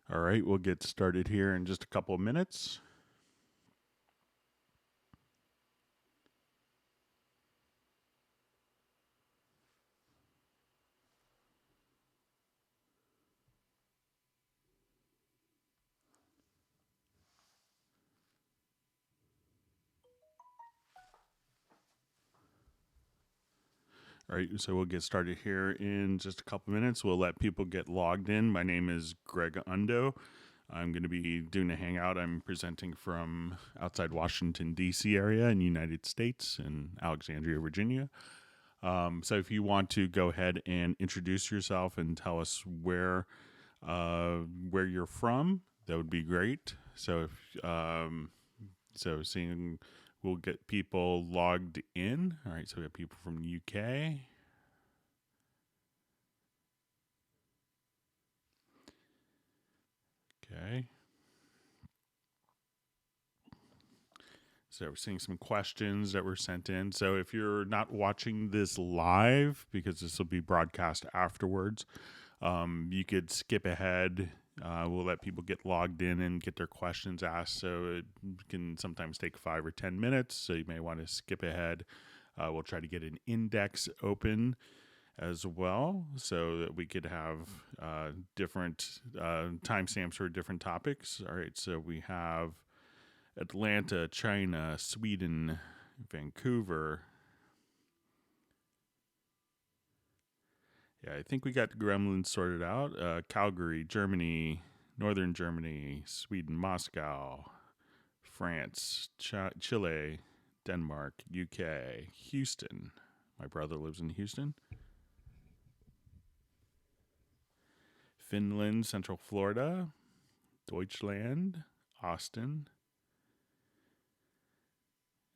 All right, we'll get started here in just a couple of minutes. All right, so we'll get started here in just a couple of minutes. We'll let people get logged in. My name is Greg Ondo. I'm going to be doing a hangout. I'm presenting from outside Washington, D.C. area in the United States in Alexandria, Virginia. So if you want to go ahead and introduce yourself and tell us where you're from, that would be great. So seeing we'll get people logged in. All right, so we have people from the UK. Okay. So we're seeing some questions that were sent in. So if you're not watching this live, because this will be broadcast afterwards, you could skip ahead. We'll let people get logged in and get their questions asked. So it can sometimes take 5 or 10 minutes. So you may want to skip ahead. We'll try to get an index open as well so that we could have different timestamps for different topics. All right, so we have Atlanta, China, Sweden, Vancouver. Yeah, I think we got the gremlins sorted out. Calgary, Germany, Northern Germany, Sweden, Moscow, France, Chile, Denmark, UK, Houston. My brother lives in Houston. Finland, Central Florida, Deutschland, Austin.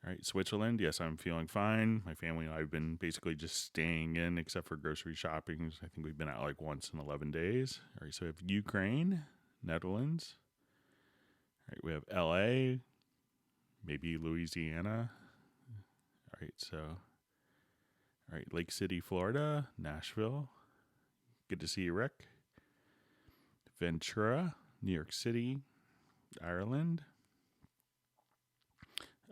All right, Switzerland. Yes, I'm feeling fine. My family and I have been basically just staying in, except for grocery shopping. I think we've been out like once in 11 days. All right, so we have Ukraine, Netherlands. All right, we have LA, maybe Louisiana. All right, all right, Lake City, Florida, Nashville. Good to see you, Rick. Ventura, New York City, Ireland.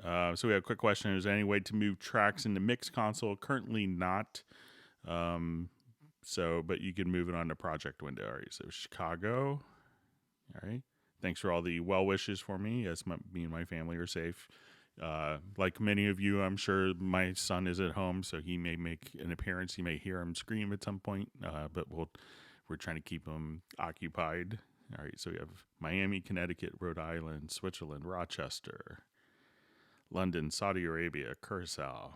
So we have a quick question. Is there any way to move tracks into mix console? Currently not. But you can move it on the project window. All right, so Chicago. All right. Thanks for all the well wishes for me. Yes, me and my family are safe. Like many of you, I'm sure my son is at home, so he may make an appearance. You may hear him scream at some point, but we're trying to keep him occupied. All right, so we have Miami, Connecticut, Rhode Island, Switzerland, Rochester, London, Saudi Arabia, Curacao.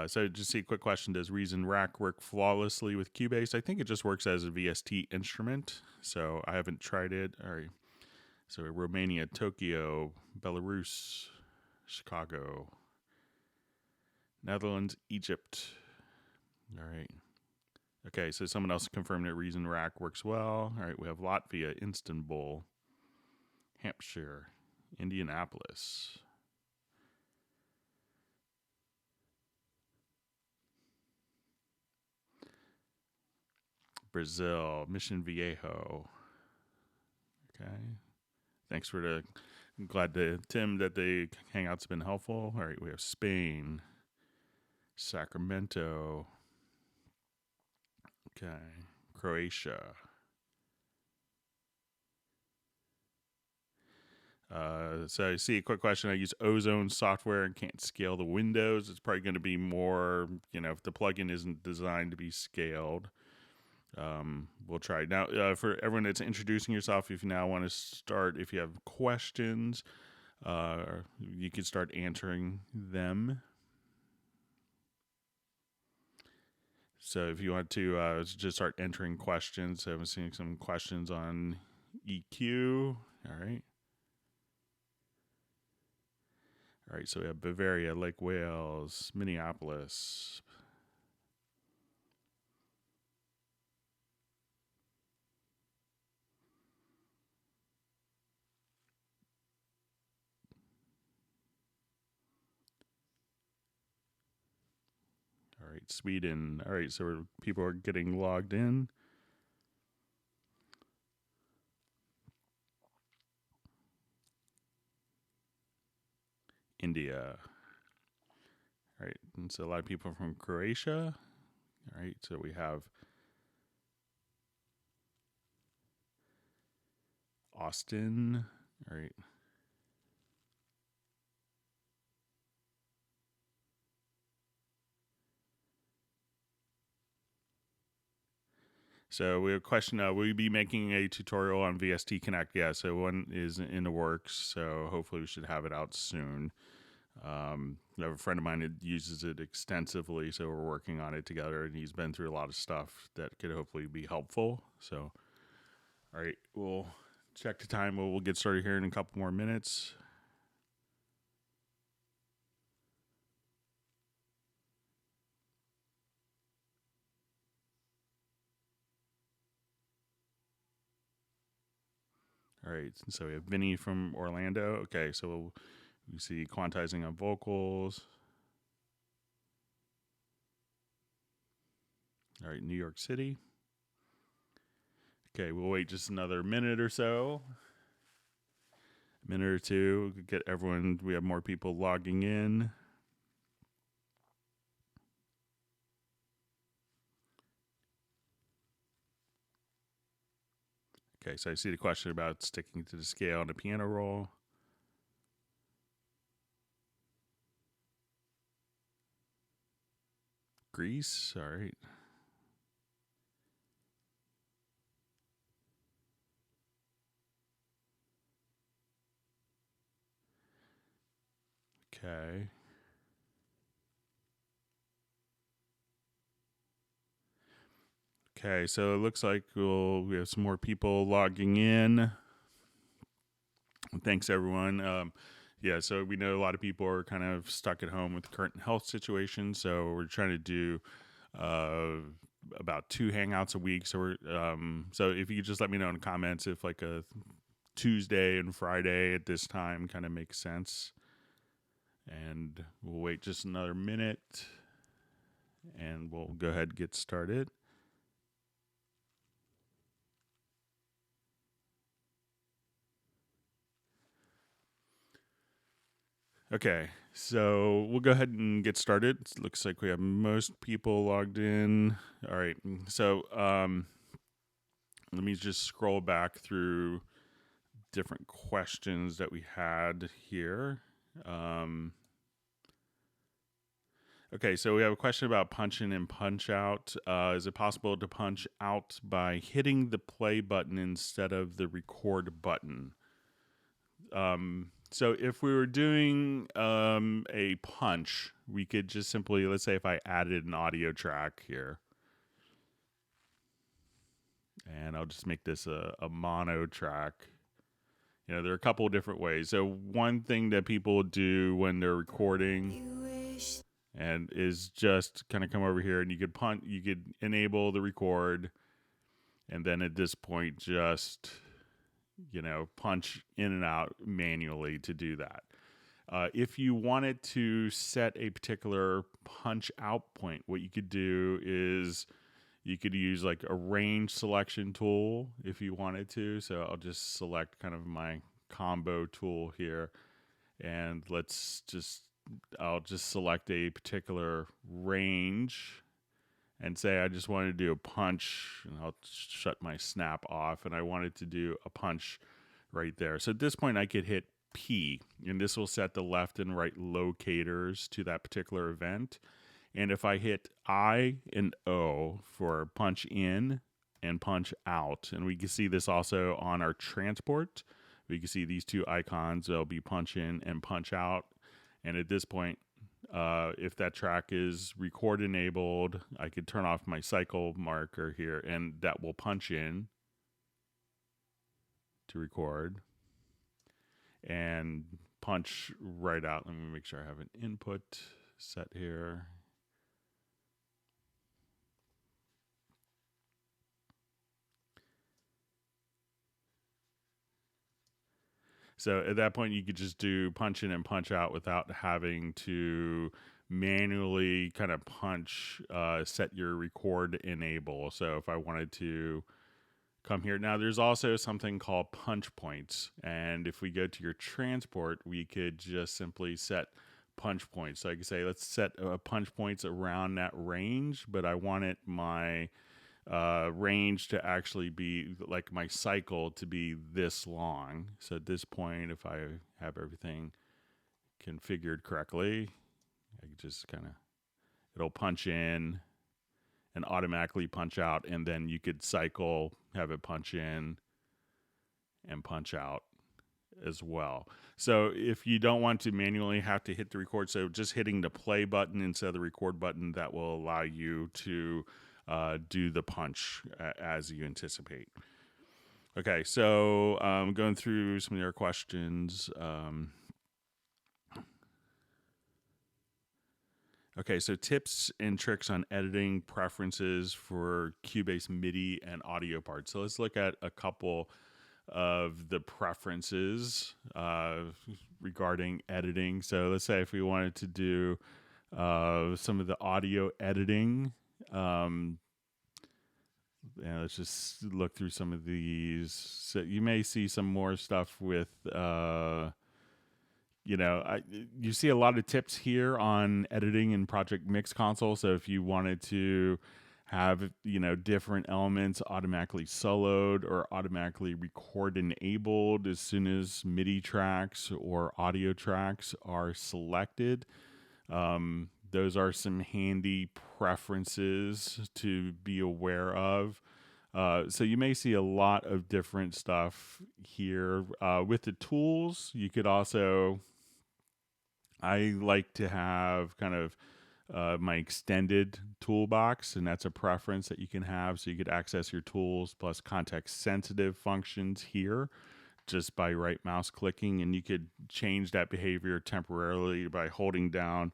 So just see a quick question. Does Reason Rack work flawlessly with Cubase? I think it just works as a VST instrument. So I haven't tried it. All right. So Romania, Tokyo, Belarus, Chicago, Netherlands, Egypt. All right. Okay, so someone else confirmed that Reason Rack works well. All right, we have Latvia, Istanbul, Hampshire, Indianapolis. Brazil, Mission Viejo. Okay. Thanks for the. I'm glad to Tim that the hangout's been helpful. All right, we have Spain, Sacramento. Okay, Croatia. So I see a quick question. I use Ozone software and can't scale the windows. It's probably going to be more, if the plugin isn't designed to be scaled. We'll try. Now, for everyone that's introducing yourself, if you now want to start, if you have questions, you can start answering them. So if you want to just start entering questions, so I'm seeing some questions on EQ. All right. All right, so we have Bavaria, Lake Wales, Minneapolis. All right, Sweden. All right, so people are getting logged in. India. All right, and so a lot of people from Croatia. All right, so we have Austin. All right. So we have a question, will you be making a tutorial on VST Connect? Yeah, so one is in the works, so hopefully we should have it out soon. I have a friend of mine that uses it extensively, so we're working on it together, and he's been through a lot of stuff that could hopefully be helpful. So, all right, we'll check the time. We'll get started here in a couple more minutes. All right, so we have Vinny from Orlando. Okay, so we see quantizing on vocals. All right, New York City. Okay, we'll wait just another minute or so. A minute or two, get everyone, we have more people logging in. Okay, so I see the question about sticking to the scale on the piano roll. Greece, all right. Okay. Okay, so it looks like we have some more people logging in. Thanks, everyone. Yeah, so we know a lot of people are kind of stuck at home with the current health situation, so we're trying to do about 2 hangouts a week. So so if you could just let me know in the comments if like a Tuesday and Friday at this time kind of makes sense. And we'll wait just another minute, and we'll go ahead and get started. Okay, so we'll go ahead and get started. It looks like we have most people logged in. All right, so let me just scroll back through different questions that we had here. Okay, so we have a question about punch in and punch out. Is it possible to punch out by hitting the play button instead of the record button? So if we were doing a punch, we could just simply, let's say if I added an audio track here, and I'll just make this a mono track. You know, there are a couple of different ways. So one thing that people do when they're recording and is just kind of come over here, and you could enable the record, and then at this point just, you know, punch in and out manually to do that. If you wanted to set a particular punch out point, what you could do is you could use like a range selection tool if you wanted to. So I'll just select kind of my combo tool here, and I'll just select a particular range and say I just wanted to do a punch, and I'll shut my snap off, and I wanted to do a punch right there. So at this point I could hit P, and this will set the left and right locators to that particular event. And if I hit I and O for punch in and punch out, and we can see this also on our transport, we can see these two icons, they'll be punch in and punch out. And at this point, if that track is record enabled, I could turn off my cycle marker here, and that will punch in to record and punch right out. Let me make sure I have an input set here. So at that point, you could just do punch in and punch out without having to manually kind of punch, set your record enable. So if I wanted to, come here. Now there's also something called punch points, and if we go to your transport, we could just simply set punch points. So I could say, let's set punch points around that range, but I want my range to actually be like my cycle to be this long. So at this point, if I have everything configured correctly, I can just kind of, it'll punch in and automatically punch out, and then you could cycle, have it punch in and punch out as well. So if you don't want to manually have to hit the record, so just hitting the play button instead of the record button, that will allow you to do the punch as you anticipate. Okay, so going through some of your questions. Okay, so tips and tricks on editing preferences for Cubase MIDI and audio parts. So let's look at a couple of the preferences regarding editing. So let's say if we wanted to do some of the audio editing, and let's just look through some of these. So you may see some more stuff with you see a lot of tips here on editing in Project Mix Console. So if you wanted to have, different elements automatically soloed or automatically record enabled as soon as MIDI tracks or audio tracks are selected, those are some handy preferences to be aware of. So you may see a lot of different stuff here. With the tools, you could also, I like to have kind of my extended toolbox, and that's a preference that you can have. So you could access your tools plus context sensitive functions here just by right mouse clicking, and you could change that behavior temporarily by holding down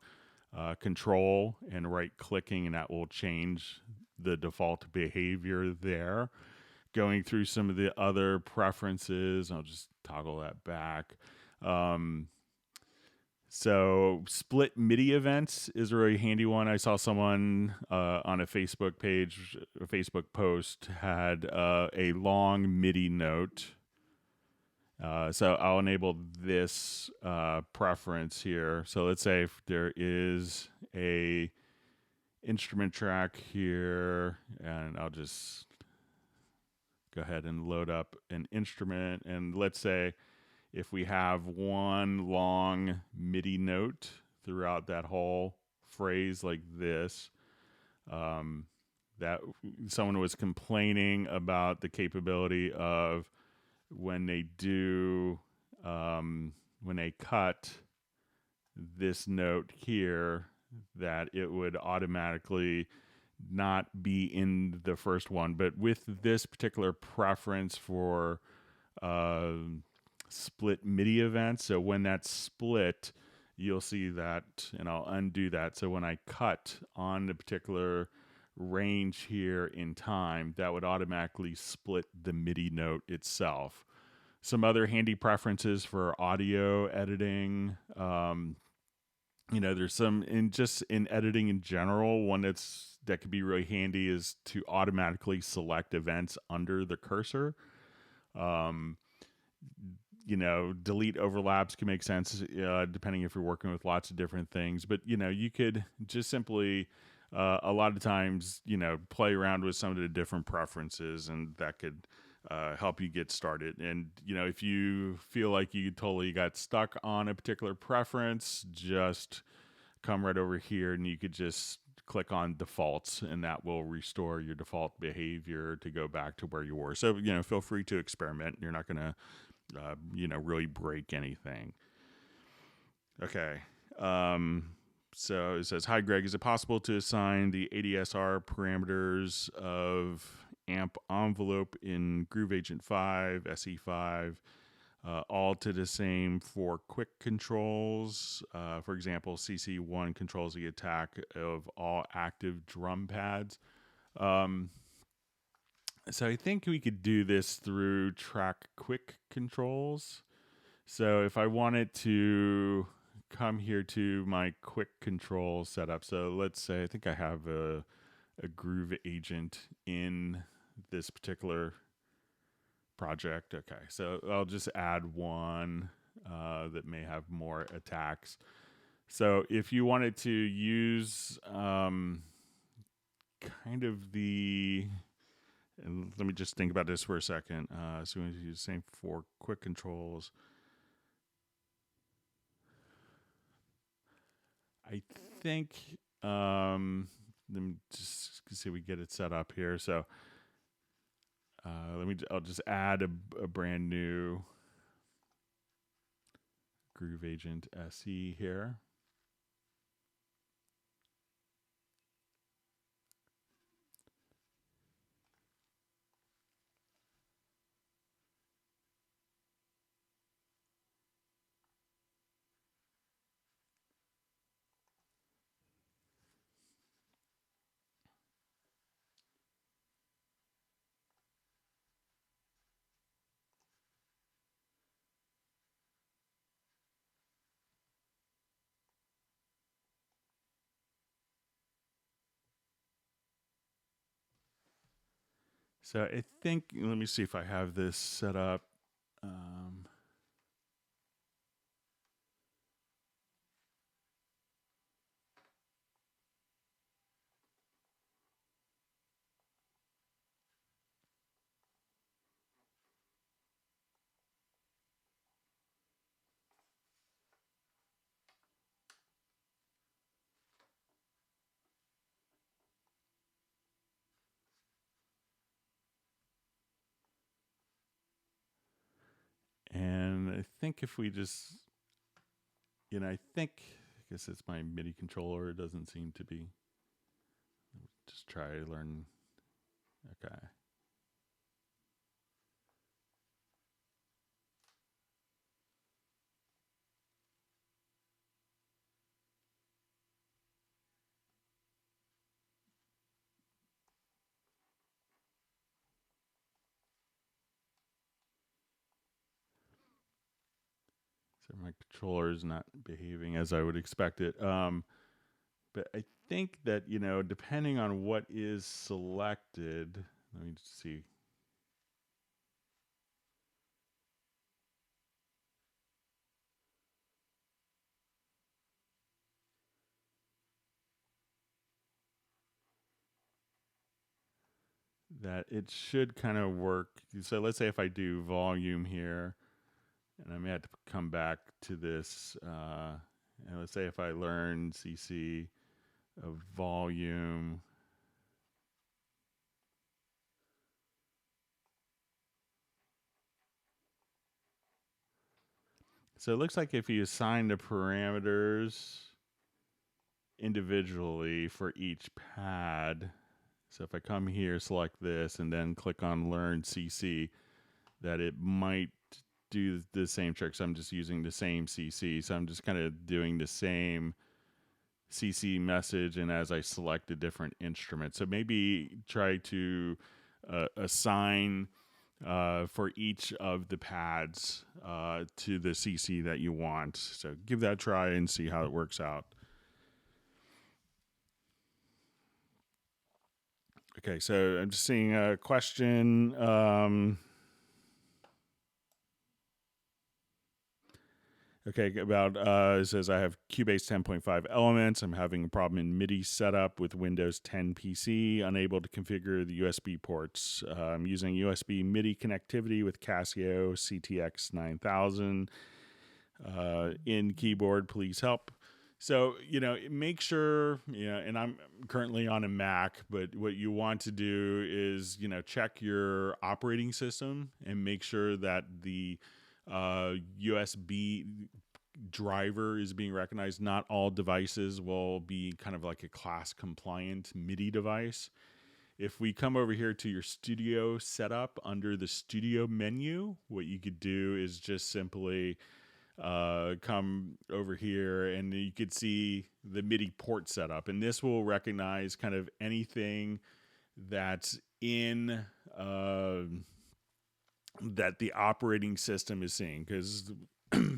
control and right clicking, and that will change the default behavior there. Going through some of the other preferences, I'll just toggle that back. So split MIDI events is a really handy one. I saw someone on a Facebook page, a Facebook post, had a long MIDI note. So I'll enable this preference here. So let's say if there is a instrument track here, and I'll just go ahead and load up an instrument, and let's say if we have one long MIDI note throughout that whole phrase like this, that someone was complaining about the capability of when they do, when they cut this note here, that it would automatically not be in the first one. But with this particular preference for split MIDI events, so when that's split, you'll see that, and I'll undo that. So when I cut on the particular range here in time, that would automatically split the MIDI note itself. Some other handy preferences for audio editing. There's some in editing in general. One that could be really handy is to automatically select events under the cursor. Delete overlaps can make sense depending if you're working with lots of different things. But, you could just simply, a lot of times, play around with some of the different preferences, and that could help you get started. And, if you feel like you totally got stuck on a particular preference, just come right over here and you could just click on defaults, and that will restore your default behavior to go back to where you were. So, feel free to experiment. You're not going to really break anything. Okay. So it says, "Hi, Greg. Is it possible to assign the ADSR parameters of amp envelope in Groove Agent 5, SE5, all to the same for quick controls? For example, CC1 controls the attack of all active drum pads." So I think we could do this through track quick controls. So if I wanted to come here to my quick control setup, so let's say I think I have a Groove Agent in this particular project. Okay, so I'll just add one that may have more attacks. So if you wanted to use kind of and let me just think about this for a second. So we use the same for quick controls. I think let me just see if we get it set up here. So I'll just add a brand new Groove Agent SE here. So I think, let me see if I have this set up. And I think if we just, I guess it's my MIDI controller. It doesn't seem to be. Just try to learn. Okay. So my controller is not behaving as I would expect it. But I think that, depending on what is selected, let me just see. That it should kind of work. So let's say if I do volume here, and I may have to come back to this, and let's say if I learn CC of volume, so it looks like if you assign the parameters individually for each pad, so if I come here, select this, and then click on learn CC, that it might do the same trick. So I'm just using the same CC. So I'm just kind of doing the same CC message, and as I select a different instrument. So maybe try to assign for each of the pads to the CC that you want. So give that a try and see how it works out. Okay, so I'm just seeing a question. Okay, about it says I have Cubase 10.5 elements. I'm having a problem in MIDI setup with Windows 10 PC, unable to configure the USB ports. I'm using USB MIDI connectivity with Casio CTX 9000 in keyboard. Please help. So, make sure, and I'm currently on a Mac, but what you want to do is, check your operating system and make sure that the USB driver is being recognized. Not all devices will be kind of like a class compliant MIDI device. If we come over here to your studio setup under the studio menu, what you could do is just simply come over here and you could see the MIDI port setup, and this will recognize kind of anything that's in that the operating system is seeing, because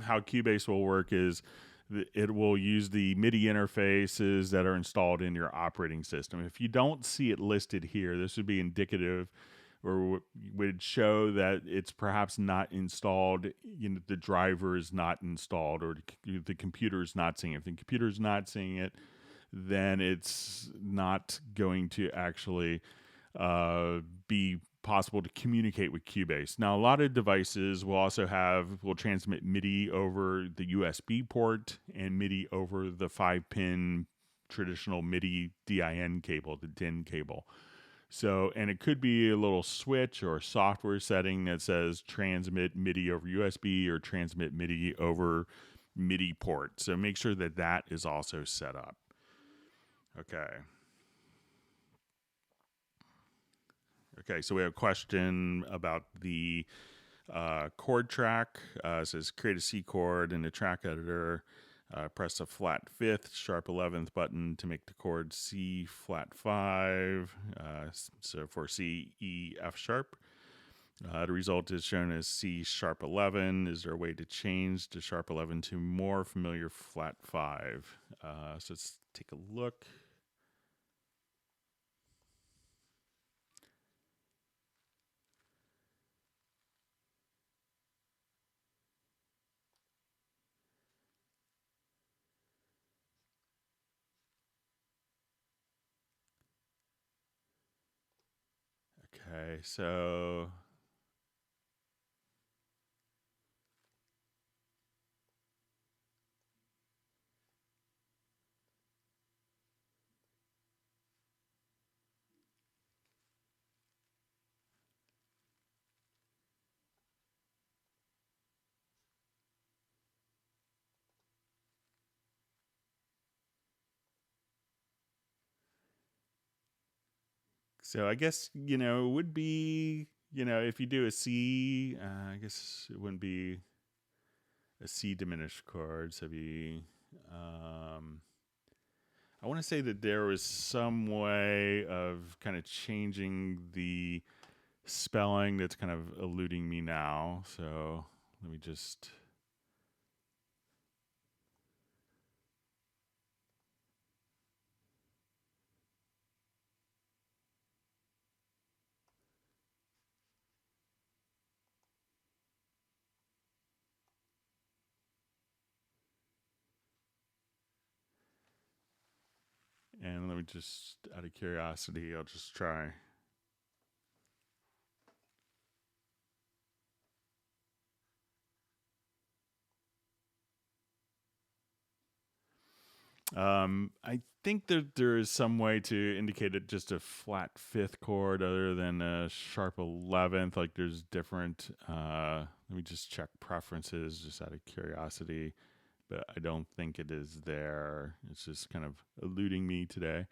how Cubase will work is it will use the MIDI interfaces that are installed in your operating system. If you don't see it listed here, this would be indicative or would show that it's perhaps not installed, the driver is not installed, or the computer is not seeing it. If the computer is not seeing it, then it's not going to actually be possible to communicate with Cubase. Now, a lot of devices will transmit MIDI over the USB port and MIDI over the 5-pin traditional MIDI DIN cable, the DIN cable. So, and it could be a little switch or a software setting that says transmit MIDI over USB or transmit MIDI over MIDI port. So make sure that that is also set up. Okay. Okay, so we have a question about the chord track. It says create a C chord in the track editor. Press the flat 5th, sharp 11th button to make the chord C flat 5. So for C, E, F sharp. The result is shown as C sharp 11. Is there a way to change the sharp 11 to more familiar flat 5? So let's take a look. Okay, so I guess, it would be, if you do a C, I guess it wouldn't be a C diminished chord. So it'd be, I want to say that there was some way of kind of changing the spelling that's kind of eluding me now. So let me just. And let me just, out of curiosity, I'll just try. I think that there is some way to indicate it just a flat 5th chord other than a sharp 11th. Like there's different, let me just check preferences just out of curiosity, but I don't think it is there. It's just kind of eluding me today.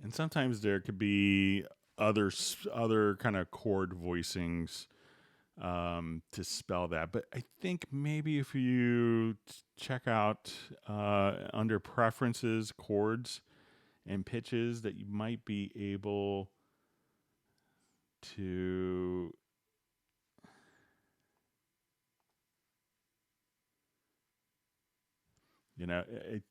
And sometimes there could be other kind of chord voicings to spell that. But I think maybe if you check out under preferences, chords and pitches, that you might be able to I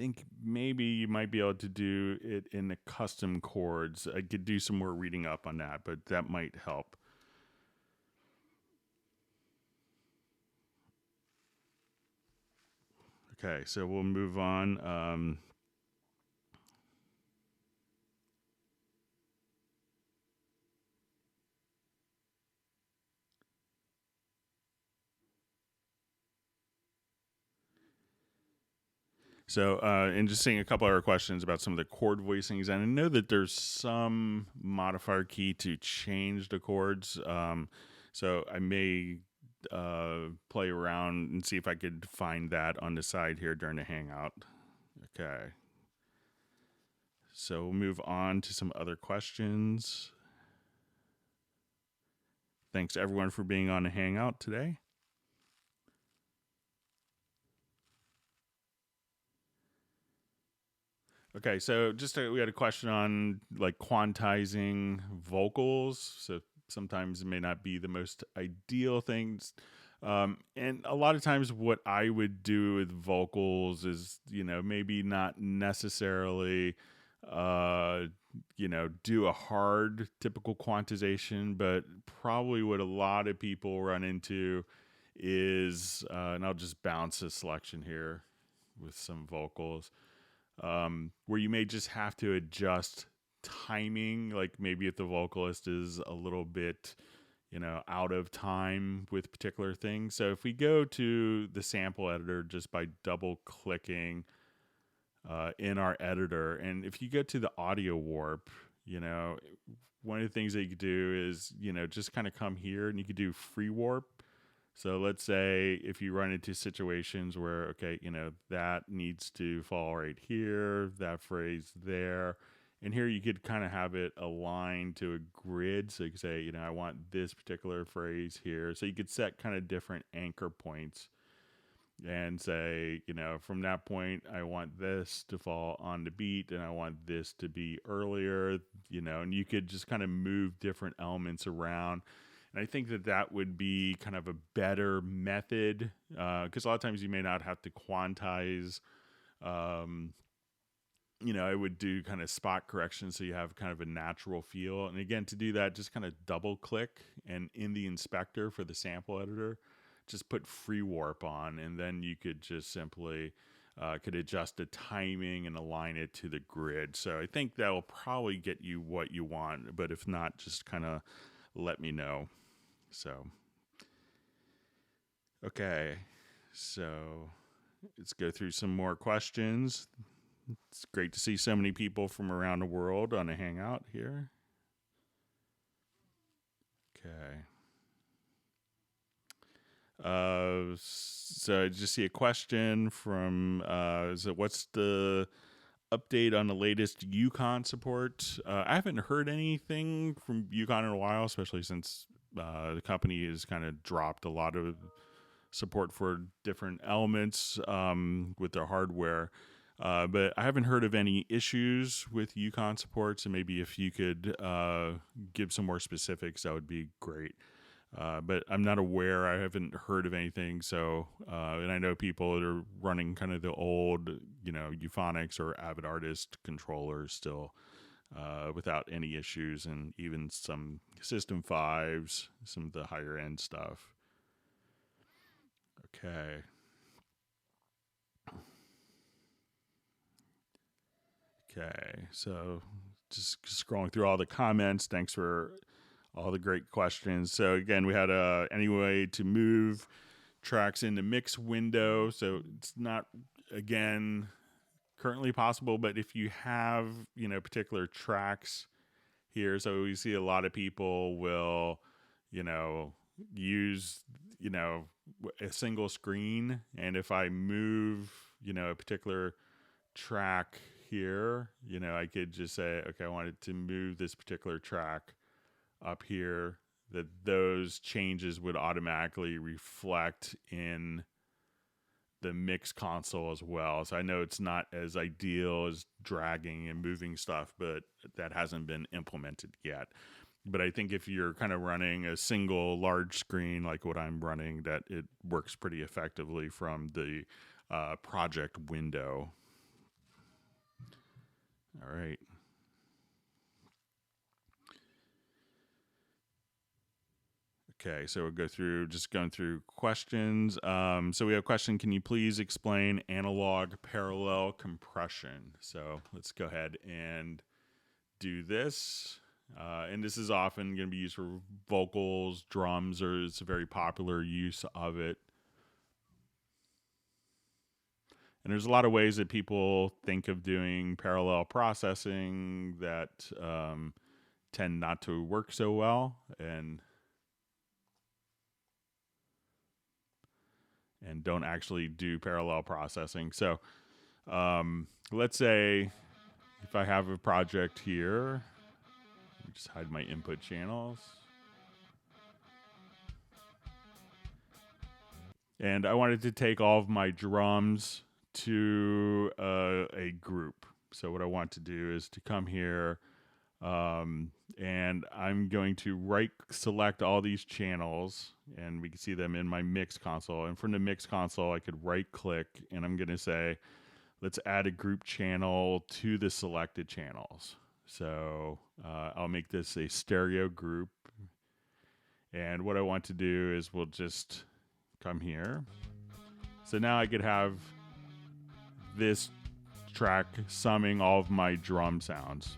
think maybe you might be able to do it in the custom chords. I could do some more reading up on that, but that might help. Okay, so we'll move on. And just seeing a couple other questions about some of the chord voicings, and I know that there's some modifier key to change the chords. So I may play around and see if I could find that on the side here during the hangout. Okay. So we'll move on to some other questions. Thanks everyone for being on the hangout today. Okay, so we had a question on like quantizing vocals. So sometimes it may not be the most ideal things. And a lot of times what I would do with vocals is, maybe not necessarily, do a hard typical quantization, but probably what a lot of people run into is, and I'll just bounce a selection here with some vocals, where you may just have to adjust timing, like maybe if the vocalist is a little bit, out of time with particular things. So if we go to the sample editor just by double clicking in our editor, and if you go to the audio warp, one of the things that you could do is, just kind of come here and you could do free warp. So let's say if you run into situations where, okay, that needs to fall right here, that phrase there. And here you could kind of have it aligned to a grid. So you could say, I want this particular phrase here. So you could set kind of different anchor points and say, from that point, I want this to fall on the beat and I want this to be earlier, and you could just kind of move different elements around. And I think that would be kind of a better method, because a lot of times you may not have to quantize. I would do kind of spot correction so you have kind of a natural feel. And again, to do that, just kind of double click and in the inspector for the sample editor, just put free warp on, and then you could just simply could adjust the timing and align it to the grid. So I think that will probably get you what you want, but if not, just kind of let me know. So, okay, so let's go through some more questions. It's great to see so many people from around the world on a hangout here. Okay. So I just see a question from, what's the update on the latest Yukon support? I haven't heard anything from Yukon in a while, especially since the company has kind of dropped a lot of support for different elements with their hardware. But I haven't heard of any issues with Yukon support, so maybe if you could give some more specifics, that would be great. But I'm not aware. I haven't heard of anything. So, and I know people that are running kind of the old, Euphonics or Avid Artist controllers still without any issues, and even some System 5s, some of the higher end stuff. Okay. Okay. So just scrolling through all the comments. Thanks for all the great questions. So again, we had any way to move tracks in the mix window. So it's not, again, currently possible, but if you have, particular tracks here, so we see a lot of people will, use, a single screen. And if I move, a particular track here, I could just say, okay, I wanted to move this particular track up here, that those changes would automatically reflect in the mix console as well. So I know it's not as ideal as dragging and moving stuff, but that hasn't been implemented yet. But I think if you're kind of running a single large screen like what I'm running, that it works pretty effectively from the project window. All right. Okay, so we'll go through, just going through questions. So we have a question, can you please explain analog parallel compression? So let's go ahead and do this. And this is often going to be used for vocals, drums, or it's a very popular use of it. And there's a lot of ways that people think of doing parallel processing that tend not to work so well, and don't actually do parallel processing. So let's say if I have a project here, let me just hide my input channels. And I wanted to take all of my drums to a group. So what I want to do is to come here, and I'm going to right select all these channels, and we can see them in my mix console. And from the mix console, I could right click, and I'm going to say, let's add a group channel to the selected channels. So I'll make this a stereo group. And what I want to do is we'll just come here. So now I could have this track summing all of my drum sounds.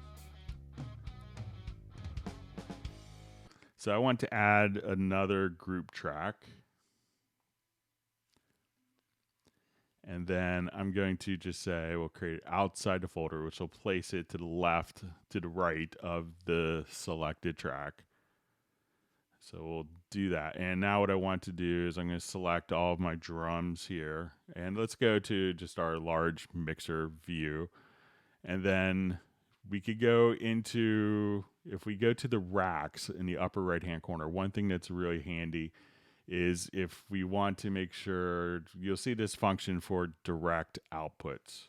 So I want to add another group track. And then I'm going to just say we'll create it outside the folder, which will place it to the left, to the right of the selected track. So we'll do that. And now what I want to do is I'm going to select all of my drums here. And let's go to just our large mixer view. And then we could go into, if we go to the racks in the upper right-hand corner, one thing that's really handy is if we want to make sure, you'll see this function for direct outputs.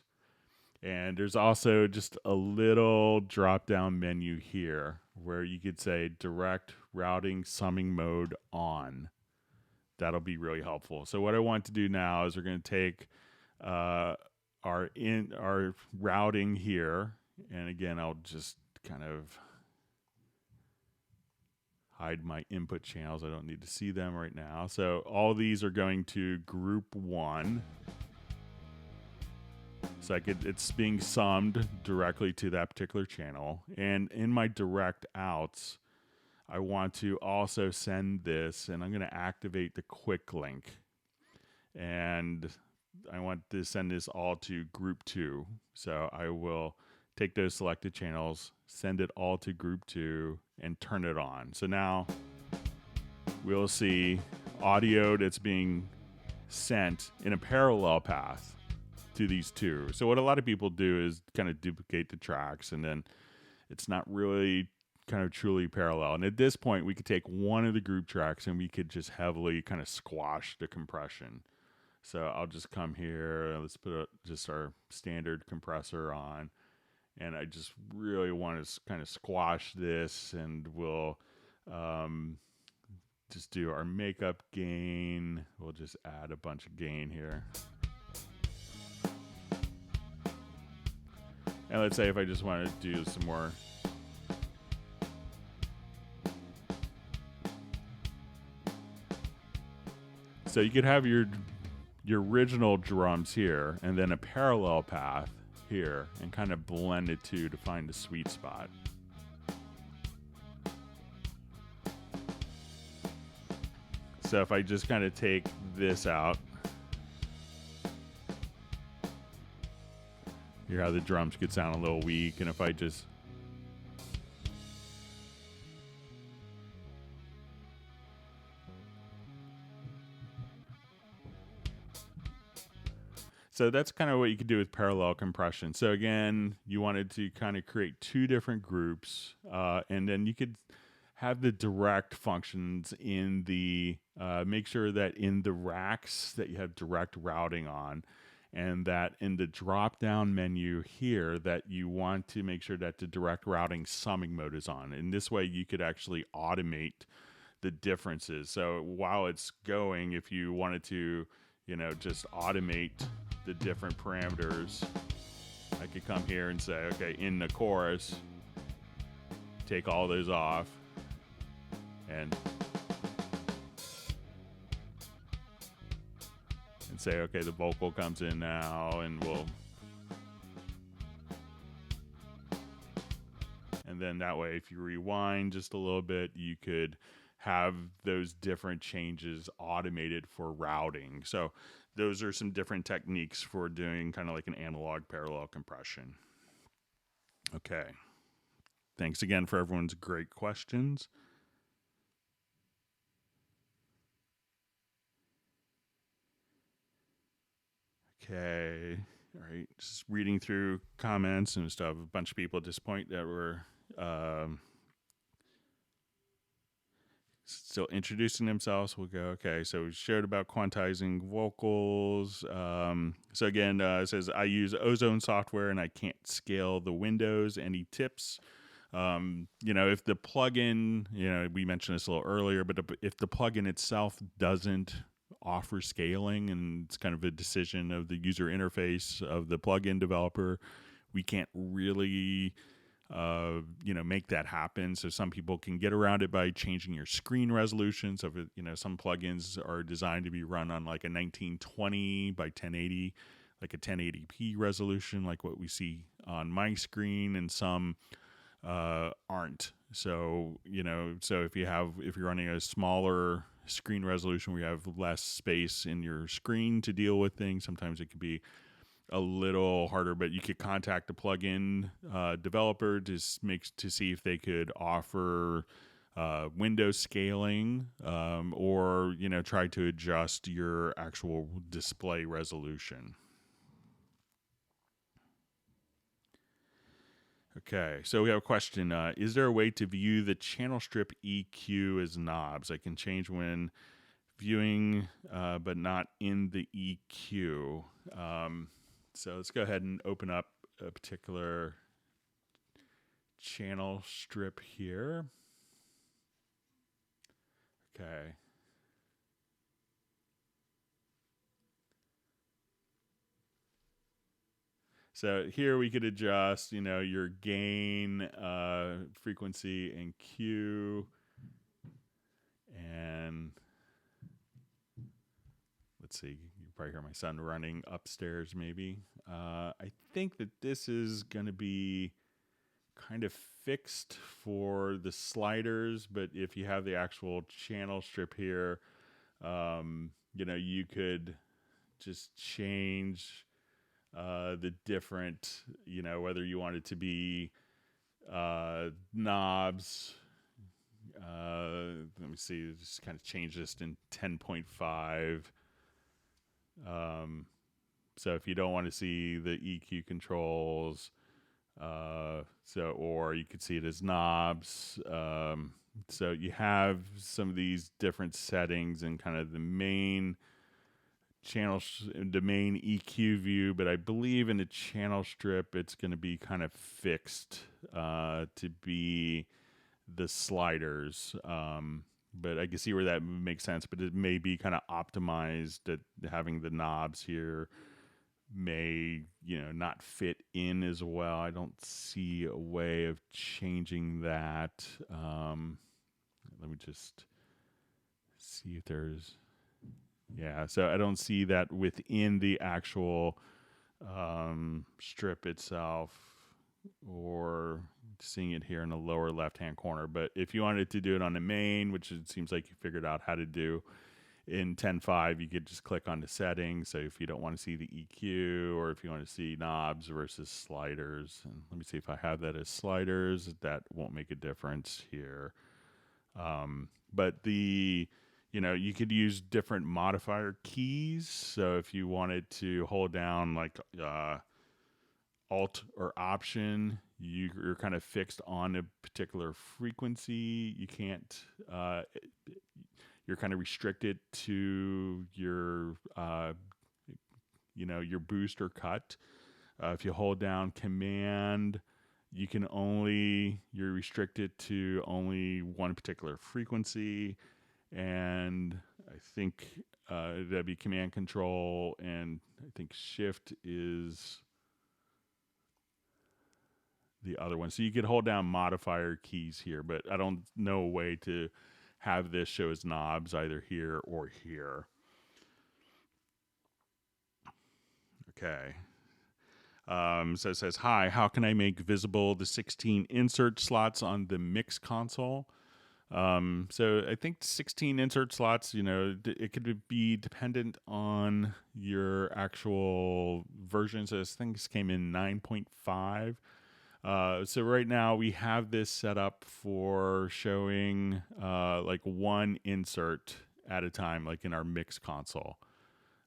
And there's also just a little drop-down menu here where you could say direct routing summing mode on. That'll be really helpful. So what I want to do now is we're going to take our routing here, and again, I'll just kind of hide my input channels. I don't need to see them right now. So all these are going to group 1. So it's being summed directly to that particular channel. And in my direct outs, I want to also send this, and I'm going to activate the quick link. And I want to send this all to group 2. So I will take those selected channels, send it all to group 2, and turn it on. So now we'll see audio that's being sent in a parallel path to these two. So what a lot of people do is kind of duplicate the tracks, and then it's not really kind of truly parallel. And at this point, we could take one of the group tracks and we could just heavily kind of squash the compression. So I'll just come here, let's put just our standard compressor on, and I just really want to kind of squash this, and we'll just do our makeup gain. We'll just add a bunch of gain here. And let's say if I just want to do some more. So you could have your original drums here, and then a parallel path here, and kind of blend it to find the sweet spot. So if I just kind of take this out, hear how the drums could sound a little weak, and if I just so that's kind of what you could do with parallel compression. So again, you wanted to kind of create two different groups, and then you could have the direct functions in the, make sure that in the racks that you have direct routing on, and that in the drop-down menu here that you want to make sure that the direct routing summing mode is on. And this way you could actually automate the differences. So while it's going, if you wanted to, you know, just automate the different parameters, I could come here and say, okay, in the chorus, take all those off, and say, okay, the vocal comes in now, and and then that way, if you rewind just a little bit, you could have those different changes automated for routing. So those are some different techniques for doing kind of like an analog parallel compression. Okay. Thanks again for everyone's great questions. Okay. All right. Just reading through comments and stuff. A bunch of people at this point that were still introducing themselves. We'll go, okay, so we shared about quantizing vocals. So again, it says, I use Ozone software and I can't scale the windows. Any tips? If the plugin, we mentioned this a little earlier, but if the plugin itself doesn't offer scaling and it's kind of a decision of the user interface of the plugin developer, we can't really make that happen. So some people can get around it by changing your screen resolution. So if some plugins are designed to be run on like a 1920 by 1080, like a 1080p resolution, like what we see on my screen, and some aren't. So if you're running a smaller screen resolution where you have less space in your screen to deal with things, sometimes it could be a little harder, but you could contact the plugin developer to see if they could offer window scaling, or try to adjust your actual display resolution. Okay, so we have a question. Is there a way to view the channel strip EQ as knobs? I can change when viewing, but not in the EQ. So let's go ahead and open up a particular channel strip here. Okay. So here we could adjust, your gain, frequency, and Q. And let's see, you probably hear my son running upstairs maybe. I think that this is going to be kind of fixed for the sliders, but if you have the actual channel strip here, you could just change the different, whether you want it to be knobs. Let me see, just kind of change this in 10.5. So if you don't want to see the EQ controls, or you could see it as knobs. So you have some of these different settings and kind of the main the main EQ view, but I believe in the channel strip, it's going to be kind of fixed, to be the sliders. But I can see where that makes sense, but it may be kind of optimized that having the knobs here may, not fit in as well. I don't see a way of changing that. Let me just see if there's, so I don't see that within the actual strip itself, or seeing it here in the lower left-hand corner. But if you wanted to do it on the main, which it seems like you figured out how to do in 10.5, you could just click on the settings. So if you don't want to see the EQ, or if you want to see knobs versus sliders, and let me see if I have that as sliders, that won't make a difference here. But you could use different modifier keys. So if you wanted to hold down like Alt or Option, you're kind of fixed on a particular frequency. You can't, you're kind of restricted to your, your boost or cut. If you hold down Command, you're restricted to only one particular frequency. And I think that'd be Command Control, and I think Shift is the other one. So you could hold down modifier keys here, but I don't know a way to have this show as knobs either here or here. Okay. So it says, hi, how can I make visible the 16 insert slots on the mix console? So I think 16 insert slots, it could be dependent on your actual version. So this thing came in 9.5. So right now we have this set up for showing like one insert at a time, like in our mix console.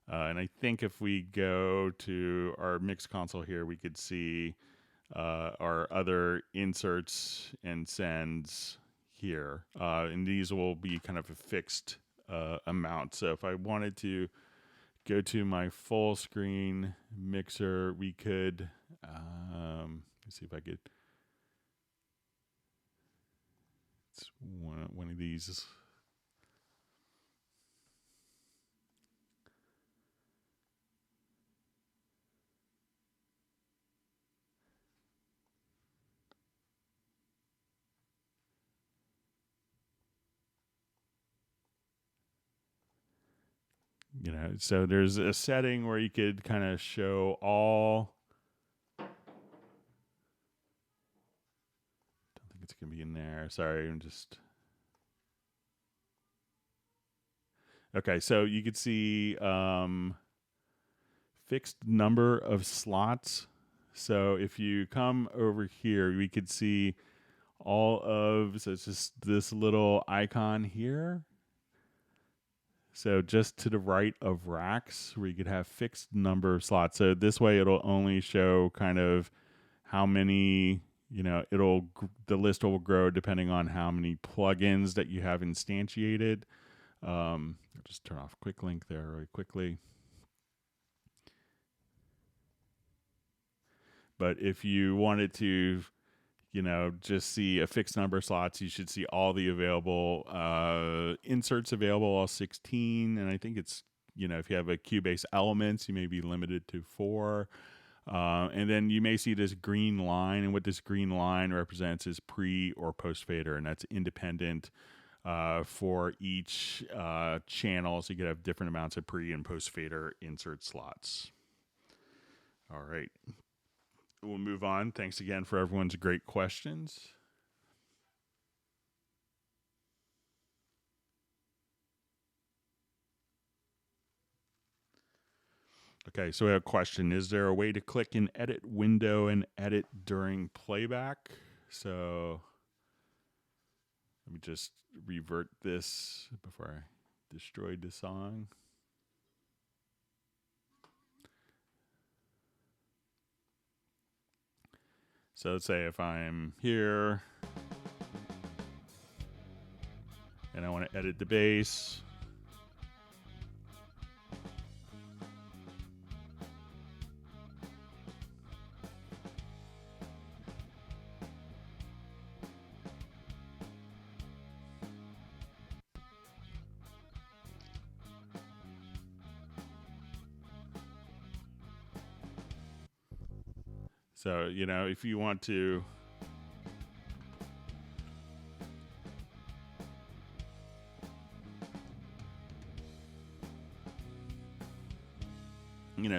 And I think if we go to our mix console here, we could see our other inserts and sends here. And these will be kind of a fixed amount. So if I wanted to go to my full screen mixer, we could, let's see if I could, it's one of these. So there's a setting where you could kind of show all. Don't think it's gonna be in there. Sorry, I'm just. Okay, so you could see fixed number of slots. So if you come over here, we could see all of. So it's just this little icon here. So just to the right of racks, where you could have fixed number of slots. So this way, it'll only show kind of how many. The list will grow depending on how many plugins that you have instantiated. I'll just turn off quick link there really quickly. But if you wanted to, just see a fixed number of slots, you should see all the available inserts available, all 16. And I think it's, if you have a Cubase Elements, you may be limited to 4. And then you may see this green line. And what this green line represents is pre or post fader. And that's independent for each channel. So you could have different amounts of pre and post fader insert slots. All right. We'll move on. Thanks again for everyone's great questions. Okay, so we have a question. Is there a way to click an edit window and edit during playback? So let me just revert this before I destroyed the song. So let's say if I'm here and I want to edit the bass. So, if you want to,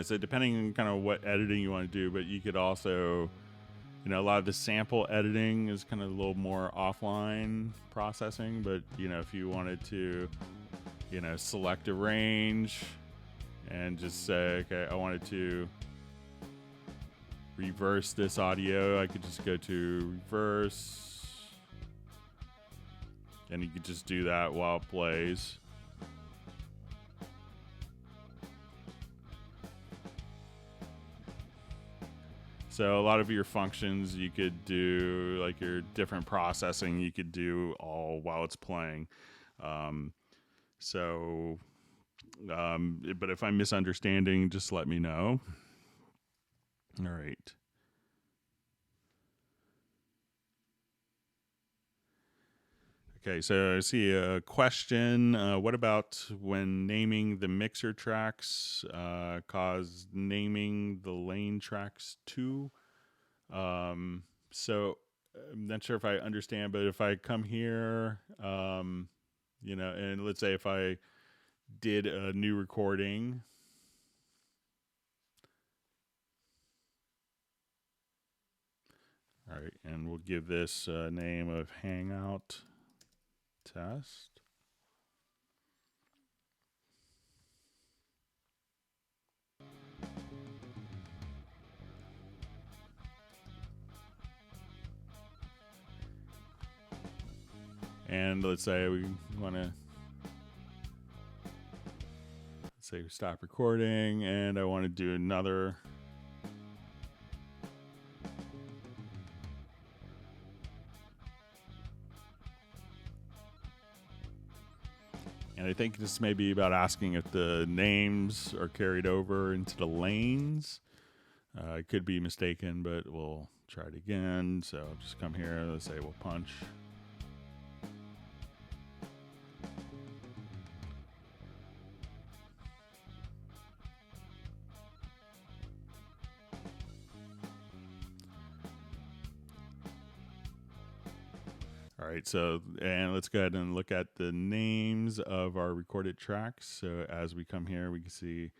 so depending on kind of what editing you want to do, but you could also, a lot of the sample editing is kind of a little more offline processing, but, if you wanted to, select a range and just say, okay, I wanted to reverse this audio, I could just go to reverse, and you could just do that while it plays. So a lot of your functions you could do, like your different processing, you could do all while it's playing. But if I'm misunderstanding, just let me know. All right. Okay, so I see a question. What about when naming the mixer tracks cause naming the lane tracks too? So I'm not sure if I understand, but if I come here, and let's say if I did a new recording, we'll give this a name of Hangout Test. And let's say we want to, let's say we stop recording, and I want to do another. And I think this may be about asking if the names are carried over into the lanes. I could be mistaken, but we'll try it again. So just come here, let's say we'll punch. All right, so, and let's go ahead and look at the names of our recorded tracks. So as we come here, we can see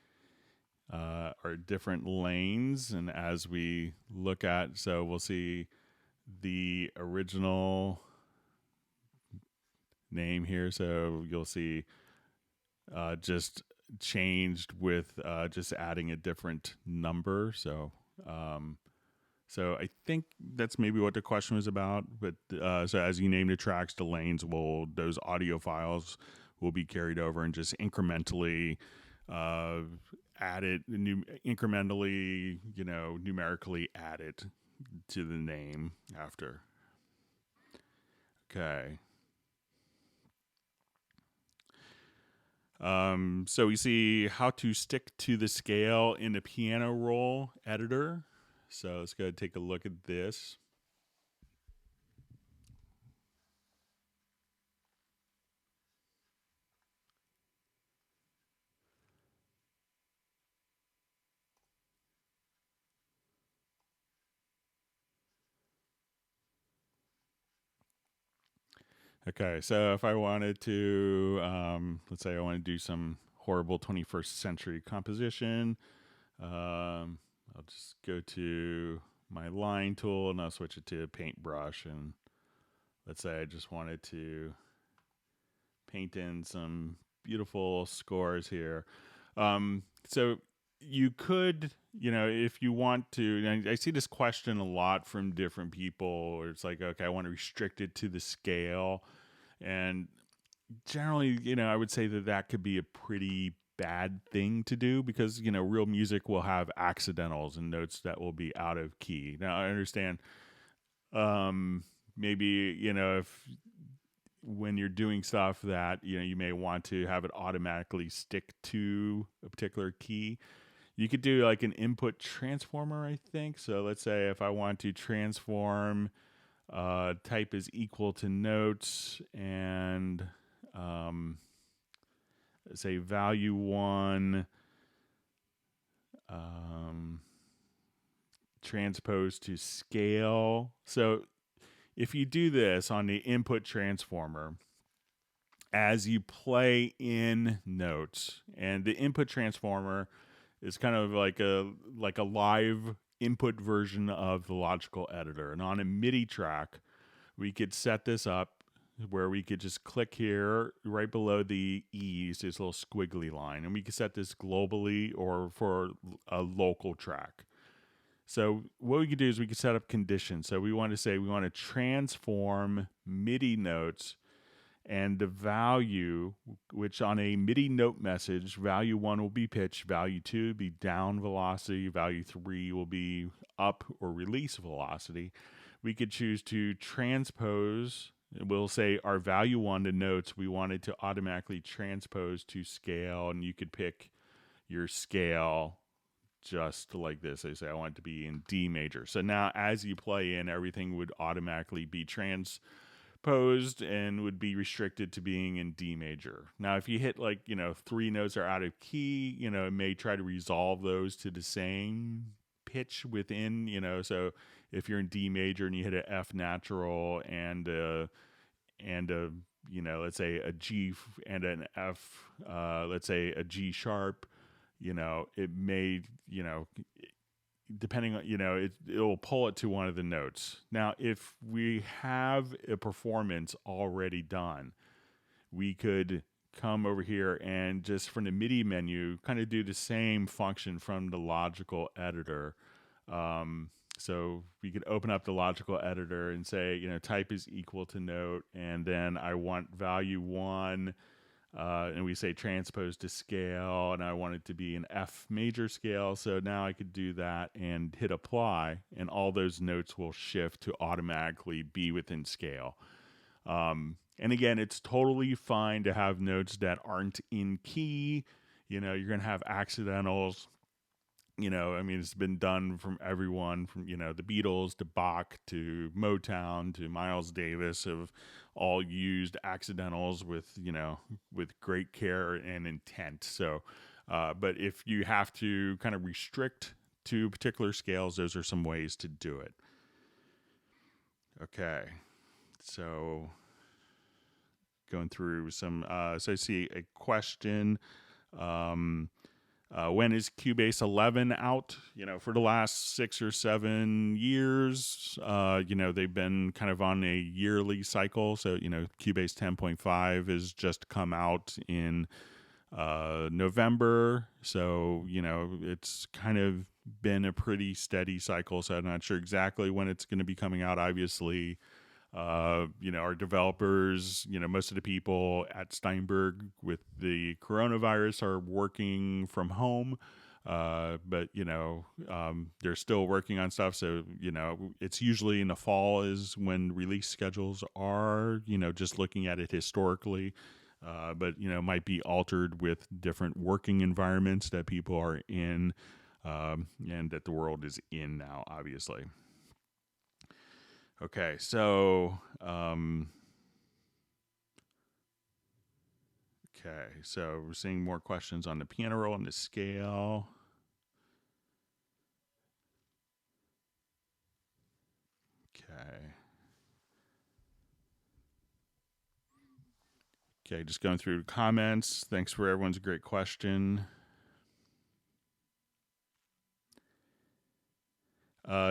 our different lanes. And as we look at, so we'll see the original name here. So you'll see just changed with just adding a different number. So so I think that's maybe what the question was about. But so as you name the tracks, the lanes will, those audio files will be carried over and just incrementally added, incrementally, numerically added to the name after. Okay. So we see how to stick to the scale in the piano roll editor. So let's go ahead and take a look at this. Okay, so if I wanted to, let's say I want to do some horrible 21st century composition, I'll just go to my line tool and I'll switch it to paintbrush. And let's say I just wanted to paint in some beautiful scores here. So you could, if you want to, and I see this question a lot from different people, where it's like, okay, I want to restrict it to the scale. And generally, I would say that could be a pretty bad thing to do, because, real music will have accidentals and notes that will be out of key. Now, I understand, maybe, if when you're doing stuff that, you may want to have it automatically stick to a particular key, you could do like an input transformer, I think. So let's say if I want to transform type is equal to notes, and say value 1 transpose to scale. So if you do this on the input transformer, as you play in notes, and the input transformer is kind of like a live input version of the logical editor. And on a MIDI track, we could set this up where we could just click here right below the E's, this little squiggly line, and we could set this globally or for a local track. So what we could do is we could set up conditions. So we want to say we want to transform MIDI notes, and the value, which on a MIDI note message, value 1 will be pitch, value 2 will be down velocity, value 3 will be up or release velocity. We could choose to transpose. We'll say our value 1, the notes, we wanted to automatically transpose to scale, and you could pick your scale just like this. I say I want it to be in D major. So now as you play in, everything would automatically be transposed and would be restricted to being in D major. Now if you hit 3 notes are out of key, it may try to resolve those to the same pitch within, so if you're in D major and you hit an F natural and let's say a G and an F, let's say a G sharp, it may, depending on, it'll pull it to one of the notes. Now, if we have a performance already done, we could come over here and just from the MIDI menu, kind of do the same function from the logical editor. So we could open up the logical editor and say, type is equal to note, and then I want value 1, and we say transpose to scale, and I want it to be an F major scale. So now I could do that and hit apply, and all those notes will shift to automatically be within scale. And again, it's totally fine to have notes that aren't in key. You're going to have accidentals. It's been done from everyone from, the Beatles to Bach to Motown to Miles Davis have all used accidentals with great care and intent. So, but if you have to kind of restrict to particular scales, those are some ways to do it. Okay. So going through some, so I see a question, when is Cubase 11 out? For the last 6 or 7 years, they've been kind of on a yearly cycle. So, Cubase 10.5 has just come out in November. So, it's kind of been a pretty steady cycle. So I'm not sure exactly when it's going to be coming out. Obviously, our developers, most of the people at Steinberg with the coronavirus are working from home. But they're still working on stuff. So, it's usually in the fall is when release schedules are, just looking at it historically. But, might be altered with different working environments that people are in, and that the world is in now, obviously. Okay, so we're seeing more questions on the piano roll and the scale. Okay, just going through comments. Thanks for everyone's great question.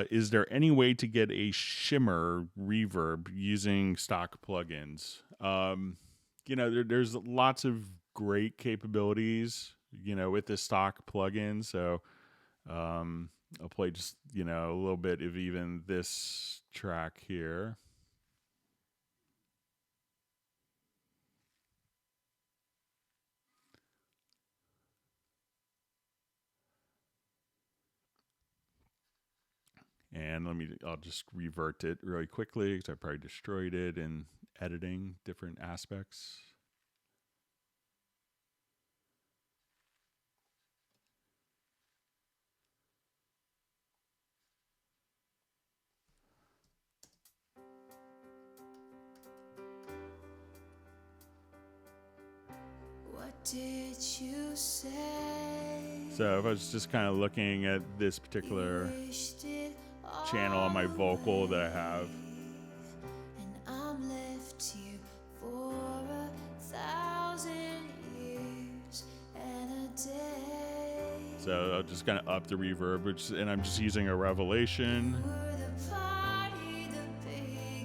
Is there any way to get a shimmer reverb using stock plugins? There's lots of great capabilities, with the stock plugin. So I'll play just, a little bit of even this track here. And I'll just revert it really quickly because I probably destroyed it in editing different aspects. What did you say? So if I was just kind of looking at this particular channel on my vocal that I have, and I'm left here for 1,000 years and a day. So I'll just kind of up the reverb, and I'm just using a Revelation,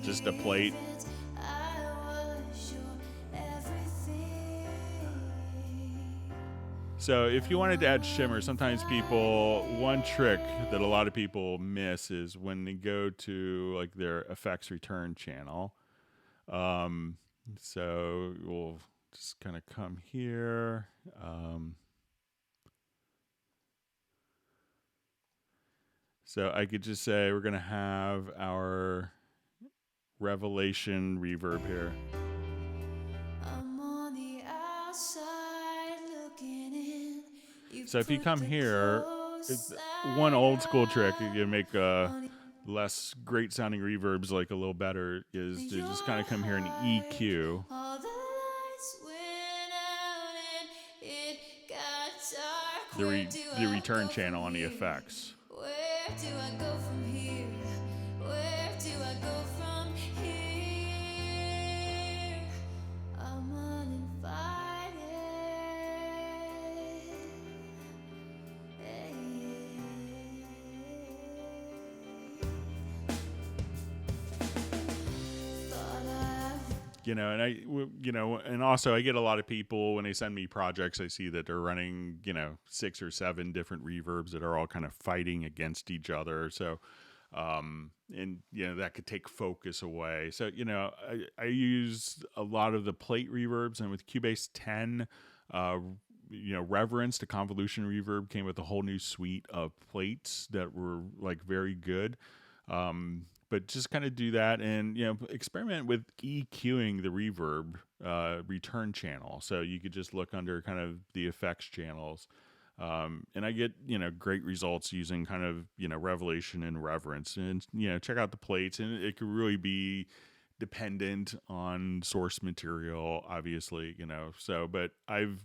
just a plate. So if you wanted to add shimmer, sometimes one trick that a lot of people miss is when they go to like their effects return channel. So we'll just kind of come here. So I could just say we're going to have our Revelation reverb here. So if you come here, one old school trick you can make less great sounding reverbs like a little better is to just kind of come here and EQ. The return channel on the effects. Where do I go from here? Where do I go from here? I'm uninvited. and also I get a lot of people when they send me projects, I see that they're running, 6 or 7 different reverbs that are all kind of fighting against each other. So, and that could take focus away. So, I use a lot of the plate reverbs, and with Cubase 10, Reverence, the convolution reverb, came with a whole new suite of plates that were like very good. But just kind of do that and, experiment with EQing the reverb return channel. So you could just look under kind of the effects channels. And I get, great results using kind of, Revelation and Reverence. And, check out the plates. And it could really be dependent on source material, obviously, So, but I've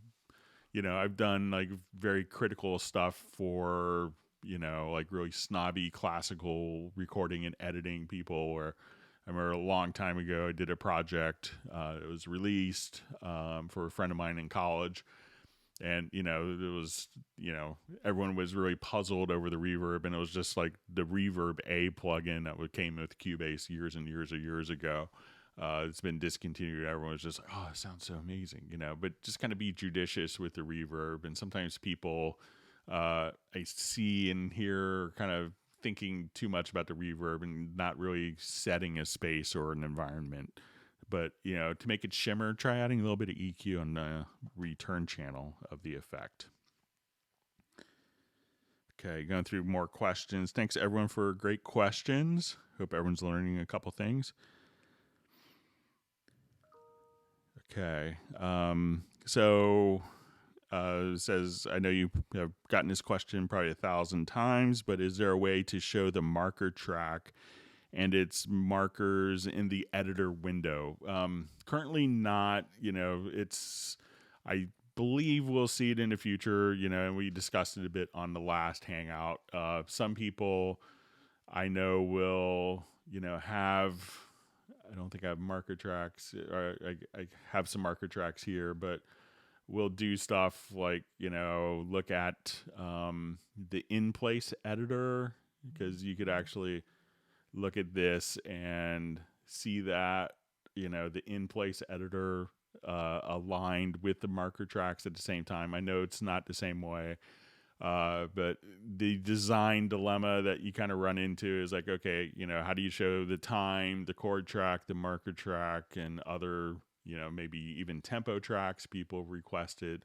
done like very critical stuff for, like really snobby classical recording and editing people, where I remember a long time ago I did a project that was released for a friend of mine in college, and it was everyone was really puzzled over the reverb, and it was just like the Reverb A plugin that came with Cubase years and years ago. It's been discontinued. Everyone was just like, oh, it sounds so amazing, but just kind of be judicious with the reverb. And sometimes people I see and hear kind of thinking too much about the reverb and not really setting a space or an environment. But, to make it shimmer, try adding a little bit of EQ on the return channel of the effect. Okay, going through more questions. Thanks, everyone, for great questions. Hope everyone's learning a couple things. Okay, says, I know you have gotten this question probably 1,000 times, but is there a way to show the marker track and its markers in the editor window? Currently not, I believe we'll see it in the future, and we discussed it a bit on the last Hangout. Some people I know will, have, I don't think I have marker tracks, or I have some marker tracks here, but we'll do stuff like, look at the in-place editor, because you could actually look at this and see that, the in-place editor aligned with the marker tracks at the same time. I know it's not the same way, but the design dilemma that you kind of run into is like, okay, how do you show the time, the chord track, the marker track, and other, maybe even tempo tracks people requested,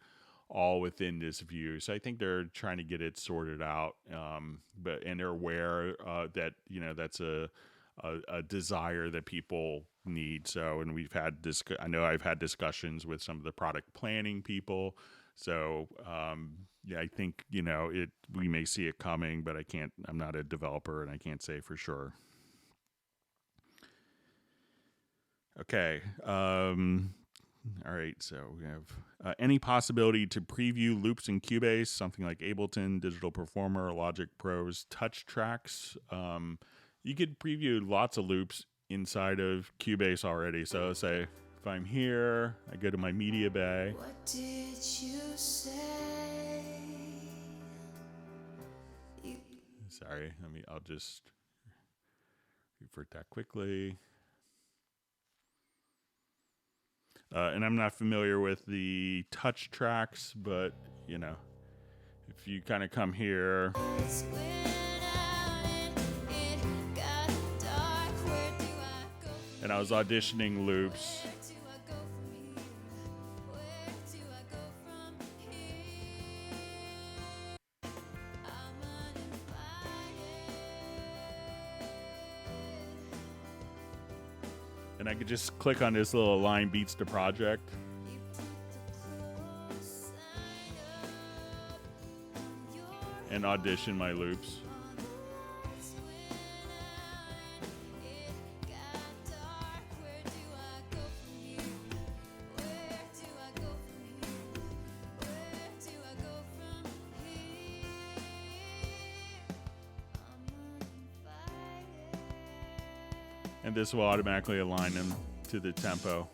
all within this view. So I think they're trying to get it sorted out, and they're aware that that's a desire that people need. So, and we've had I know I've had discussions with some of the product planning people. So I think we may see it coming, but I'm not a developer and I can't say for sure. Okay. All right. So we have any possibility to preview loops in Cubase, something like Ableton, Digital Performer, Logic Pro's touch tracks. You could preview lots of loops inside of Cubase already. So say if I'm here, I go to my MediaBay. What did you say? Sorry, I'll just revert that quickly. And I'm not familiar with the touch tracks, but if you kind of come here, and I was auditioning loops. And I could just click on this little Align Beats to Project. And audition my loops. And this will automatically align them to the tempo.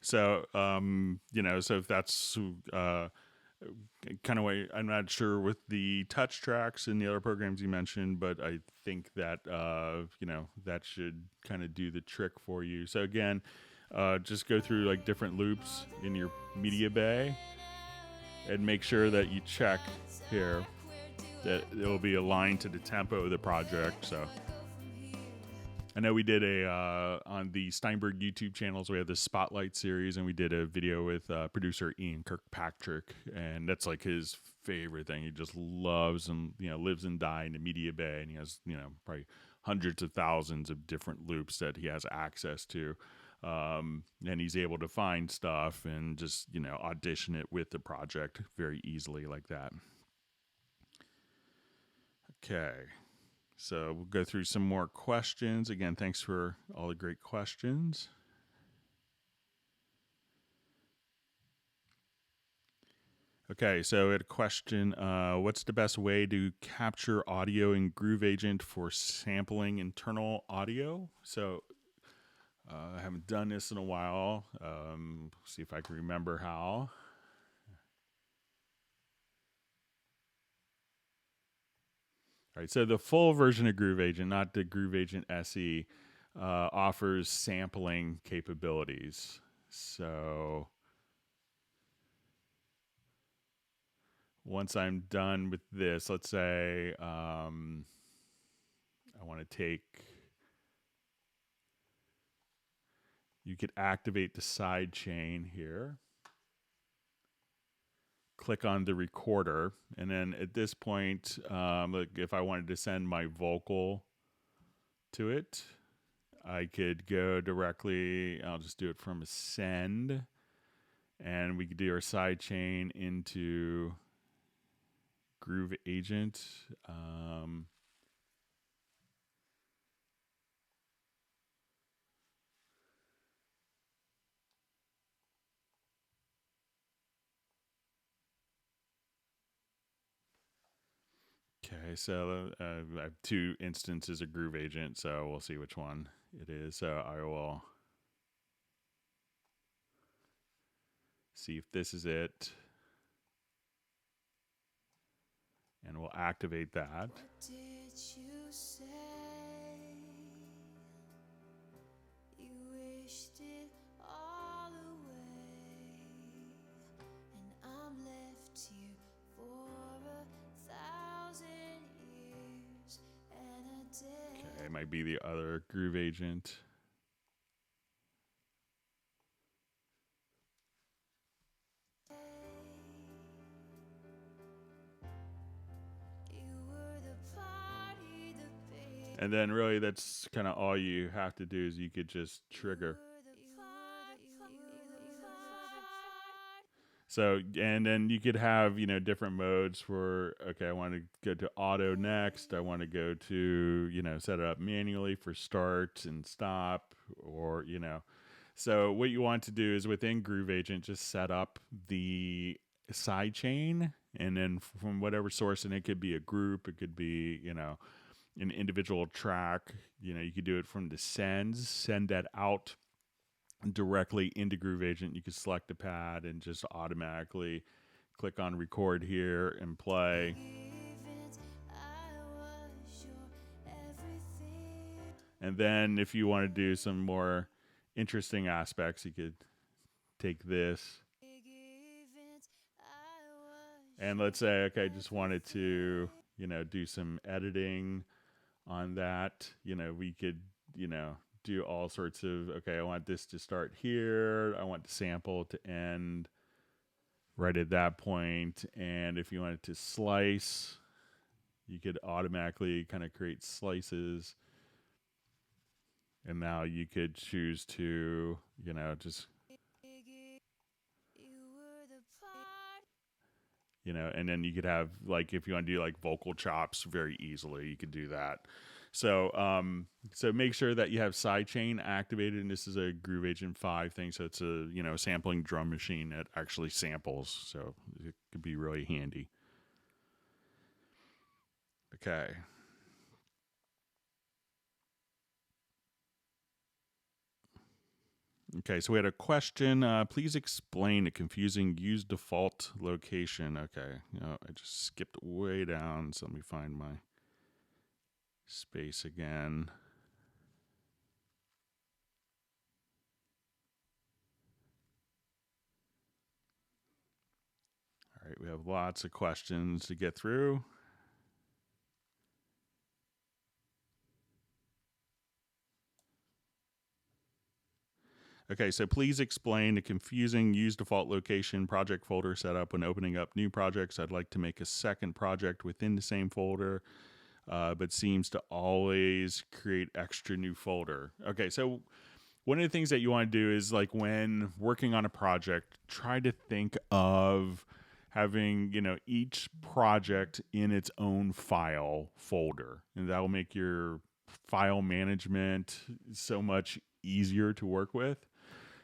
So, so if that's kind of way, I'm not sure with the touch tracks and the other programs you mentioned, but I think that, that should kind of do the trick for you. So again, just go through like different loops in your MediaBay and make sure that you check here that it will be aligned to the tempo of the project. So I know we did on the Steinberg YouTube channels, we have the Spotlight series, and we did a video with producer Ian Kirkpatrick, and that's like his favorite thing. He just loves and lives and dies in the MediaBay, and he has probably hundreds of thousands of different loops that he has access to, and he's able to find stuff and just audition it with the project very easily like that. Okay. So we'll go through some more questions. Again, thanks for all the great questions. Okay, so we had a question. What's the best way to capture audio in Groove Agent for sampling internal audio? So I haven't done this in a while. See if I can remember how. All right, so the full version of Groove Agent, not the Groove Agent SE, offers sampling capabilities. So once I'm done with this, let's say I want to take, you could activate the side chain here. Click on the recorder, and then at this point, like if I wanted to send my vocal to it, I could go directly, I'll just do it from a send, and we could do our side chain into Groove Agent. Okay, so I have two instances of Groove Agent, so we'll see which one it is. So I will see if this is it, and we'll activate that. What did you say? You wished it all away, and I'm left here for 1,000 years and a day. Okay, it might be the other Groove Agent. And then really that's kind of all you have to do is you could just trigger. So, and then you could have, different modes for, okay, I want to go to auto next. I want to go to, set it up manually for start and stop, or, So what you want to do is within Groove Agent, just set up the side chain, and then from whatever source, and it could be a group, it could be, an individual track. You could do it from the sends, send that out directly into Groove Agent. You could select a pad and just automatically click on record here and play. And then if you want to do some more interesting aspects, you could take this. And let's say, okay, I just wanted to, do some editing on that. We could, do all sorts of, okay, I want this to start here. I want the sample to end right at that point. And if you wanted to slice, you could automatically kind of create slices. And now you could choose to, just, and then you could have, like, if you want to do like vocal chops very easily, you could do that. So, so make sure that you have sidechain activated, and this is a Groove Agent 5 thing. So it's a, sampling drum machine that actually samples. So it could be really handy. Okay. Okay, so we had a question. Please explain a confusing use default location. Okay, I just skipped way down, so let me find my space again. All right, we have lots of questions to get through. Okay, so please explain the confusing use default location project folder setup when opening up new projects. I'd like to make a second project within the same folder, but seems to always create extra new folder. Okay, so one of the things that you want to do is, like, when working on a project, try to think of having, each project in its own file folder, and that will make your file management so much easier to work with.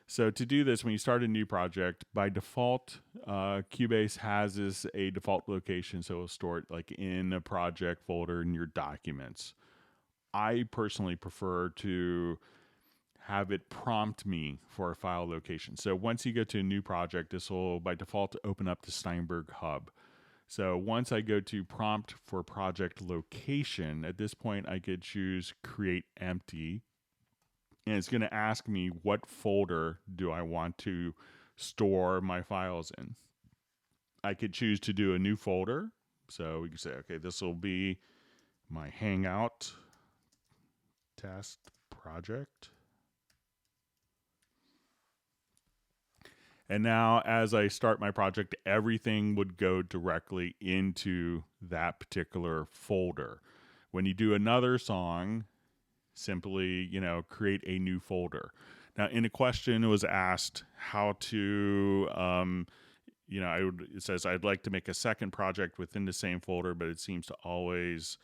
So to do this, when you start a new project, by default, Cubase has a default location, so it'll store it like in a project folder in your documents. I personally prefer to have it prompt me for a file location. So once you go to a new project, this will by default open up the Steinberg hub. So once I go to prompt for project location, at this point I could choose create empty, and it's going to ask me what folder do I want to store my files in. I could choose to do a new folder. So we can say, okay, this will be my Hangout test project. And now as I start my project, everything would go directly into that particular folder. When you do another song, simply, create a new folder. Now, in a question, it was asked how to, it says, I'd like to make a second project within the same folder, but it seems to always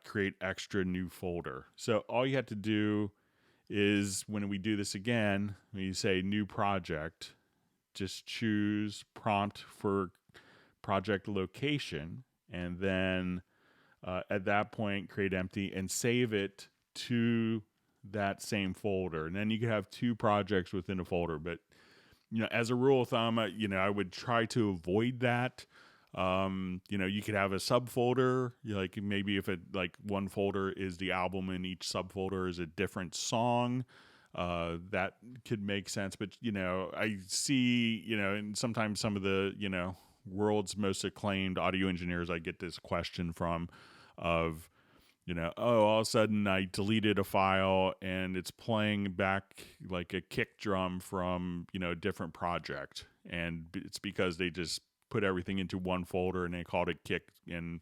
create extra new folder. So all you have to do is, when we do this again, when you say new project, just choose prompt for project location, and then at that point, create empty and save it to that same folder. And then you can have two projects within a folder. But, as a rule of thumb, I would try to avoid that. You could have a subfolder, like maybe if one folder is the album and each subfolder is a different song, that could make sense. But, I see, and sometimes some of the, world's most acclaimed audio engineers, I get this question from of, all of a sudden I deleted a file and it's playing back like a kick drum from, a different project. And it's because they just put everything into one folder and they called it kick, and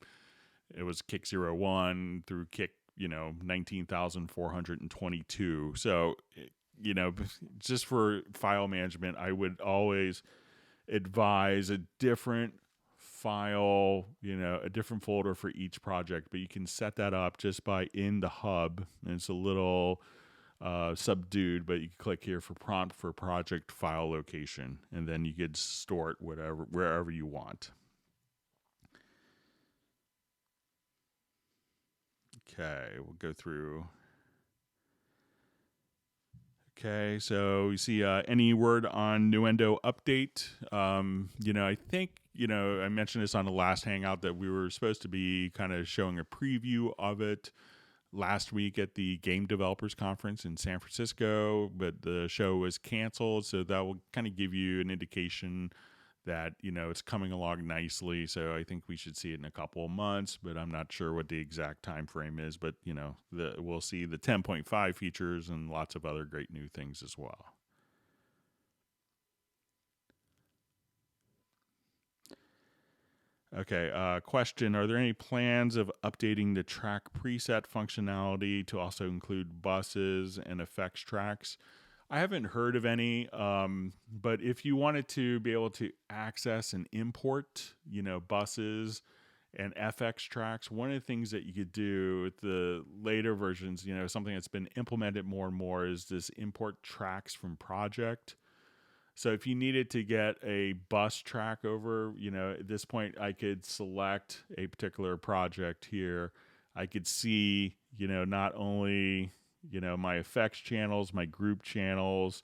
it was kick 01 through kick, 19,422. So, just for file management, I would always advise a different file, a different folder for each project, but you can set that up just by in the hub, and it's a little subdued, but you can click here for prompt for project file location, and then you could store it wherever you want. Okay, we'll go through. Okay, so you see any word on Nuendo update? I think, I mentioned this on the last Hangout that we were supposed to be kind of showing a preview of it last week at the Game Developers Conference in San Francisco, but the show was canceled, so that will kind of give you an indication that, it's coming along nicely. So I think we should see it in a couple of months, but I'm not sure what the exact time frame is. But, we'll see the 10.5 features and lots of other great new things as well. Okay, question. Are there any plans of updating the track preset functionality to also include buses and effects tracks? I haven't heard of any, but if you wanted to be able to access and import, buses and FX tracks, one of the things that you could do with the later versions, something that's been implemented more and more, is this import tracks from project. So if you needed to get a bus track over, at this point, I could select a particular project here. I could see, not only, my effects channels, my group channels,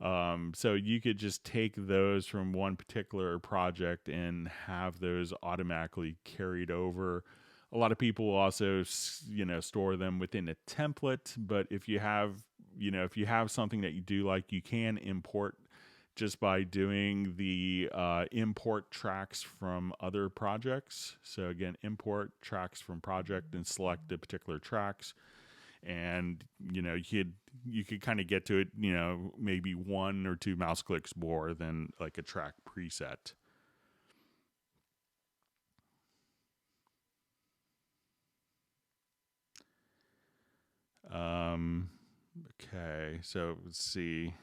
So you could just take those from one particular project and have those automatically carried over. A lot of people will also, store them within a template. But if you have, if you have something that you do like, you can import just by doing the import tracks from other projects. So again, import tracks from project and select the particular tracks. And you could kind of get to it, maybe 1 or 2 mouse clicks more than like a track preset. Okay, so let's see.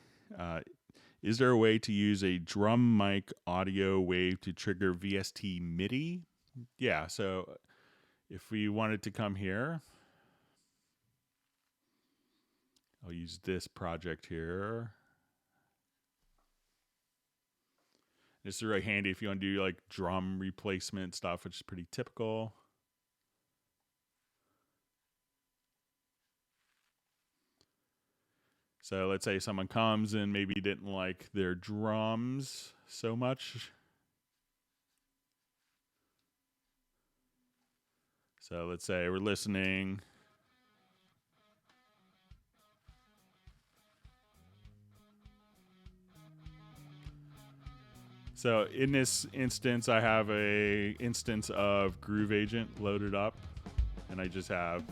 Is there a way to use a drum mic audio wave to trigger VST MIDI? Yeah, so if we wanted to come here, I'll use this project here. This is really handy if you want to do like drum replacement stuff, which is pretty typical. So let's say someone comes and maybe didn't like their drums so much. So let's say we're listening. So in this instance, I have a instance of Groove Agent loaded up, and I just have.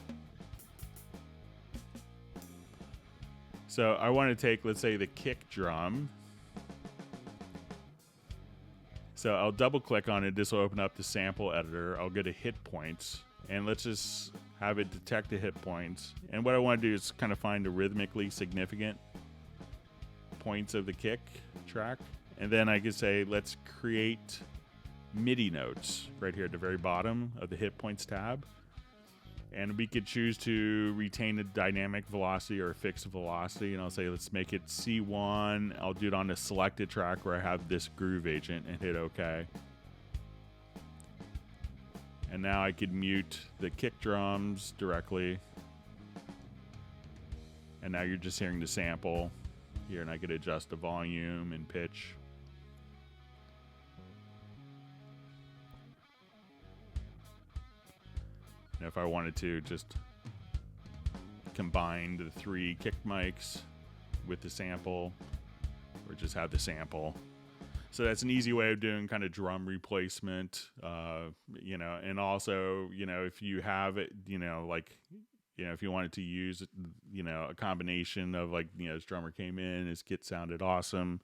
So I want to take, let's say, the kick drum. So I'll double click on it. This will open up the sample editor. I'll go to hit points, and let's just have it detect the hit points. And what I want to do is kind of find the rhythmically significant points of the kick track. And then I could say, let's create MIDI notes right here at the very bottom of the hit points tab. And we could choose to retain a dynamic velocity or a fixed velocity. And I'll say, let's make it C1. I'll do it on the selected track where I have this Groove Agent and hit OK. And now I could mute the kick drums directly. And now you're just hearing the sample here, and I could adjust the volume and pitch. And if I wanted to just combine the 3 kick mics with the sample, or just have the sample. So that's an easy way of doing kind of drum replacement, and also, if you have it, if you wanted to use, a combination of this drummer came in, his kit sounded awesome.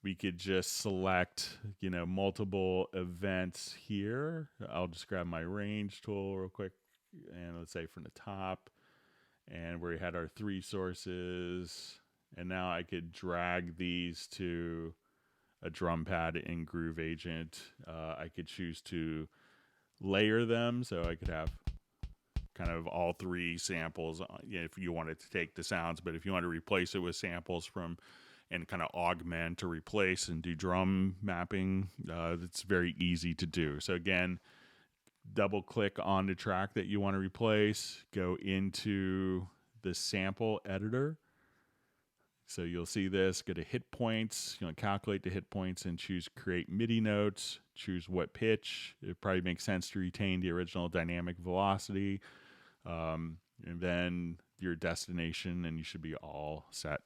We could just select, multiple events here. I'll just grab my range tool real quick. And let's say from the top, and where we had our 3 sources. And now I could drag these to a drum pad in Groove Agent. I could choose to layer them. So I could have kind of all 3 samples if you wanted to take the sounds. But if you want to replace it with samples from and kind of augment or replace and do drum mapping, it's very easy to do. So again, double click on the track that you want to replace, go into the sample editor. So you'll see this, go to hit points, calculate the hit points and choose create MIDI notes, choose what pitch. It probably makes sense to retain the original dynamic velocity, and then your destination, and you should be all set.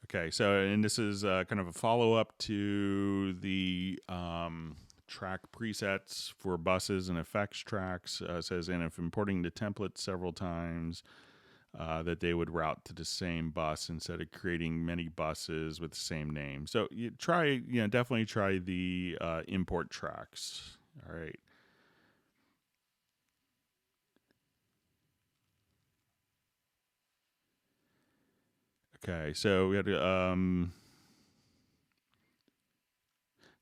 Okay, so, and this is kind of a follow-up to the track presets for buses and effects tracks. Says, and if importing the template several times, that they would route to the same bus instead of creating many buses with the same name. So you try, definitely try the import tracks. All right. Okay, so we had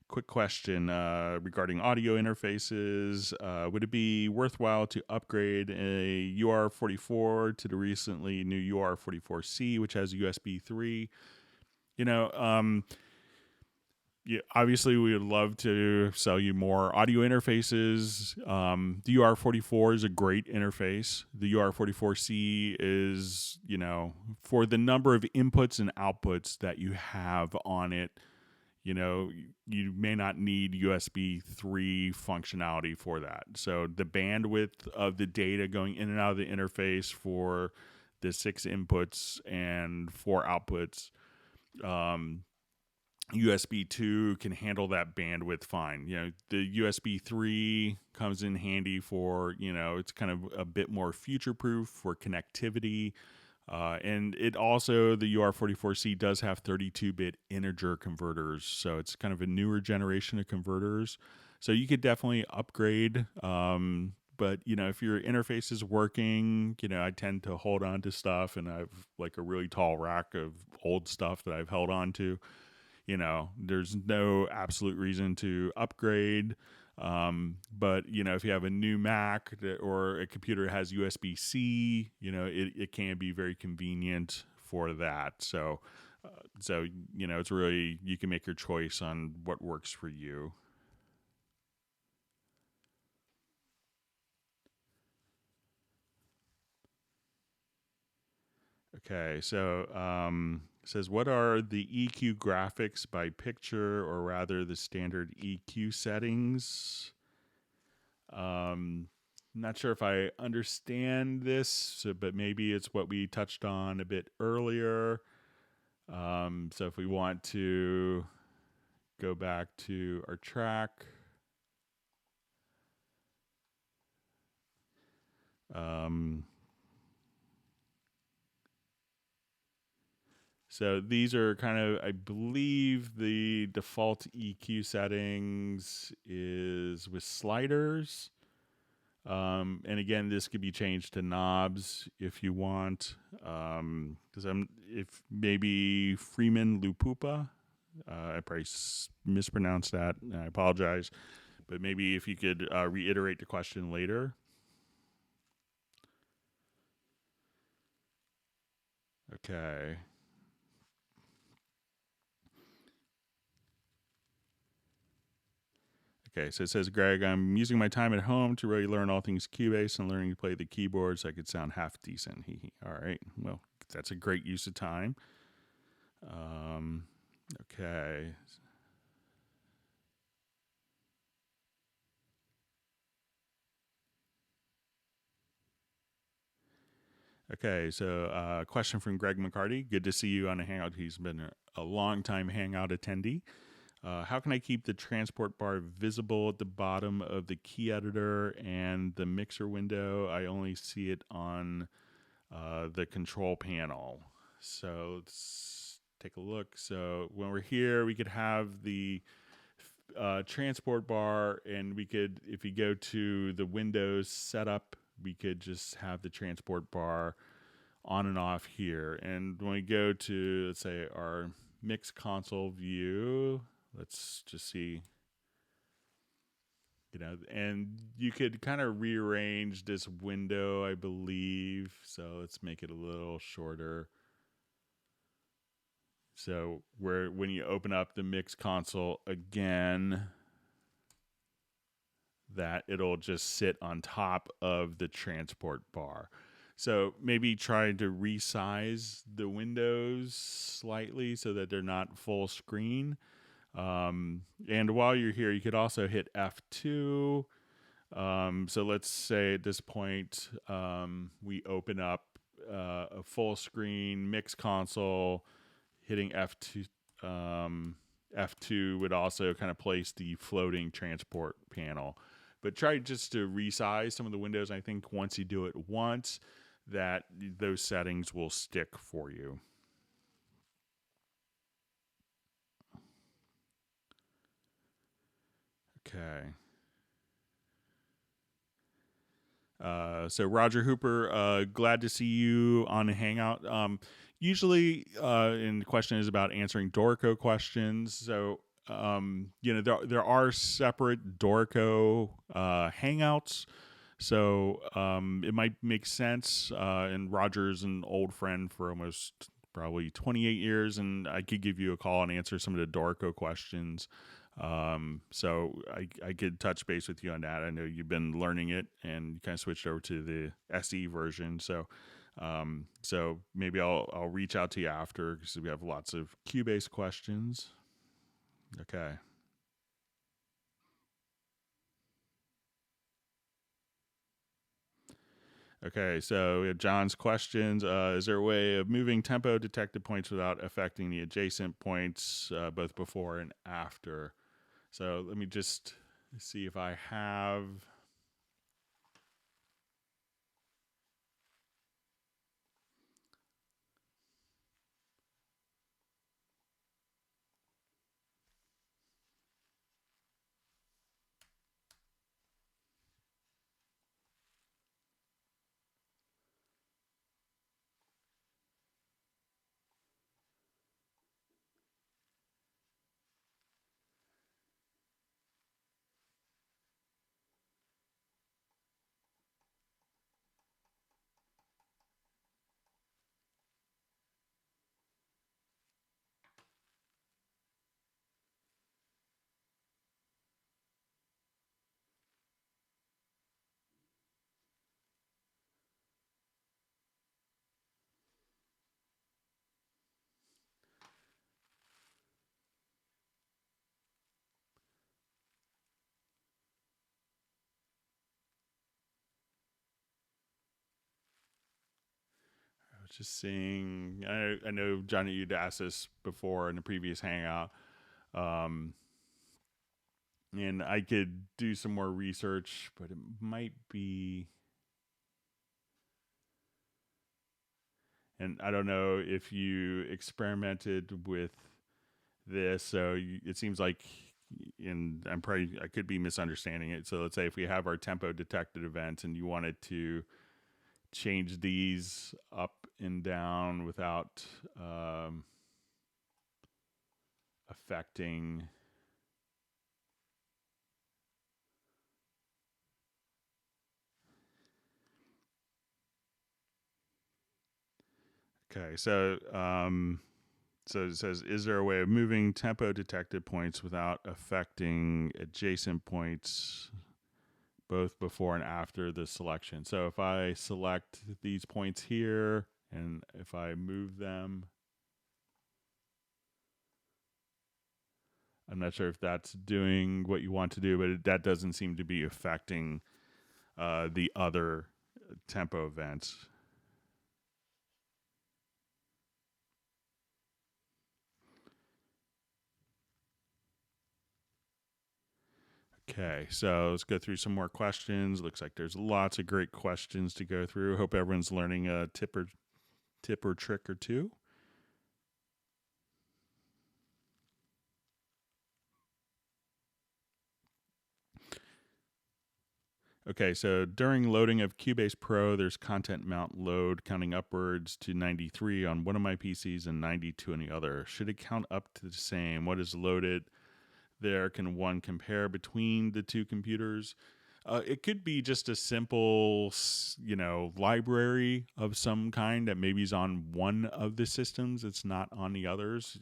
quick question regarding audio interfaces. Would it be worthwhile to upgrade a UR44 to the recently new UR44C, which has USB 3? yeah, obviously we would love to sell you more audio interfaces. The UR44 is a great interface. The UR44C is, for the number of inputs and outputs that you have on it, you may not need USB 3 functionality for that. So the bandwidth of the data going in and out of the interface for the 6 inputs and 4 outputs, USB 2 can handle that bandwidth fine. The USB 3 comes in handy for, it's kind of a bit more future proof for connectivity. And it also, the UR44C does have 32-bit integer converters. So it's kind of a newer generation of converters. So you could definitely upgrade. But, if your interface is working, I tend to hold on to stuff, and I've like a really tall rack of old stuff that I've held on to. There's no absolute reason to upgrade. But if you have a new Mac or a computer that has USB-C, it can be very convenient for that. So it's really, you can make your choice on what works for you. Okay, so it says, what are the EQ graphics by picture, or rather the standard EQ settings? Not sure if I understand this, but maybe it's what we touched on a bit earlier. So if we want to go back to our track, so these are kind of, I believe the default EQ settings is with sliders. And again, this could be changed to knobs if you want. Because if maybe Freeman Lupupa, I probably mispronounced that, and I apologize. But maybe if you could reiterate the question later. Okay. Okay, so it says, Greg, I'm using my time at home to really learn all things Cubase and learning to play the keyboard so I could sound half decent. All right, well, that's a great use of time. Okay. Okay, so question from Greg McCarty. Good to see you on a Hangout. He's been a long-time Hangout attendee. How can I keep the transport bar visible at the bottom of the key editor and the mixer window? I only see it on the control panel. So let's take a look. So when we're here, we could have the transport bar, and we could, if you go to the Windows setup, we could just have the transport bar on and off here. And when we go to, let's say, our mix console view, let's just see, and you could kind of rearrange this window, I believe. So let's make it a little shorter. So when you open up the mix console again, that it'll just sit on top of the transport bar. So maybe try to resize the windows slightly so that they're not full screen. And while you're here, you could also hit F2. So let's say at this point, we open up a full screen mix console. Hitting F2, F2 would also kind of place the floating transport panel. But try just to resize some of the windows. I think once you do it once, that those settings will stick for you. Okay. So Roger Hooper, glad to see you on a Hangout. Usually, and the question is about answering Dorico questions. So, there are separate Dorico Hangouts. So it might make sense. And Roger's an old friend for almost probably 28 years, and I could give you a call and answer some of the Dorico questions. So I could touch base with you on that. I know you've been learning it and you kind of switched over to the SE version. So maybe I'll reach out to you after because we have lots of Cubase questions. Okay. Okay, so we have John's questions. Is there a way of moving tempo detected points without affecting the adjacent points, both before and after? So let me just see if I have. I was just seeing. I know Johnny, you'd asked this before in the previous hangout, um, and I could do some more research, but it might be. And I don't know if you experimented with this. So it seems like, and I could be misunderstanding it. So let's say if we have our tempo detected events and you wanted to change these up and down without affecting. Okay, so it says, is there a way of moving tempo detected points without affecting adjacent points both before and after the selection? So if I select these points here and if I move them, I'm not sure if that's doing what you want to do, but that doesn't seem to be affecting the other tempo events. Okay, so let's go through some more questions. Looks like there's lots of great questions to go through. Hope everyone's learning a tip or trick or two. Okay, so during loading of Cubase Pro, there's content mount load counting upwards to 93 on one of my PCs and 92 on the other. Should it count up to the same? What is loaded there? Can one compare between the two computers? It could be just a simple, library of some kind that maybe is on one of the systems. It's not on the others.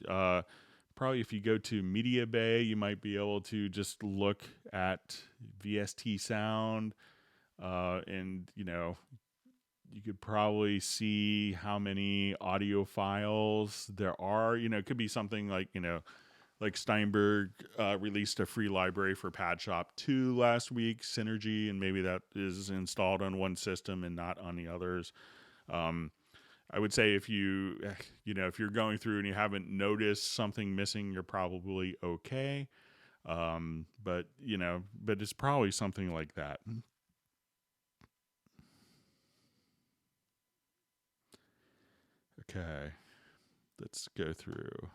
Probably if you go to MediaBay, you might be able to just look at VST sound, and you could probably see how many audio files there are. It could be something like Steinberg released a free library for PadShop 2 last week, Synergy, and maybe that is installed on one system and not on the others. I would say if if you're going through and you haven't noticed something missing, you're probably okay. But it's probably something like that. Okay, let's go through.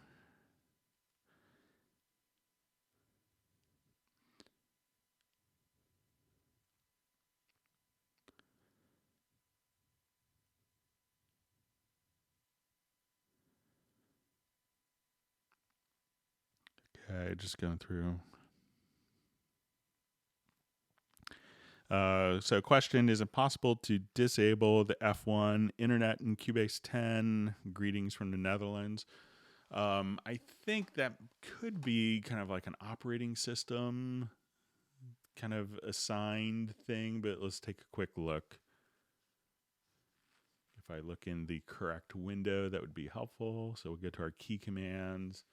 Okay, just going through. So question, is it possible to disable the F1 internet in Cubase 10? Greetings from the Netherlands. I think that could be kind of like an operating system kind of assigned thing, but let's take a quick look. If I look in the correct window, that would be helpful. So we'll go to our key commands.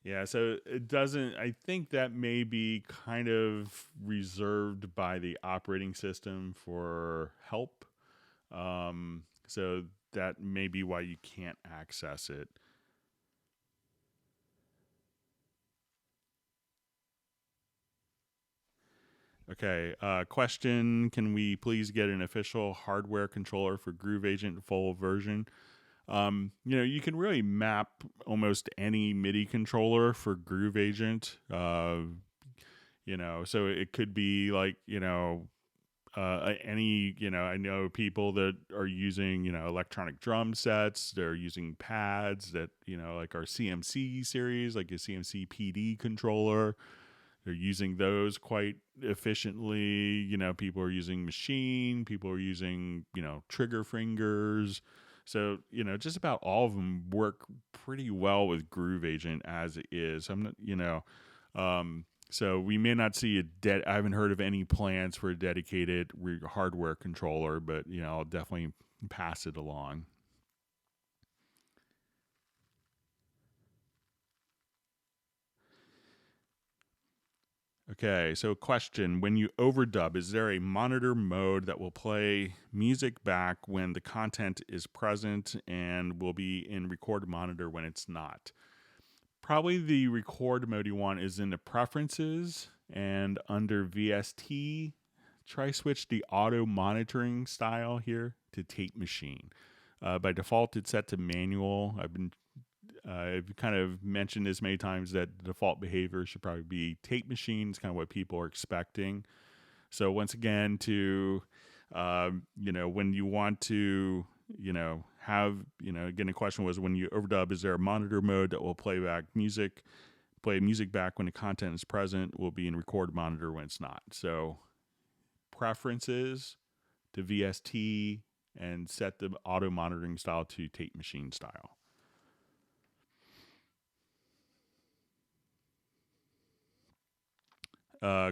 Yeah, so it doesn't, I think that may be kind of reserved by the operating system for help. So that may be why you can't access it. Okay, question, can we please get an official hardware controller for Groove Agent full version? You can really map almost any MIDI controller for Groove Agent. So it could be like, any, I know people that are using, electronic drum sets. They're using pads that, like our CMC series, like a CMC PD controller. They're using those quite efficiently. People are using machine. People are using, trigger fingers. So, just about all of them work pretty well with Groove Agent as it is. I'm not, so we may not see I haven't heard of any plans for a dedicated hardware controller, but, I'll definitely pass it along. Okay, so question. When you overdub, is there a monitor mode that will play music back when the content is present and will be in record monitor when it's not? Probably the record mode you want is in the preferences, and under VST, try switch the auto monitoring style here to tape machine. By default, it's set to manual. I've kind of mentioned this many times that the default behavior should probably be tape machine. It's kind of what people are expecting. So once again, when you want to, again, the question was, when you overdub, is there a monitor mode that will play music back when the content is present, will be in record monitor when it's not. So preferences to VST and set the auto monitoring style to tape machine style.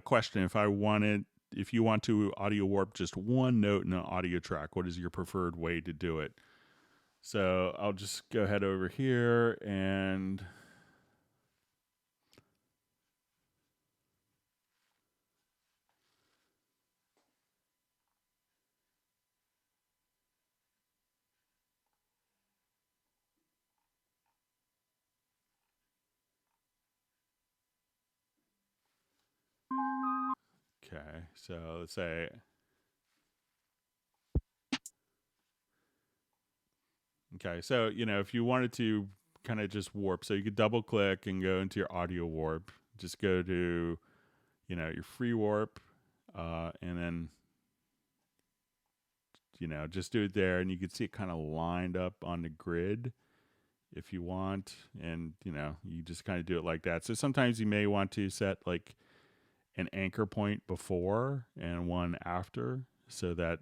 Question, if you want to audio warp just one note in an audio track, what is your preferred way to do it? So I'll just go ahead over here and okay, so let's say, okay, so, if you wanted to kind of just warp, so you could double click and go into your audio warp, just go to, your free warp, and then, just do it there, and you can see it kind of lined up on the grid if you want, and, you just kind of do it like that. So sometimes you may want to set like an anchor point before and one after, so that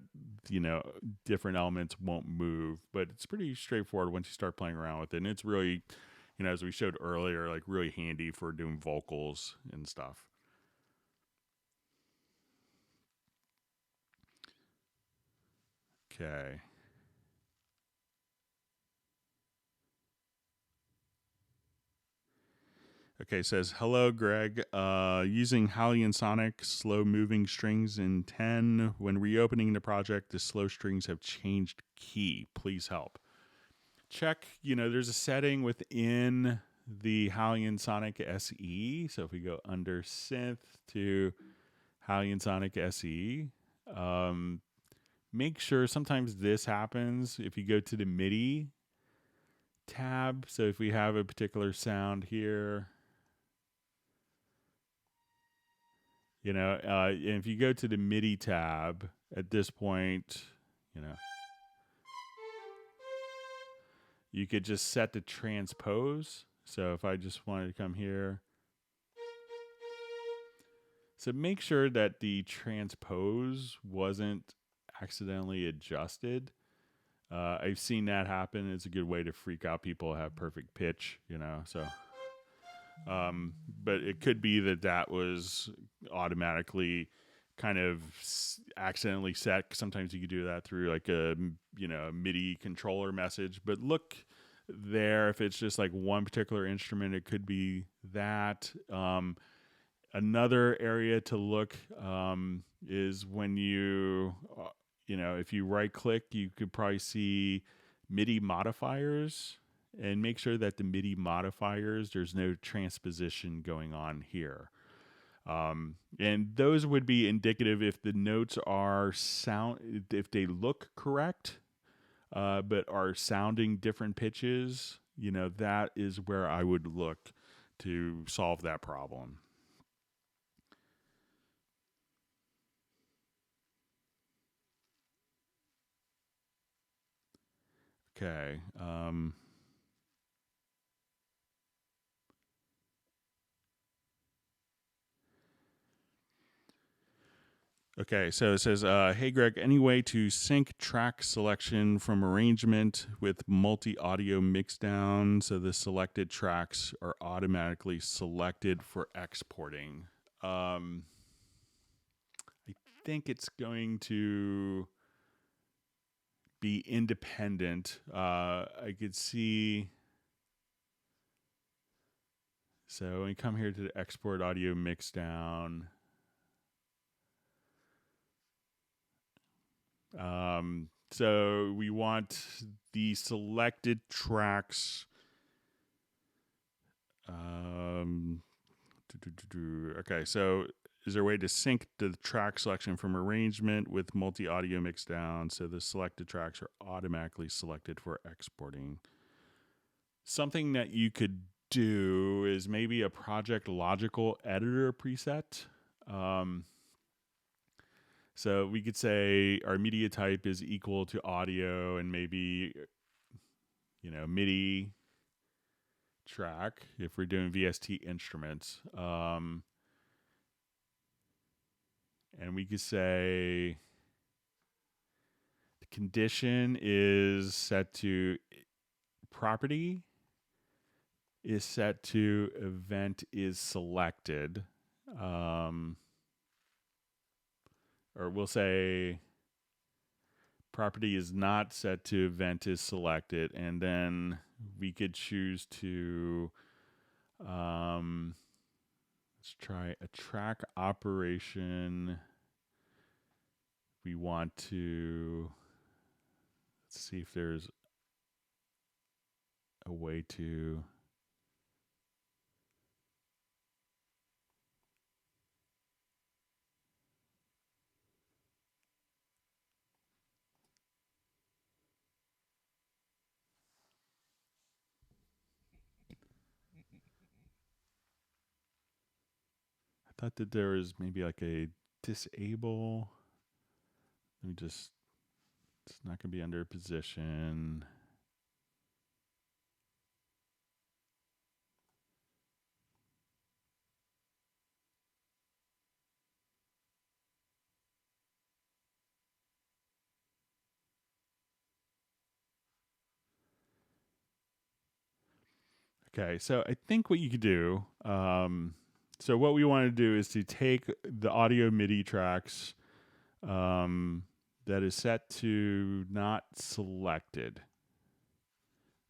different elements won't move. But it's pretty straightforward once you start playing around with it, and it's really, as we showed earlier, like really handy for doing vocals and stuff. Okay. Okay, says, hello, Greg. Using Sonic slow moving strings in 10. When reopening the project, the slow strings have changed key. Please help. Check, there's a setting within the Sonic SE. So if we go under synth to Sonic SE, make sure sometimes this happens if you go to the MIDI tab. So if we have a particular sound here, And if you go to the MIDI tab at this point, you could just set the transpose. So if I just wanted to come here, so make sure that the transpose wasn't accidentally adjusted. I've seen that happen. It's a good way to freak out people who have perfect pitch, so. But it could be that was automatically kind of accidentally set. Sometimes you could do that through like a MIDI controller message. But look there, if it's just like one particular instrument, it could be that. Another area to look is when if you right click, you could probably see MIDI modifiers. And make sure that the MIDI modifiers, there's no transposition going on here. And those would be indicative if the notes are if they look correct, but are sounding different pitches, that is where I would look to solve that problem. Okay. Okay, so it says, hey, Greg, any way to sync track selection from arrangement with multi-audio mixdown so the selected tracks are automatically selected for exporting? I think it's going to be independent. I could see... So when we come here to the export audio mixdown... So we want the selected tracks. Okay, so is there a way to sync the track selection from arrangement with multi-audio mixdown so the selected tracks are automatically selected for exporting? Something that you could do is maybe a Project Logical editor preset. So we could say our media type is equal to audio and maybe, MIDI track if we're doing VST instruments. And we could say the condition is set to property is set to event is selected. Or we'll say property is not set to event is selected, and then we could choose to let's try a track operation. We want to let's see if there's a way to thought that there was maybe like a disable. Let me just, it's not going to be under position. Okay, so I think what you could do, so what we want to do is to take the audio MIDI tracks that is set to not selected.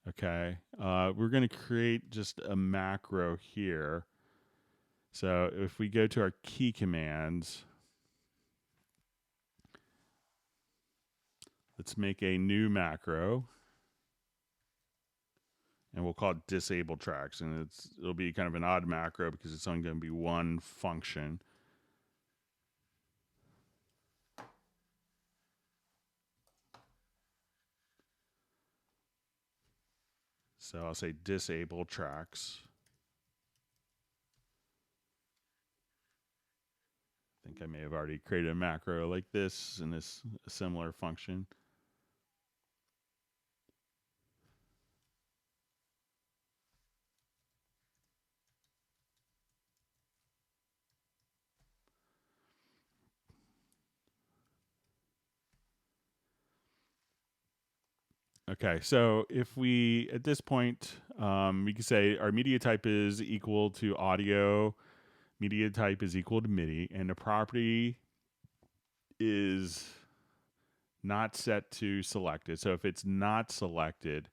Okay, we're going to create just a macro here. So if we go to our key commands, let's make a new macro. And we'll call it disable tracks. And it'll be kind of an odd macro because it's only going to be one function. So I'll say disable tracks. think I may have already created a macro like this in this similar function. Okay, so if we, at this point, we can say our media type is equal to audio, media type is equal to MIDI, and the property is not set to selected. So if it's not selected,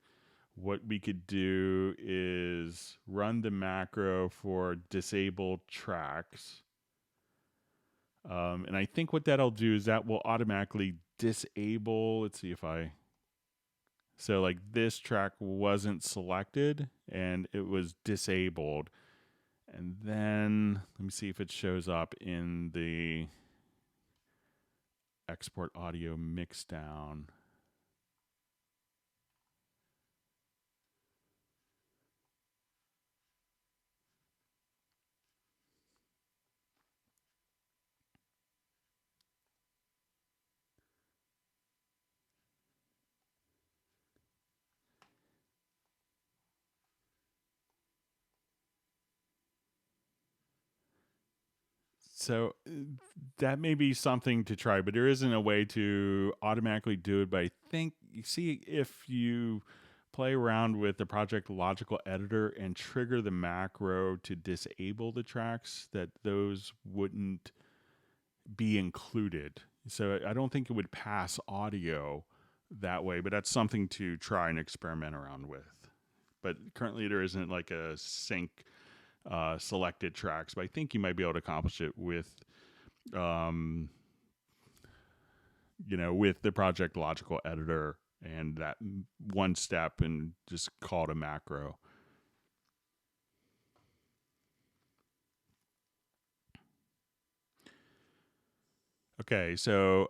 what we could do is run the macro for disabled tracks. And I think what that'll do is that will automatically disable. Let's see if I. So, like, this track wasn't selected and it was disabled. And then let me see if it shows up in the export audio mixdown. So that may be something to try, but there isn't a way to automatically do it. But I think you see if you play around with the project logical editor and trigger the macro to disable the tracks, that those wouldn't be included. So I don't think it would pass audio that way, but that's something to try and experiment around with. But currently there isn't like a sync selected tracks, but I think you might be able to accomplish it with, with the project logical editor and that one step and just call it a macro. Okay, so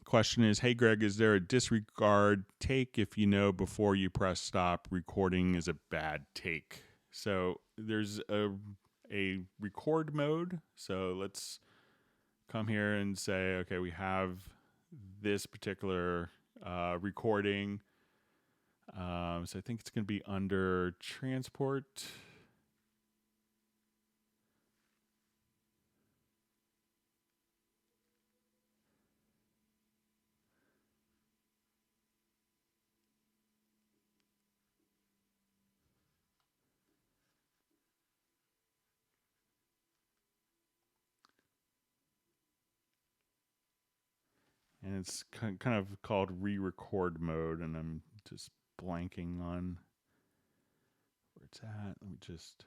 question is, hey Greg, is there a disregard take if you know before you press stop recording is a bad take? So there's a record mode. So let's come here and say, okay, we have this particular recording. So I think it's going to be under transport. And it's kind of called re-record mode, and I'm just blanking on where it's at. Let me just.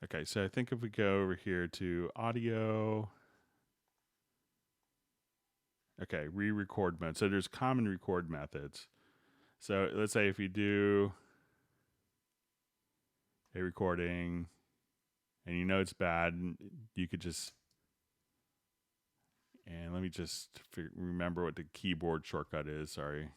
Okay, so I think if we go over here to audio. Okay, re-record mode. So there's common record methods. So let's say if you do a recording and you know it's bad, you could just, and let me just remember what the keyboard shortcut is. Sorry.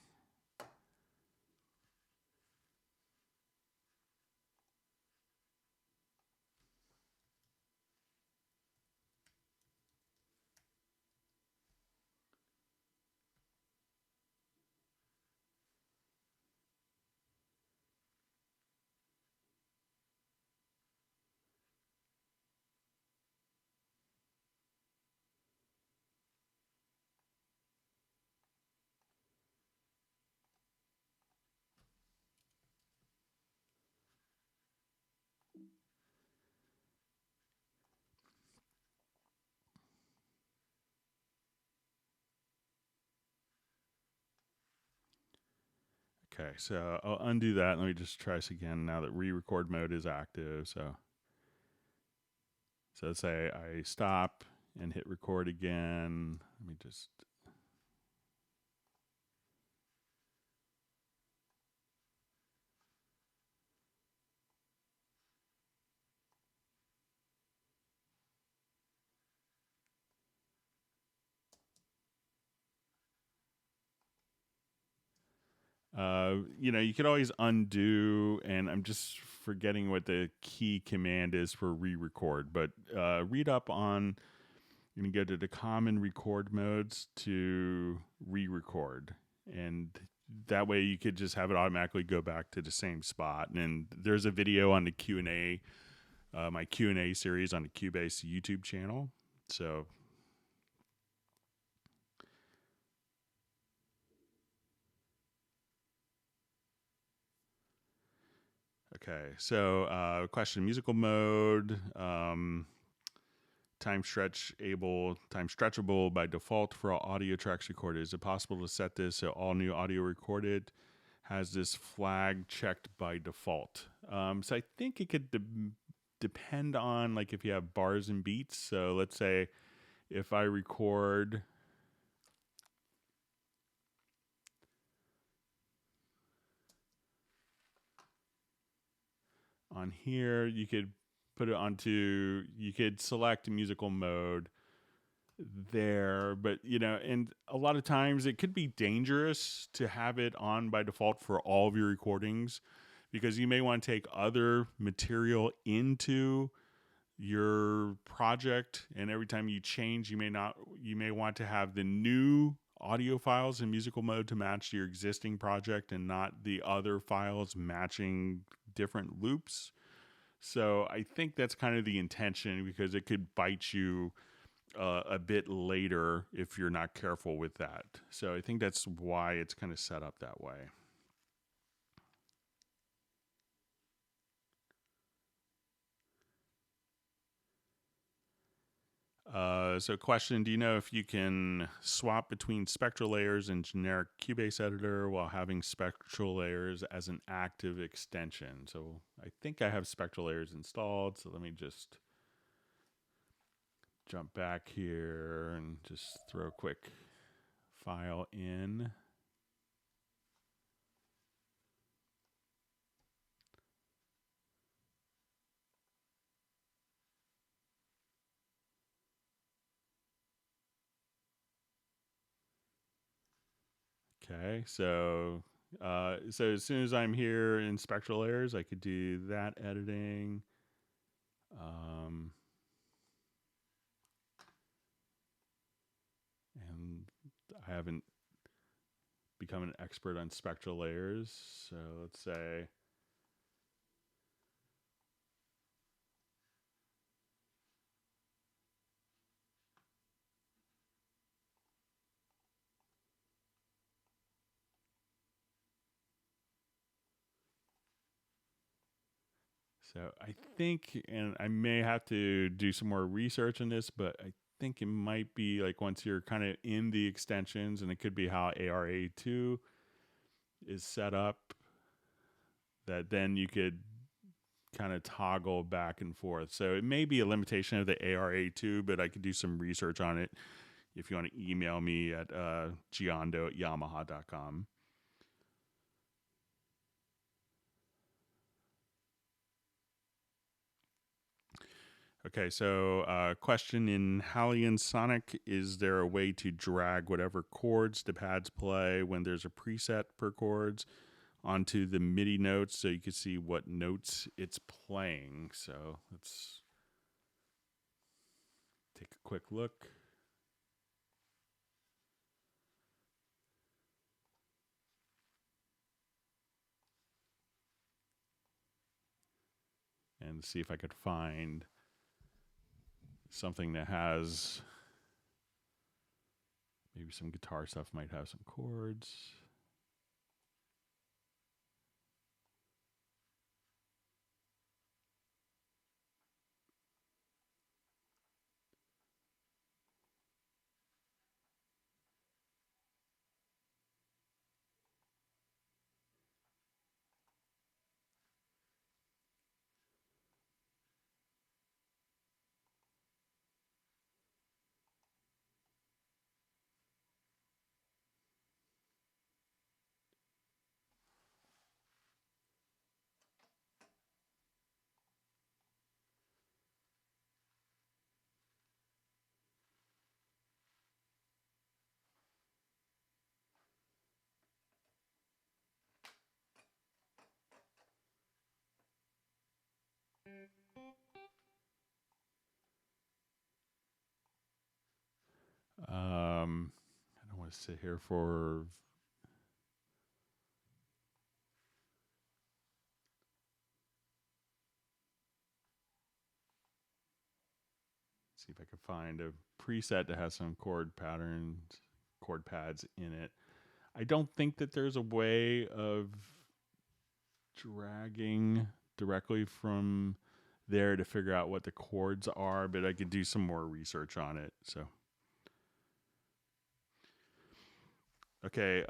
Okay, so I'll undo that. Let me just try this again now that re-record mode is active. So let's say I stop and hit record again. Let me just... you could always undo, and I'm just forgetting what the key command is for re-record, but read up on, you can go to the common record modes to re-record, and that way you could just have it automatically go back to the same spot. And there's a video on the Q&A, my Q&A series on the Cubase YouTube channel. So okay, so question: musical mode, time stretchable by default for all audio tracks recorded. Is it possible to set this so all new audio recorded has this flag checked by default? So I think it could depend on, like, if you have bars and beats. So let's say if I record on here, you could put it onto, you could select musical mode there, but and a lot of times it could be dangerous to have it on by default for all of your recordings, because you may want to take other material into your project, and every time you change, you may want to have the new audio files in musical mode to match your existing project and not the other files matching different loops. So I think that's kind of the intention, because it could bite you a bit later if you're not careful with that. So I think that's why it's kind of set up that way. So question: do you know if you can swap between spectral layers and generic Cubase editor while having spectral layers as an active extension? So I think I have spectral layers installed. So let me just jump back here and just throw a quick file in. Okay, so as soon as I'm here in spectral layers, I could do that editing. And I haven't become an expert on spectral layers, so let's say I think, and I may have to do some more research on this, but I think it might be like once you're kind of in the extensions, and it could be how ARA2 is set up, that then you could kind of toggle back and forth. So it may be a limitation of the ARA2, but I could do some research on it if you want to email me at giondo@yamaha.com. Okay, so question: in Hallian Sonic, is there a way to drag whatever chords the pads play when there's a preset per chords onto the MIDI notes so you can see what notes it's playing? So let's take a quick look. And see if I could find something that has maybe some guitar stuff, might have some chords. sit here for... See if I can find a preset that has some chord patterns, chord pads in it. I don't think that there's a way of dragging directly from there to figure out what the chords are, but I could do some more research on it. So, okay,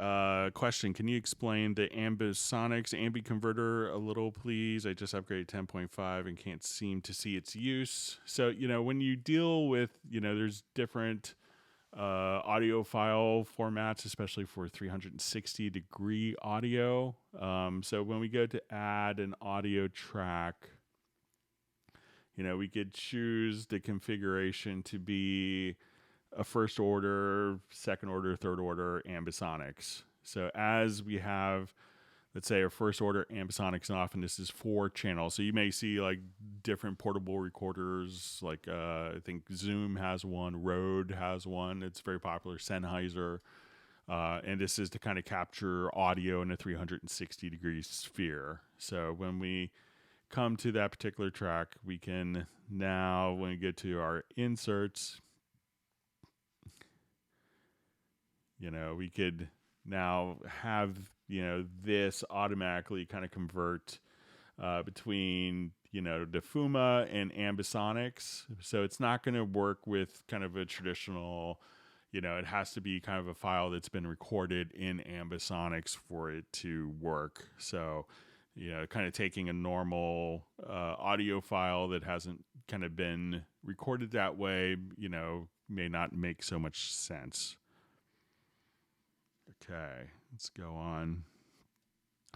question. Can you explain the ambisonics ambi converter a little, please? I just upgraded 10.5 and can't seem to see its use. So, when you deal with, there's different audio file formats, especially for 360-degree audio. So when we go to add an audio track, we could choose the configuration to be a first order, second order, third order ambisonics. So as we have, let's say, a first order ambisonics, and often this is 4 channels. So you may see like different portable recorders, like I think Zoom has one, Rode has one. It's very popular, Sennheiser. And this is to kind of capture audio in a 360-degree sphere. So when we come to that particular track, we can now, when we get to our inserts, we could now have, this automatically kind of convert between, the Fuma and ambisonics. So it's not going to work with kind of a traditional, it has to be kind of a file that's been recorded in ambisonics for it to work. So, kind of taking a normal audio file that hasn't kind of been recorded that way, may not make so much sense. Okay, let's go on.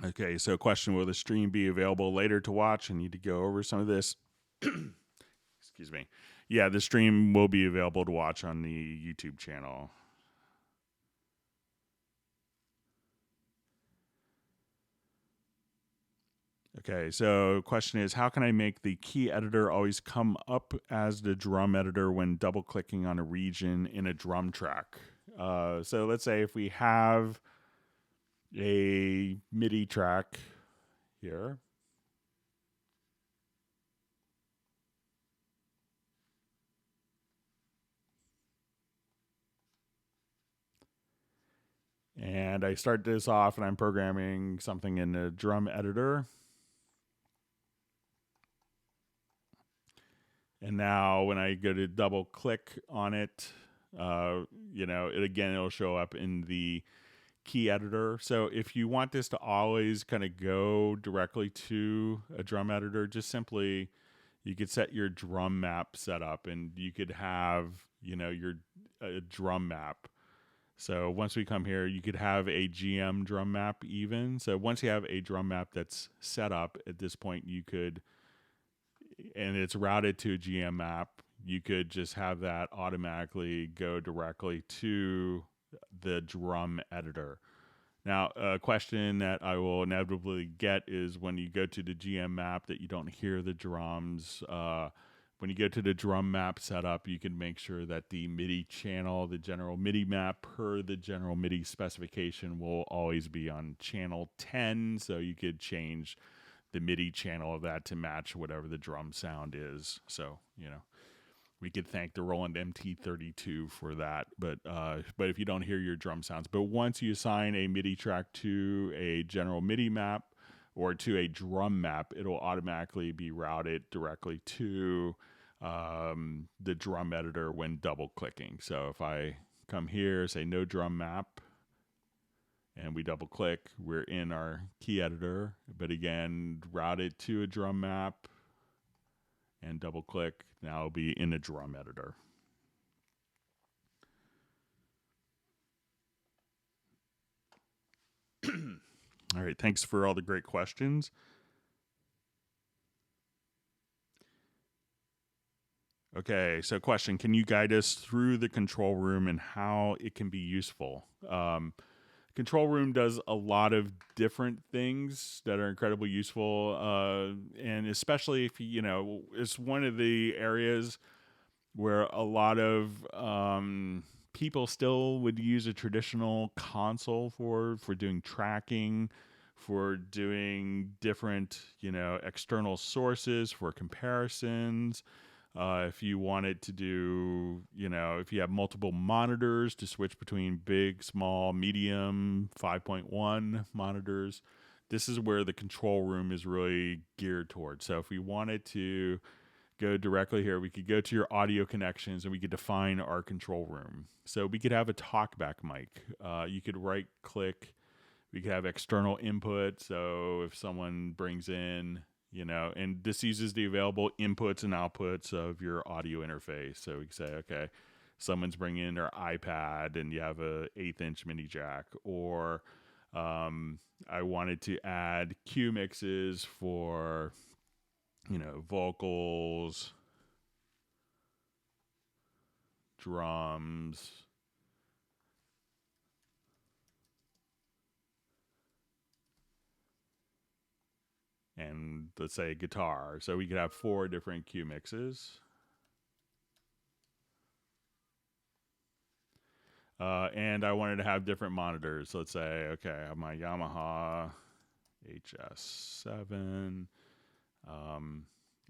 Okay, so question, will the stream be available later to watch? I need to go over some of this. Excuse me. Yeah, the stream will be available to watch on the YouTube channel. Okay, so question is, how can I make the key editor always come up as the drum editor when double clicking on a region in a drum track? So let's say if we have a MIDI track here. And I start this off and I'm programming something in the drum editor. And now when I go to double click on it, it'll show up in the key editor. So if you want this to always kind of go directly to a drum editor, just simply, you could set your drum map setup and you could have, your drum map. So once we come here, you could have a GM drum map even. So once you have a drum map that's set up at this point, you could, and it's routed to a GM map, you could just have that automatically go directly to the drum editor. Now, a question that I will inevitably get is when you go to the GM map that you don't hear the drums. When you go to the drum map setup, you can make sure that the MIDI channel, the general MIDI map per the general MIDI specification, will always be on channel 10. So you could change the MIDI channel of that to match whatever the drum sound is. So, we could thank the Roland MT32 for that. But if you don't hear your drum sounds, but once you assign a MIDI track to a general MIDI map or to a drum map, it'll automatically be routed directly to the drum editor when double clicking. So if I come here, say no drum map, and we double click, we're in our key editor, but again, routed to a drum map and double click, now it'll be in a drum editor. All right, thanks for all the great questions. Okay, so question, can you guide us through the control room and how it can be useful? Control room does a lot of different things that are incredibly useful, and especially if, it's one of the areas where a lot of people still would use a traditional console for doing tracking, for doing different, external sources for comparisons. If you wanted to do, if you have multiple monitors to switch between big, small, medium, 5.1 monitors, this is where the control room is really geared towards. So if we wanted to go directly here, we could go to your audio connections and we could define our control room. So we could have a talkback mic. You could right click. We could have external input. So if someone brings in, and this uses the available inputs and outputs of your audio interface. So we can say, okay, someone's bringing in their iPad and you have a 1/8" mini jack, or I wanted to add cue mixes for, vocals, drums, and let's say guitar. So we could have 4 different cue mixes. And I wanted to have different monitors. So let's say, okay, I have my Yamaha HS7.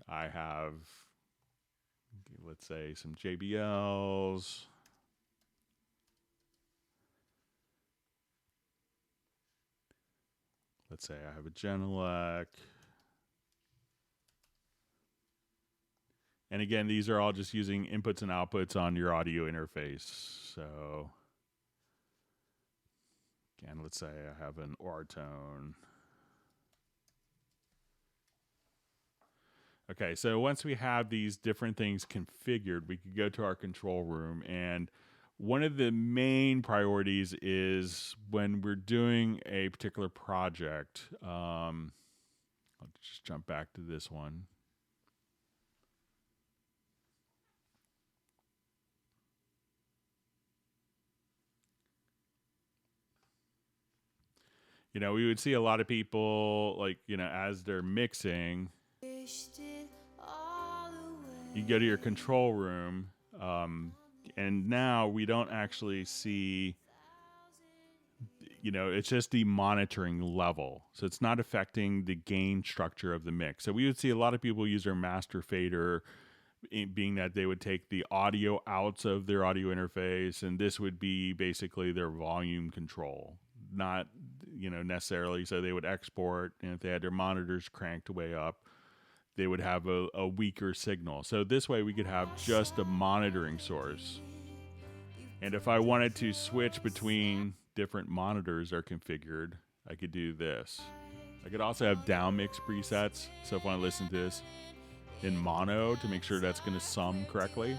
I have, let's say, some JBLs. Let's say I have a Genelec. And again, these are all just using inputs and outputs on your audio interface. So again, let's say I have an Ortone. Okay, so once we have these different things configured, we could go to our control room. And one of the main priorities is when we're doing a particular project. I'll just jump back to this one. We would see a lot of people, like, as they're mixing, you go to your control room, and now we don't actually see, it's just the monitoring level. So it's not affecting the gain structure of the mix. So we would see a lot of people use their master fader, being that they would take the audio outs of their audio interface, and this would be basically their volume control. Not, necessarily. So they would export, and if they had their monitors cranked way up, they would have a weaker signal. So this way we could have just a monitoring source. And if I wanted to switch between different monitors are configured, I could do this. I could also have down mix presets. So if I want to listen to this in mono to make sure that's going to sum correctly.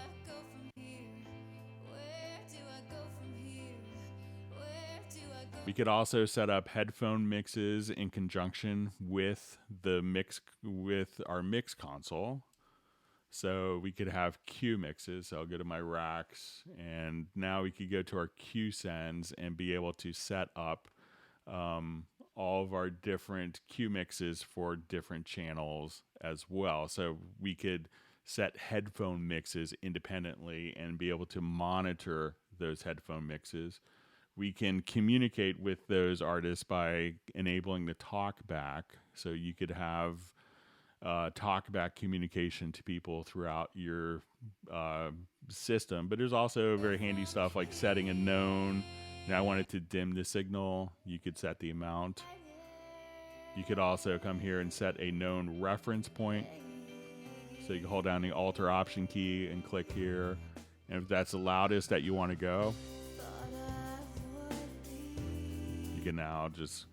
We could also set up headphone mixes in conjunction with our mix console. So we could have cue mixes. So I'll go to my racks, and now we could go to our cue sends and be able to set up all of our different cue mixes for different channels as well. So we could set headphone mixes independently and be able to monitor those headphone mixes. We can communicate with those artists by enabling the talkback. So you could have talkback communication to people throughout your system. But there's also very handy stuff like setting a known. Now I wanted to dim the signal. You could set the amount. You could also come here and set a known reference point. So you can hold down the Alt or Option key and click here. And if that's the loudest that you want to go, you can now just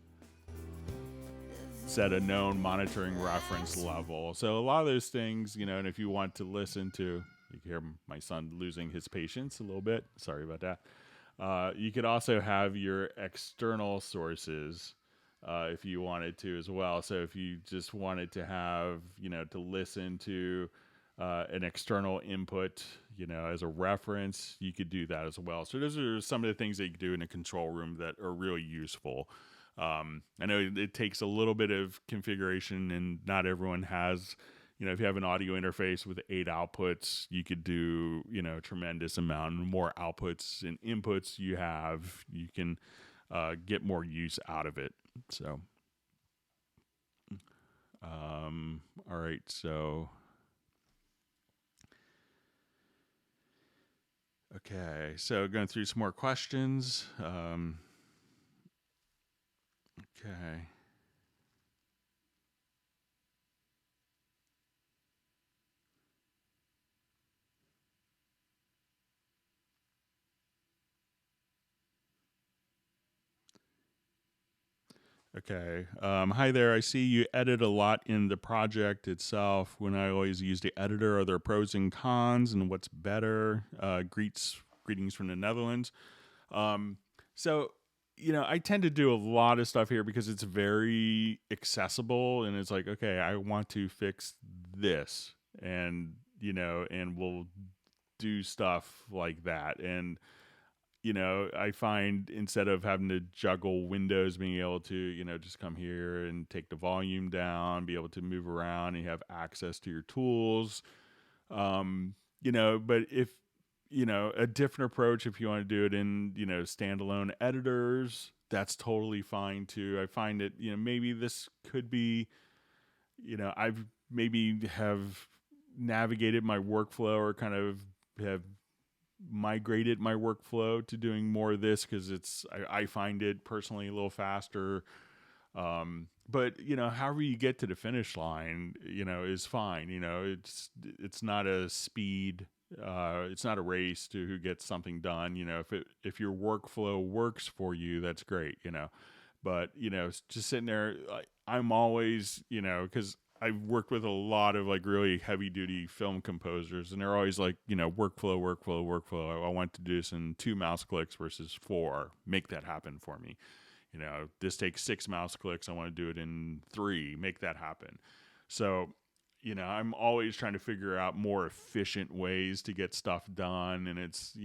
set a known monitoring reference level. So a lot of those things, and if you want to listen to, you can hear my son losing his patience a little bit. Sorry about that. You could also have your external sources if you wanted to as well. So if you just wanted to have, to listen to an external input, as a reference, you could do that as well. So those are some of the things that you can do in a control room that are really useful. I know it takes a little bit of configuration, and not everyone has, if you have an audio interface with 8 outputs, you could do, a tremendous amount. The more outputs and inputs you have, you can get more use out of it. So, all right. So, okay. So going through some more questions. Okay. Okay. Hi there. I see you edit a lot in the project itself. When I always use the editor, are there pros and cons, and what's better? Greetings from the Netherlands. So, I tend to do a lot of stuff here because it's very accessible, and it's like, okay, I want to fix this, and and we'll do stuff like that, and I find instead of having to juggle windows, being able to, just come here and take the volume down, be able to move around, and you have access to your tools. But if, a different approach, if you want to do it in, standalone editors, that's totally fine too. I find it, maybe this could be, I've maybe have navigated my workflow or kind of have migrated my workflow to doing more of this because I find it personally a little faster. But however you get to the finish line, is fine. It's not a speed. It's not a race to who gets something done. If your workflow works for you, that's great. But just sitting there, I'm always because I've worked with a lot of like really heavy duty film composers, and they're always like, workflow. I want to do this in 2 mouse clicks versus 4. Make that happen for me. This takes 6 mouse clicks. I want to do it in 3. Make that happen. So, I'm always trying to figure out more efficient ways to get stuff done. And it's,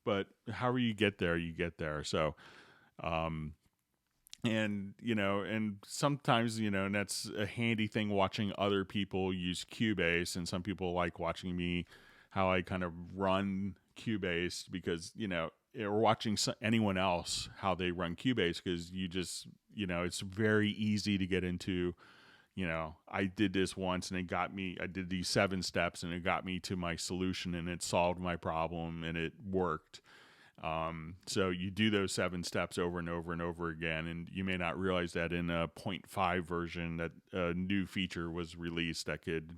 but however you get there, you get there. So, and sometimes, and that's a handy thing watching other people use Cubase. And some people like watching me, how I kind of run Cubase because, or watching anyone else, how they run Cubase. Cause you just, it's very easy to get into, I did this once and I did these 7 steps and it got me to my solution and it solved my problem and it worked. So you do those 7 steps over and over and over again, and you may not realize that in a 0.5 version that a new feature was released that could,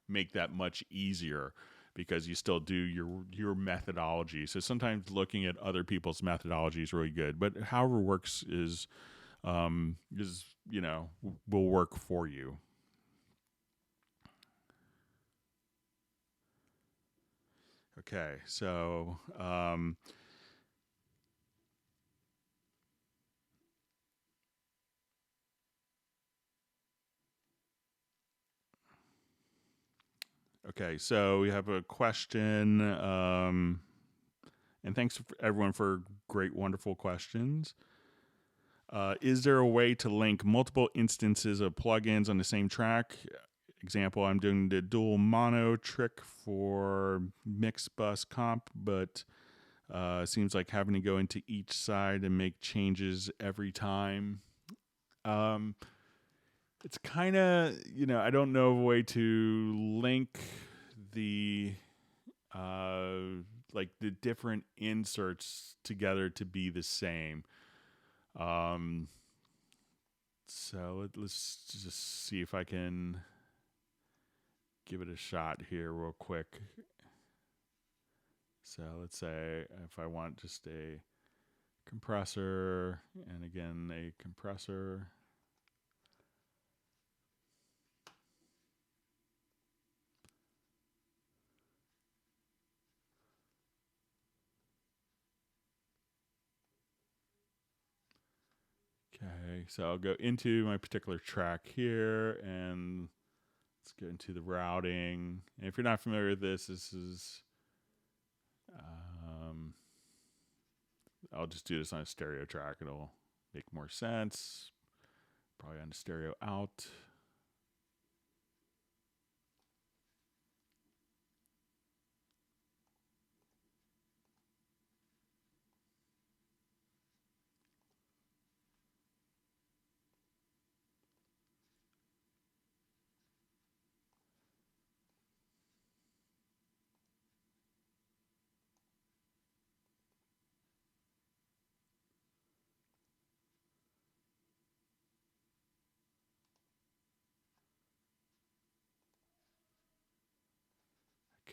make that much easier because you still do your methodology. So sometimes looking at other people's methodology is really good, but however works is will work for you. Okay, so okay, so we have a question, and thanks everyone for great, wonderful questions. Is there a way to link multiple instances of plugins on the same track? Example, I'm doing the dual mono trick for mix bus comp, but seems like having to go into each side and make changes every time. It's kind of, I don't know of a way to link the like the different inserts together to be the same. So let's just see if I can give it a shot here real quick. So let's say if I want just a compressor and again a compressor. Okay, so I'll go into my particular track here and let's go into the routing. And if you're not familiar with this is, I'll just do this on a stereo track. It'll make more sense. Probably on the stereo out.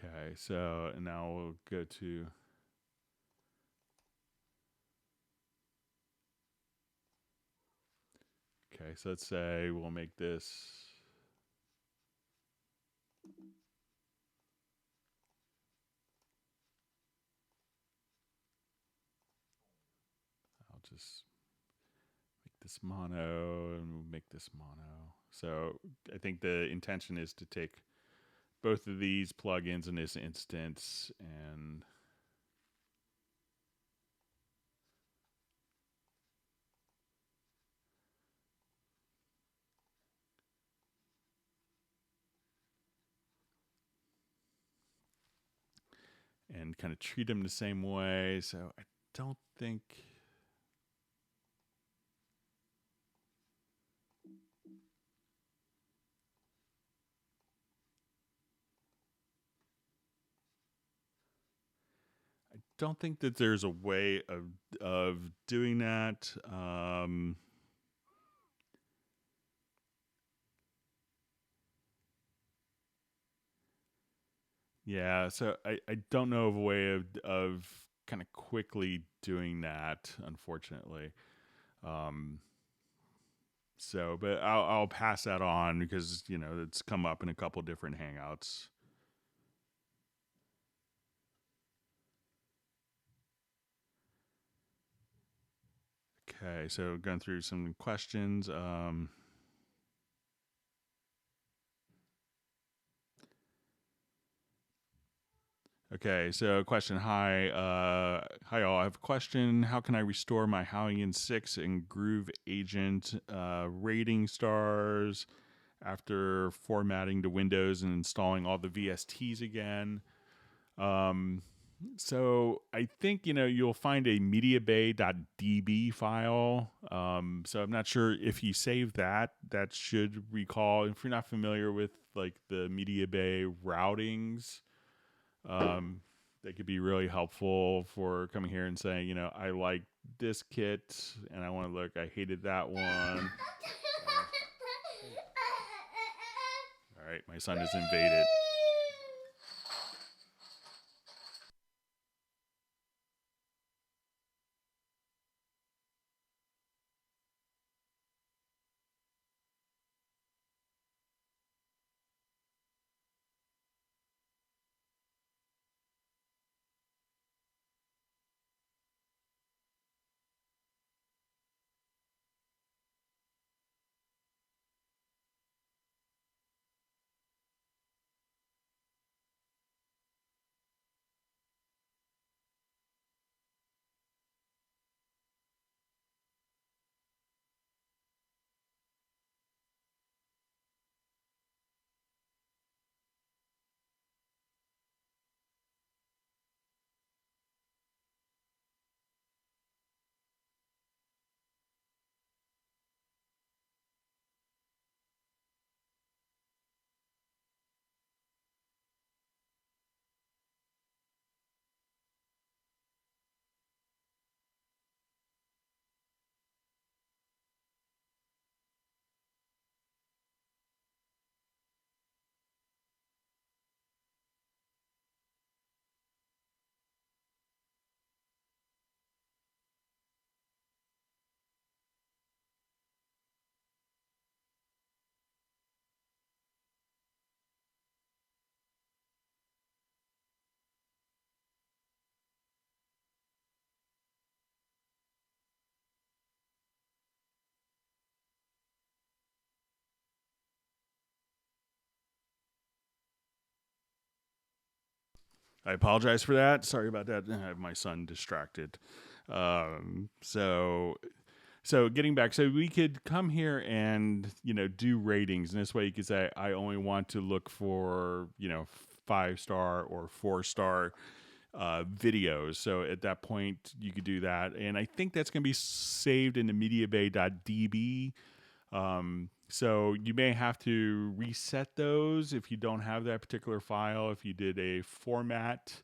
Okay, so now we'll go to. Okay, so let's say we'll make this. I'll just make this mono and we'll make this mono. So I think the intention is to take both of these plugins in this instance and kind of treat them the same way. So I don't think. I don't think that there's a way of doing that. Yeah, so I don't know of a way of kind of quickly doing that, unfortunately. So, but I'll pass that on because it's come up in a couple different hangouts. Okay, so going through some questions. Okay, so question. Hi all. I have a question. How can I restore my Halligan 6 and Groove Agent rating stars after formatting the windows and installing all the VSTs again? So I think you'll find a MediaBay.db file. So I'm not sure if you save that. That should recall. If you're not familiar with like the MediaBay routings, they could be really helpful for coming here and saying, I like this kit and I want to look. I hated that one. All right, my son has invaded. I apologize for that. Sorry about that. I have my son distracted. So getting back, so we could come here and do ratings, and this way you could say I only want to look for 5-star or 4-star videos. So at that point you could do that, and I think that's going to be saved in the MediaBay.db. So you may have to reset those if you don't have that particular file, if you did a format.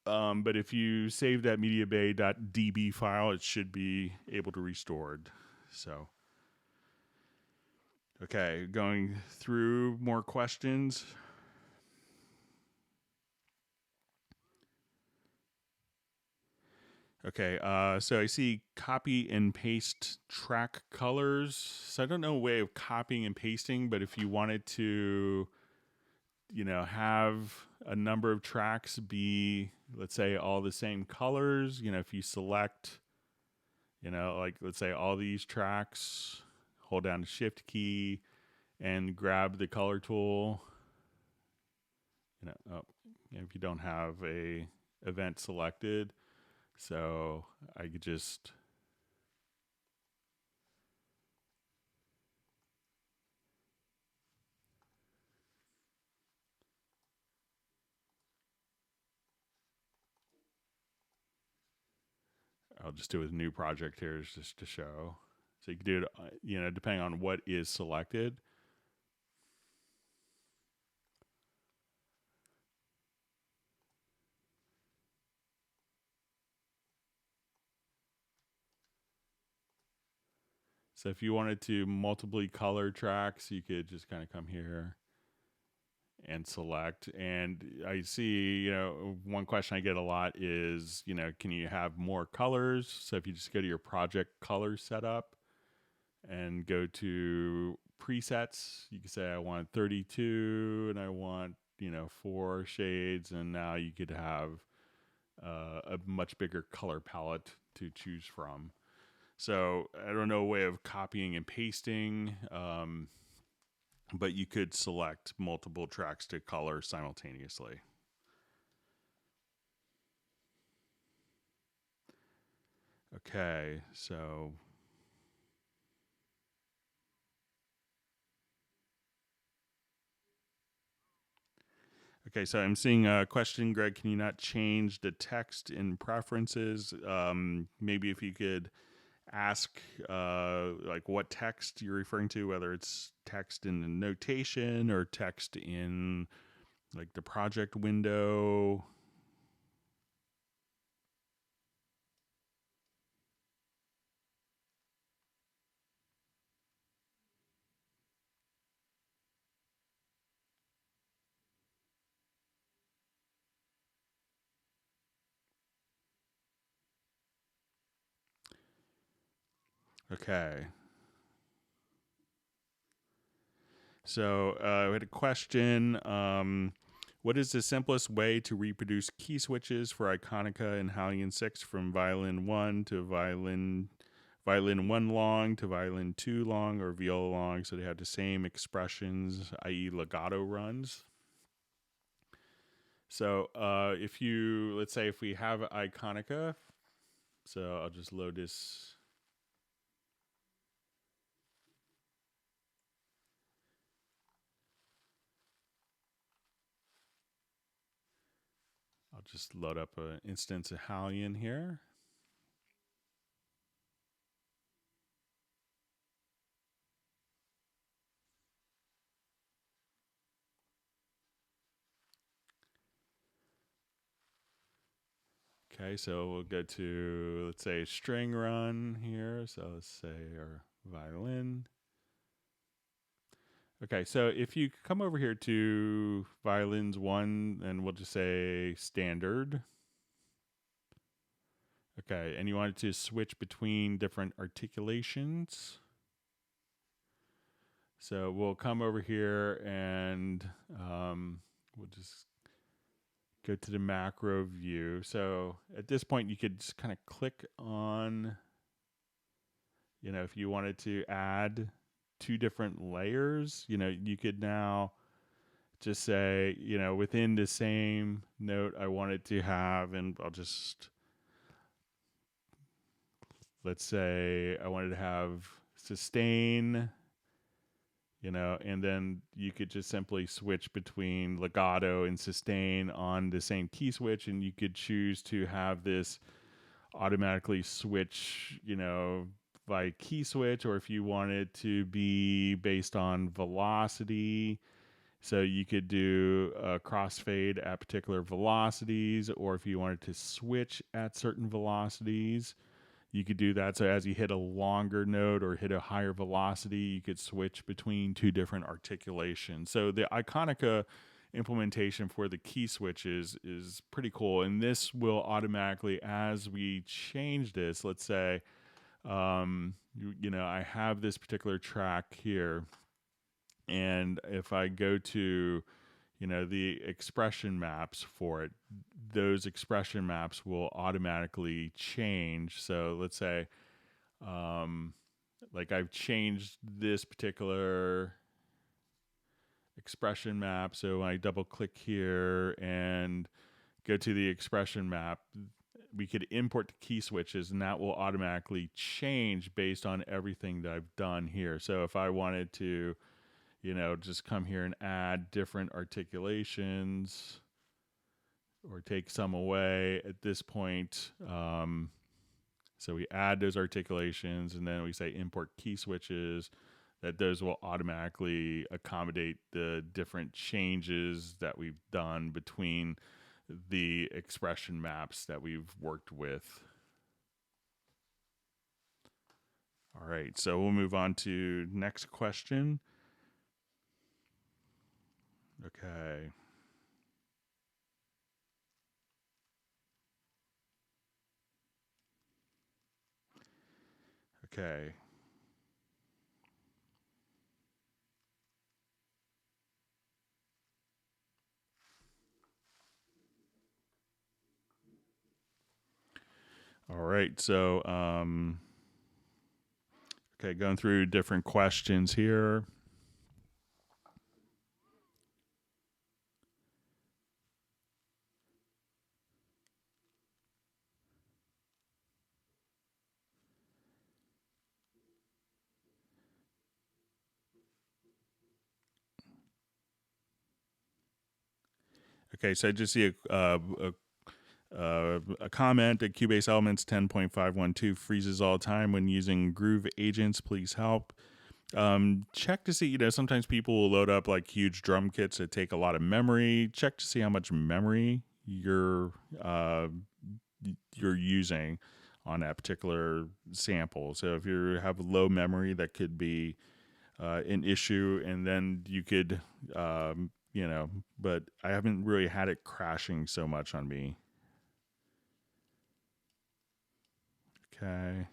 But if you save that MediaBay.db file, it should be able to restored. So, okay, going through more questions. Okay, so I see copy and paste track colors. So I don't know a way of copying and pasting, but if you wanted to, have a number of tracks be, let's say, all the same colors, if you select, like let's say all these tracks, hold down the shift key and grab the color tool, if you don't have a event selected. So I could just I'll just do a new project here just to show. So you can do it, depending on what is selected. So if you wanted to multiply color tracks, you could just kind of come here and select. And I see, one question I get a lot is, can you have more colors? So if you just go to your project color setup and go to presets, you can say I want 32 and I want, 4 shades, and now you could have a much bigger color palette to choose from. So I don't know a way of copying and pasting, but you could select multiple tracks to color simultaneously. Okay, so I'm seeing a question, Greg. Can you not change the text in preferences? Maybe if you could ask like what text you're referring to, whether it's text in the notation or text in like the project window. Okay. So we had a question. What is the simplest way to reproduce key switches for Iconica and Hallian 6 from violin 1 to violin 1 long to violin 2 long or viola long, so they have the same expressions, i.e. legato runs? So if you, let's say if we have Iconica, so I'll just load this. I'll just load up an instance of Hallian here. Okay, so we'll go to, let's say, string run here. So let's say our violin. Okay, so if you come over here to violins 1, and we'll just say standard. Okay, and you wanted to switch between different articulations. So we'll come over here and we'll just go to the macro view. So at this point, you could just kind of click on, if you wanted to add 2 different layers, you could now just say, within the same note I wanted to have, and I'll just, let's say I wanted to have sustain, and then you could just simply switch between legato and sustain on the same key switch, and you could choose to have this automatically switch, by key switch, or if you want it to be based on velocity. So you could do a crossfade at particular velocities, or if you wanted to switch at certain velocities, you could do that. So as you hit a longer note or hit a higher velocity, you could switch between 2 different articulations. So the Iconica implementation for the key switches is pretty cool. And this will automatically, as we change this, let's say, you know, I have this particular track here, and if I go to, you know, the expression maps for it, those expression maps will automatically change. So let's say, like I've changed this particular expression map. So when I double click here and go to the expression map, we could import the key switches, and that will automatically change based on everything that I've done here. So if I wanted to, you know, just come here and add different articulations or take some away at this point. So we add those articulations, and then we say import key switches, that those will automatically accommodate the different changes that we've done between the expression maps that we've worked with. All right, so we'll move on to next question. Okay. Okay. All right, so okay, going through different questions here. Okay, so I just see a comment that Cubase Elements 10.512 freezes all the time when using Groove agents. Please help. Check to see, you know, sometimes people will load up like huge drum kits that take a lot of memory. Check to see how much memory you're using on that particular sample. So if you have low memory, that could be an issue, and then you could, you know, but I haven't really had it crashing so much on me. Okay.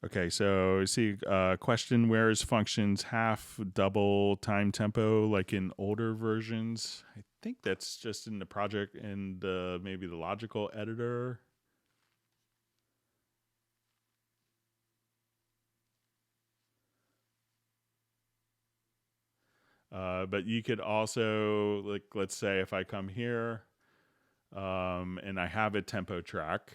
Okay, so see, question, where is functions half, double, time tempo, like in older versions? I think that's just in the project and maybe the logical editor. But you could also, like, let's say if I come here and I have a tempo track,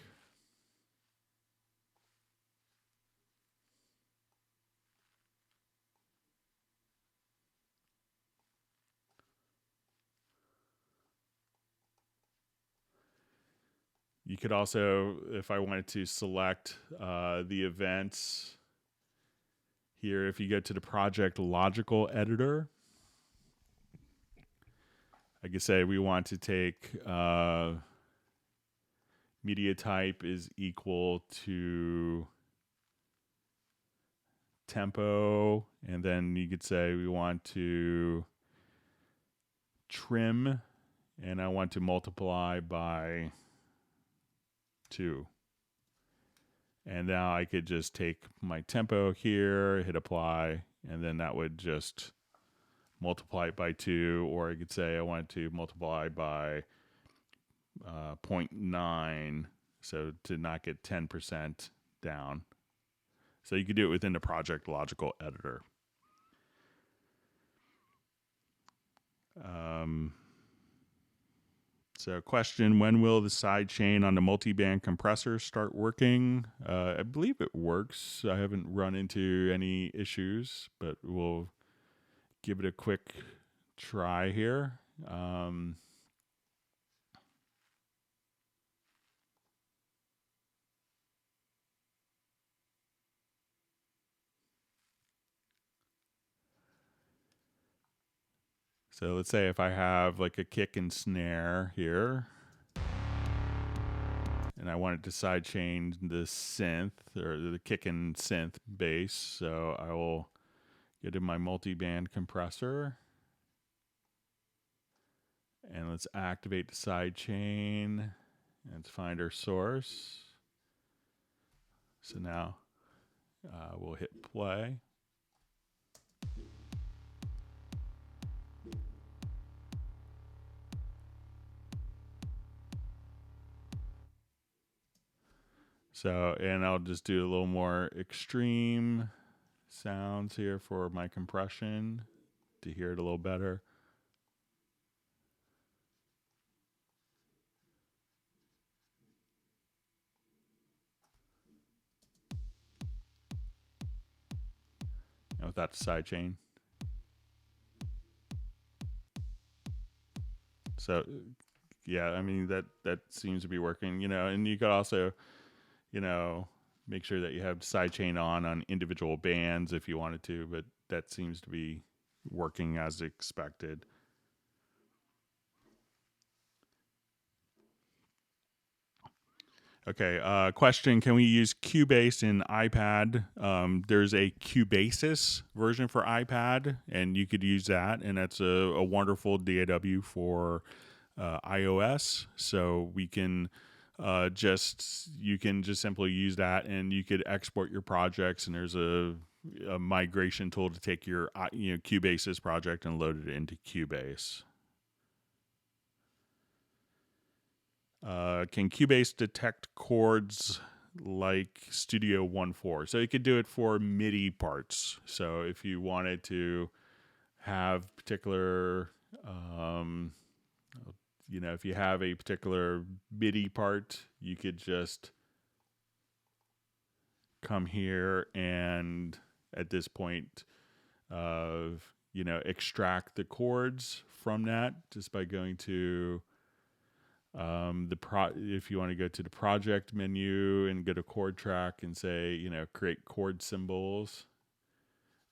you could also, if I wanted to select the events here, if you go to the project logical editor, I could say we want to take media type is equal to tempo, and then you could say we want to trim, and I want to multiply by 2. And now I could just take my tempo here, hit apply, and then that would just multiply it by 2, or I could say I want to multiply by 0.9, so to not get 10% down. So you could do it within the project logical editor. So question, when will the sidechain on the multi-band compressor start working? I believe it works. I haven't run into any issues, but we'll give it a quick try here. So let's say if I have like a kick and snare here, and I wanted to sidechain the synth or the kick and synth bass. So I will get in my multi-band compressor and let's activate the sidechain. Let's find our source. So now we'll hit play. So, and I'll just do a little more extreme sounds here for my compression to hear it a little better. And without the sidechain. So, yeah, I mean, that seems to be working, you know, and you could also, you know, make sure that you have sidechain on individual bands if you wanted to, but that seems to be working as expected. Okay, question, can we use Cubase in iPad? There's a Cubasis version for iPad, and you could use that, and that's a wonderful DAW for iOS. So we can you can just simply use that, and you could export your projects, and there's a migration tool to take your Cubasis project and load it into Cubase. Can Cubase detect chords like Studio 1.4? So you could do it for MIDI parts. So if you wanted to have particular, if you have a particular MIDI part, you could just come here and at this point, extract the chords from that just by going to if you want to go to the project menu and go to chord track and say, create chord symbols,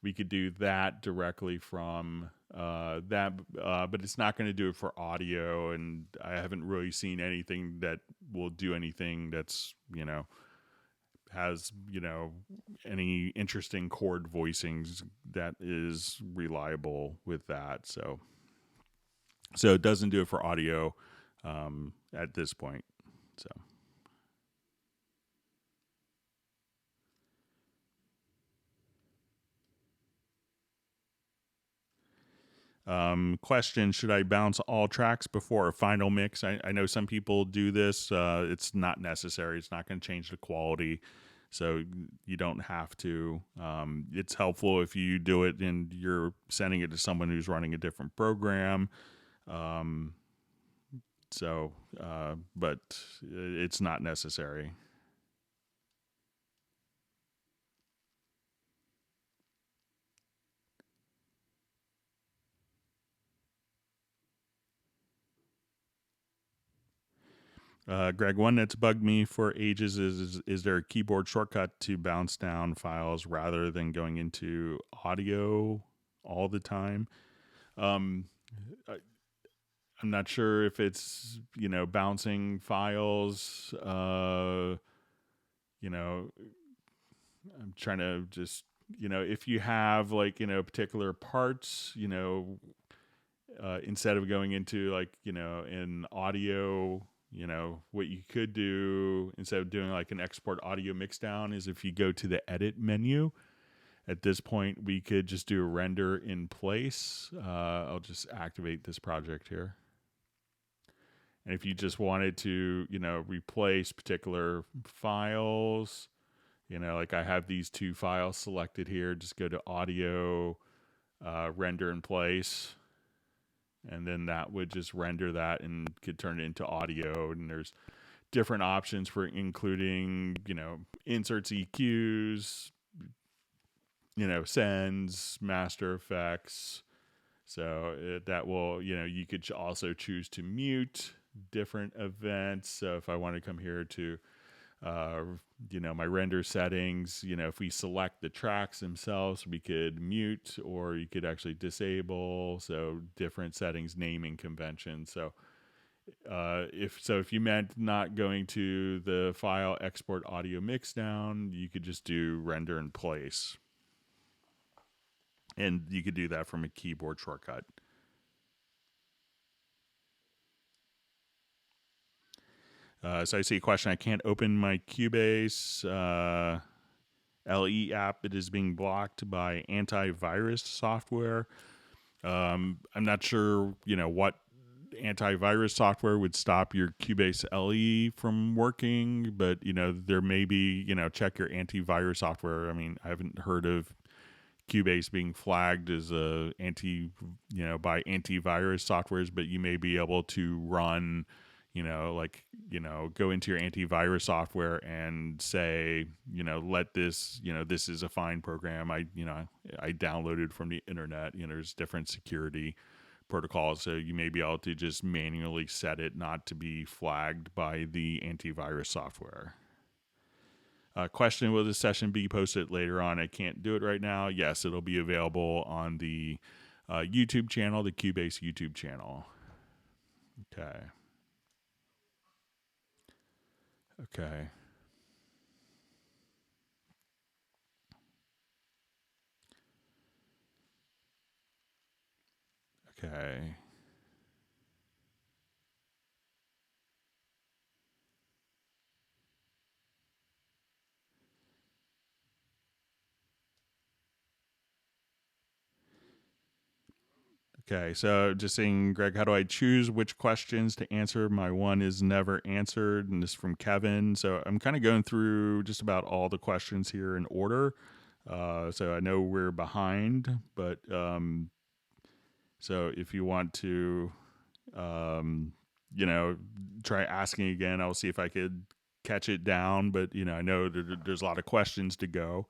we could do that directly from that, but it's not going to do it for audio, and I haven't really seen anything that will do anything that's, has, any interesting chord voicings that is reliable with that. So it doesn't do it for audio at this point. Question, should I bounce all tracks before a final mix? I know some people do this. It's not necessary. It's not going to change the quality. So you don't have to. It's helpful if you do it and you're sending it to someone who's running a different program. But it's not necessary. Greg, one that's bugged me for ages is there a keyboard shortcut to bounce down files rather than going into audio all the time? I'm not sure if it's, bouncing files. I'm trying to just, if you have particular parts, instead of going into in audio, what you could do instead of doing like an export audio mixdown is if you go to the edit menu. At this point, we could just do a render in place. I'll just activate this project here. And if you just wanted to, replace particular files, like I have these two files selected here, just go to audio, render in place. And then that would just render that and could turn it into audio. And there's different options for including, inserts, EQs, sends, master effects. So that will, you could also choose to mute different events. So if I want to come here to, my render settings, if we select the tracks themselves, we could mute, or you could actually disable. So different settings, naming conventions. So If you meant not going to the file export audio mix down, you could just do render in place, and you could do that from a keyboard shortcut. So I see a question. I can't open my Cubase LE app. It is being blocked by antivirus software. I'm not sure, what antivirus software would stop your Cubase LE from working, but there may be, check your antivirus software. I mean, I haven't heard of Cubase being flagged as by antivirus softwares, but you may be able to run, go into your antivirus software and say, let this, this is a fine program. I downloaded from the internet. There's different security protocols, so you may be able to just manually set it not to be flagged by the antivirus software. Question, will this session be posted later on? I can't do it right now. Yes, it'll be available on the YouTube channel, the Cubase YouTube channel. Okay. Okay. Okay. Okay, so just saying, Greg, how do I choose which questions to answer? My one is never answered, and this is from Kevin. So I'm kind of going through just about all the questions here in order. So I know we're behind, but so if you want to, try asking again, I'll see if I could catch it down. But I know there's a lot of questions to go.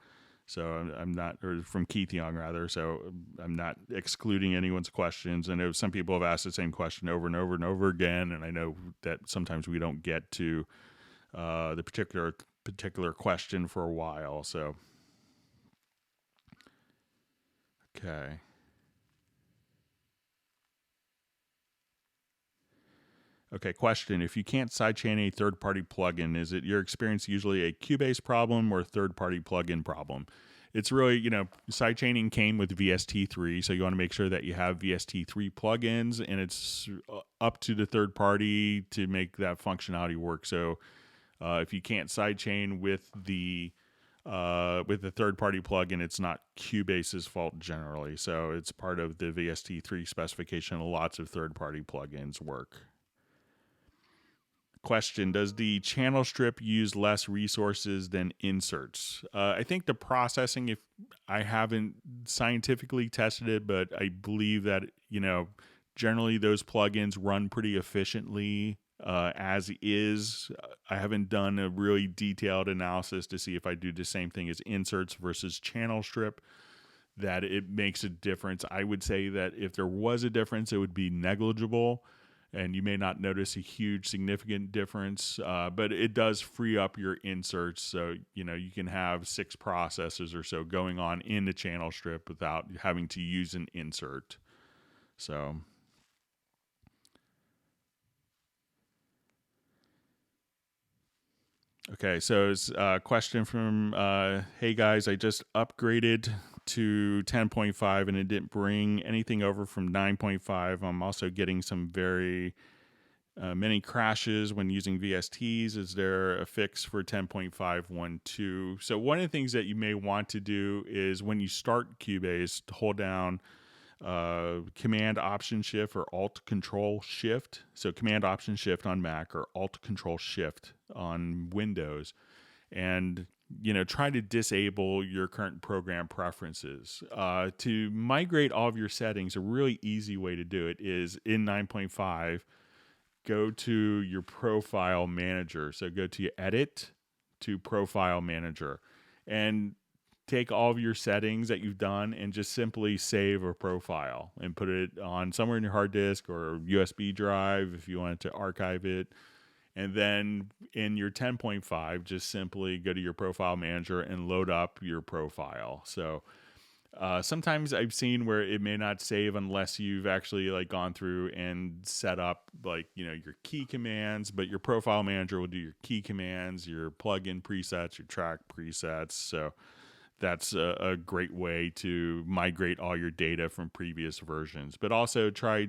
So I'm not, or from Keith Young rather. So I'm not excluding anyone's questions. I know some people have asked the same question over and over and over again, and I know that sometimes we don't get to the particular question for a while. So, okay. Okay, question. If you can't sidechain a third-party plugin, is it your experience usually a Cubase problem or a third-party plugin problem? It's really, sidechaining came with VST3, so you want to make sure that you have VST3 plugins, and it's up to the third party to make that functionality work. So if you can't sidechain with the third-party plugin, it's not Cubase's fault generally. So it's part of the VST3 specification. Lots of third-party plugins work. Question, does the channel strip use less resources than inserts? I think the processing, if I haven't scientifically tested it, but I believe that, generally those plugins run pretty efficiently as is. I haven't done a really detailed analysis to see if I do the same thing as inserts versus channel strip, that it makes a difference. I would say that if there was a difference, it would be negligible, and you may not notice a huge significant difference, but it does free up your inserts. So, you can have 6 processes or so going on in the channel strip without having to use an insert. So, okay, so it's a question from, hey guys, I just upgraded to 10.5 and it didn't bring anything over from 9.5. I'm also getting some very many crashes when using VSTs. Is there a fix for 10.512? So one of the things that you may want to do is when you start Cubase, to hold down Command Option Shift or Alt Control Shift. So Command Option Shift on Mac or Alt Control Shift on Windows, and try to disable your current program preferences. To migrate all of your settings, a really easy way to do it is in 9.5, go to your profile manager. So go to your edit to profile manager and take all of your settings that you've done and just simply save a profile and put it on somewhere in your hard disk or USB drive if you wanted to archive it. And then in your 10.5, just simply go to your profile manager and load up your profile. So Sometimes I've seen where it may not save unless you've actually like gone through and set up like, your key commands, but your profile manager will do your key commands, your plugin presets, your track presets. So that's a great way to migrate all your data from previous versions. But also try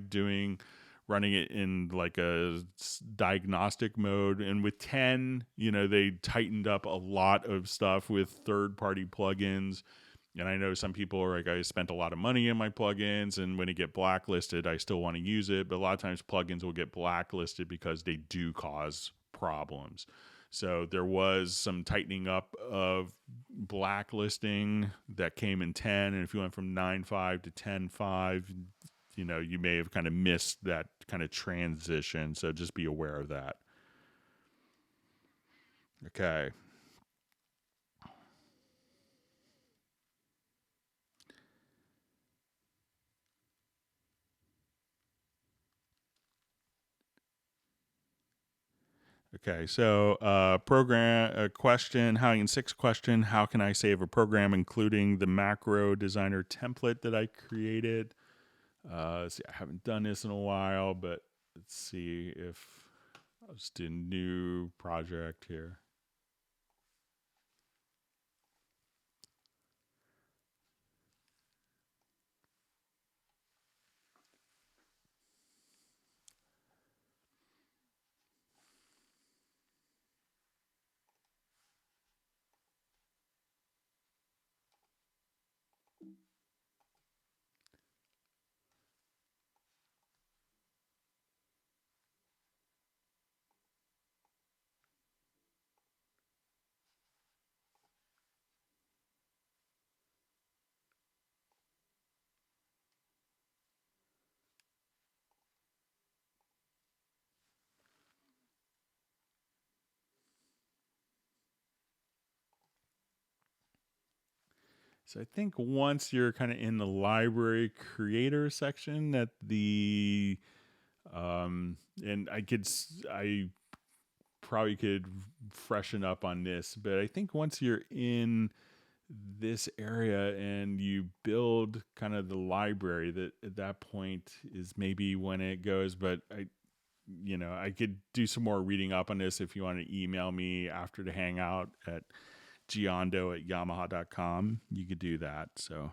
running it in like a diagnostic mode. And with 10, they tightened up a lot of stuff with third-party plugins. And I know some people are like, I spent a lot of money in my plugins, and when it get blacklisted, I still want to use it. But a lot of times plugins will get blacklisted because they do cause problems. So there was some tightening up of blacklisting that came in 10. And if you went from 9.5 to 10.5, you may have kind of missed that kind of transition. So just be aware of that. Okay. Okay, so sixth question, how can I save a program including the macro designer template that I created? Let's see, I haven't done this in a while, but let's see if I'll just do a new project here. So I think once you're kind of in the library creator section, that and I probably could freshen up on this, but I think once you're in this area and you build kind of the library, that at that point is maybe when it goes. But I could do some more reading up on this. If you want to email me after the hangout at giondo@yamaha.com, you could do that. So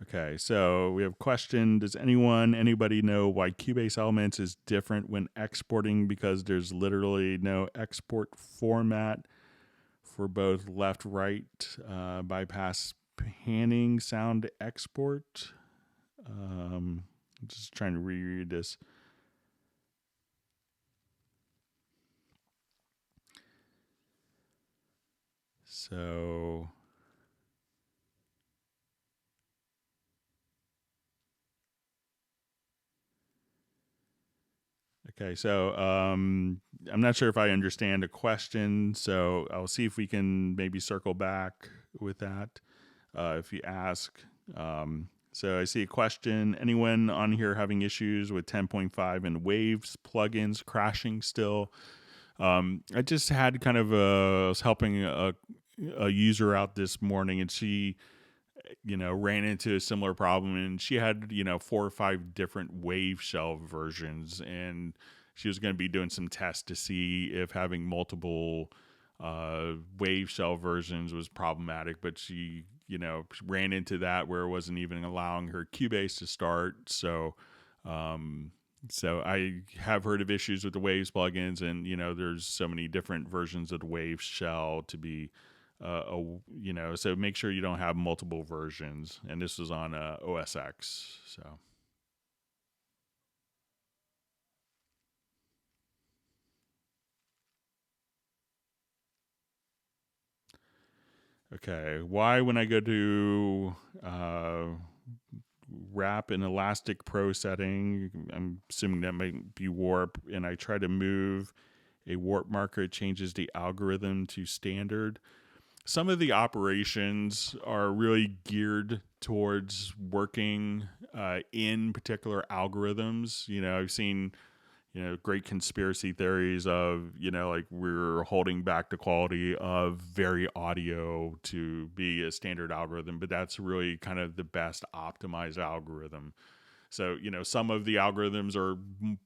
okay, so we have a question. Does anybody know why Cubase Elements is different when exporting? Because there's literally no export format for both left, right, bypass panning sound export. I'm just trying to reread this. So okay, so I'm not sure if I understand a question, so I'll see if we can maybe circle back with that if you ask. So I see a question. Anyone on here having issues with 10.5 and Waves plugins crashing still? I just had kind of was helping a user out this morning, and she ran into a similar problem, and she had 4 or 5 different wave shell versions, and she was going to be doing some tests to see if having multiple wave shell versions was problematic, but she ran into that where it wasn't even allowing her Cubase to start. So I have heard of issues with the Waves plugins, and there's so many different versions of the Wave shell to be so make sure you don't have multiple versions. And this was on OS X. So okay, why when I go to wrap an Elastic Pro setting, I'm assuming that might be warp, and I try to move a warp marker, it changes the algorithm to standard. Some of the operations are really geared towards working in particular algorithms. I've seen great conspiracy theories of, like we're holding back the quality of very audio to be a standard algorithm, but that's really kind of the best optimized algorithm. So, some of the algorithms are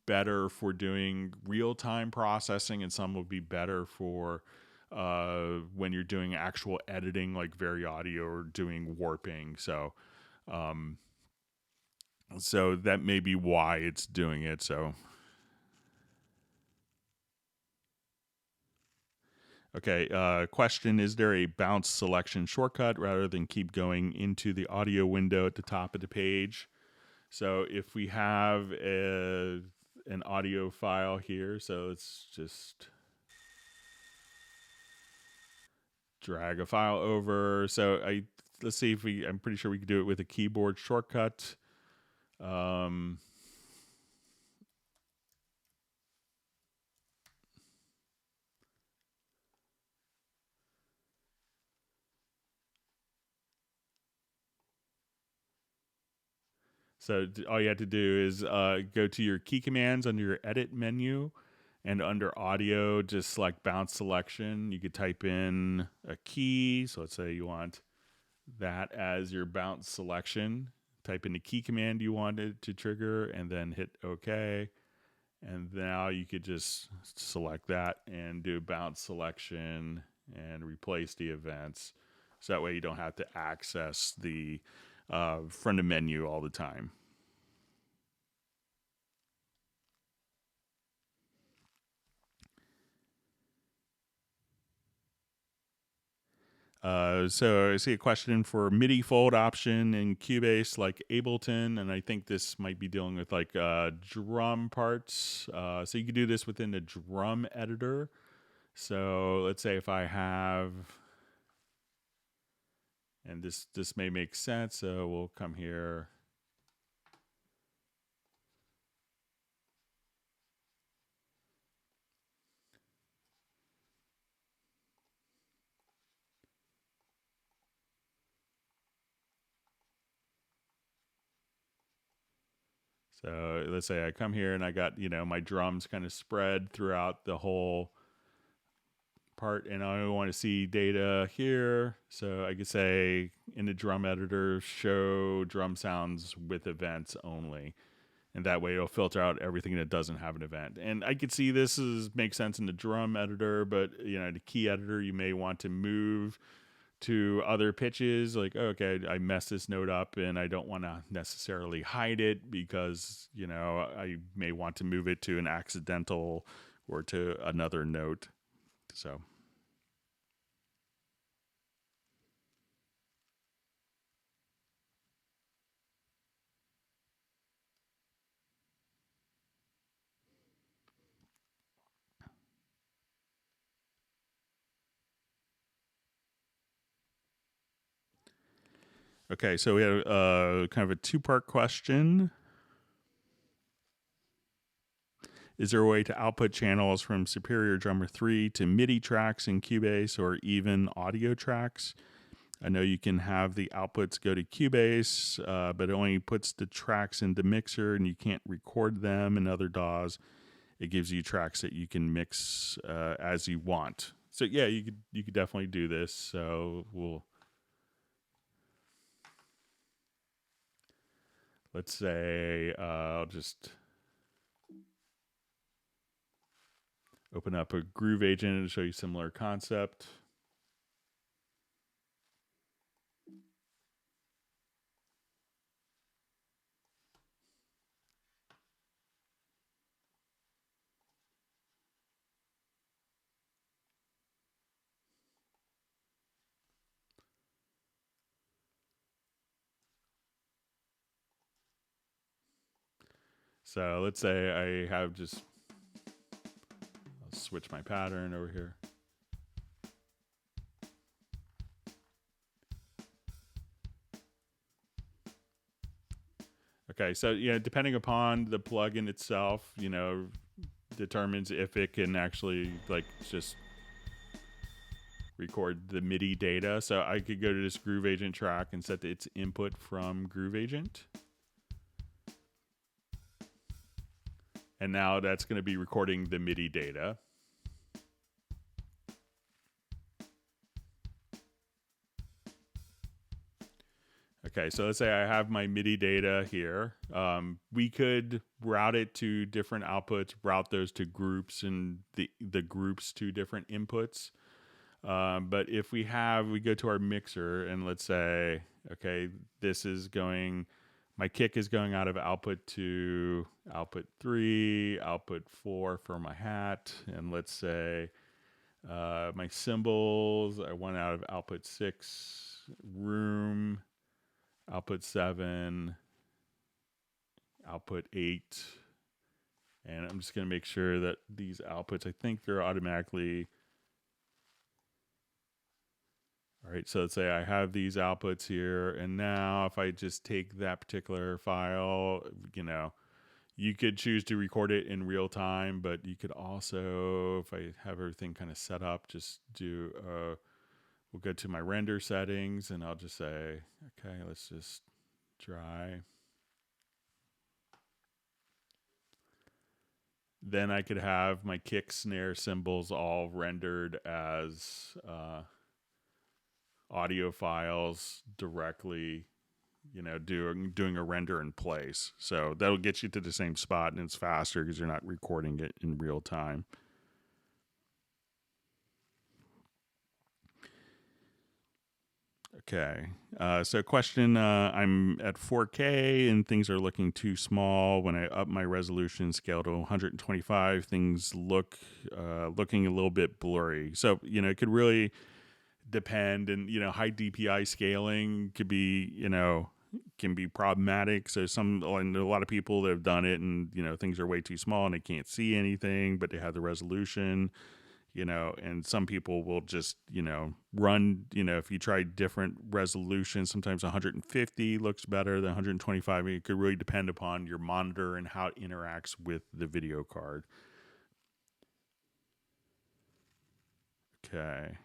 better for doing real-time processing, and some will be better for when you're doing actual editing, like very audio or doing warping. So that may be why it's doing it. So, okay. Question: is there a bounce selection shortcut rather than keep going into the audio window at the top of the page? So if we have an audio file here, so let's just drag a file over. So let's see if I'm pretty sure we could do it with a keyboard shortcut. So all you have to do is go to your key commands under your edit menu, and under audio, just select bounce selection. You could type in a key. So let's say you want that as your bounce selection. Type in the key command you wanted to trigger and then hit OK. And now you could just select that and do bounce selection and replace the events. So that way you don't have to access the front of menu all the time. So I see a question for MIDI fold option in Cubase, like Ableton, and I think this might be dealing with like drum parts. So you can do this within the drum editor. So let's say if I have, and this may make sense. So we'll come here. So let's say I come here and I got, my drums kind of spread throughout the whole part, and I want to see data here. So I could say in the drum editor, show drum sounds with events only. And that way it'll filter out everything that doesn't have an event. And I could see this makes sense in the drum editor, but the key editor, you may want to move to other pitches, like, okay, I messed this note up and I don't want to necessarily hide it because, I may want to move it to an accidental or to another note. So. Okay, so we have kind of a two-part question. Is there a way to output channels from Superior Drummer 3 to MIDI tracks in Cubase or even audio tracks? I know you can have the outputs go to Cubase, but it only puts the tracks into Mixer and you can't record them in other DAWs. It gives you tracks that you can mix as you want. So yeah, you could definitely do this. So let's say I'll just open up a Groove Agent and show you similar concept. So let's say I have I'll switch my pattern over here. Okay, so depending upon the plugin itself, determines if it can actually just record the MIDI data. So I could go to this Groove Agent track and set its input from Groove Agent. And now that's going to be recording the MIDI data. Okay, so let's say I have my MIDI data here. We could route it to different outputs, route those to groups, and the groups to different inputs. But if we go to our mixer and let's say, okay, my kick is going out of output to output 3, output 4 for my hat, and let's say my cymbals, I want out of output 6, room, output 7, output 8, and I'm just going to make sure that these outputs, I think they're automatically. All right, so let's say I have these outputs here, and now if I just take that particular file, you could choose to record it in real time, but you could also, if I have everything kind of set up, just we'll go to my render settings, and I'll just say, okay, let's just try. Then I could have my kick, snare, cymbals all rendered as audio files directly, doing a render in place. So that'll get you to the same spot, and it's faster because you're not recording it in real time. Okay, so question, I'm at 4K and things are looking too small. When I up my resolution scale to 125, things looking a little bit blurry. So, it could really depend, and high DPI scaling could be can be problematic. So a lot of people that have done it, and things are way too small and they can't see anything, but they have the resolution, and some people will just run, if you try different resolutions, sometimes 150 looks better than 125. It could really depend upon your monitor and how it interacts with the video card. Okay.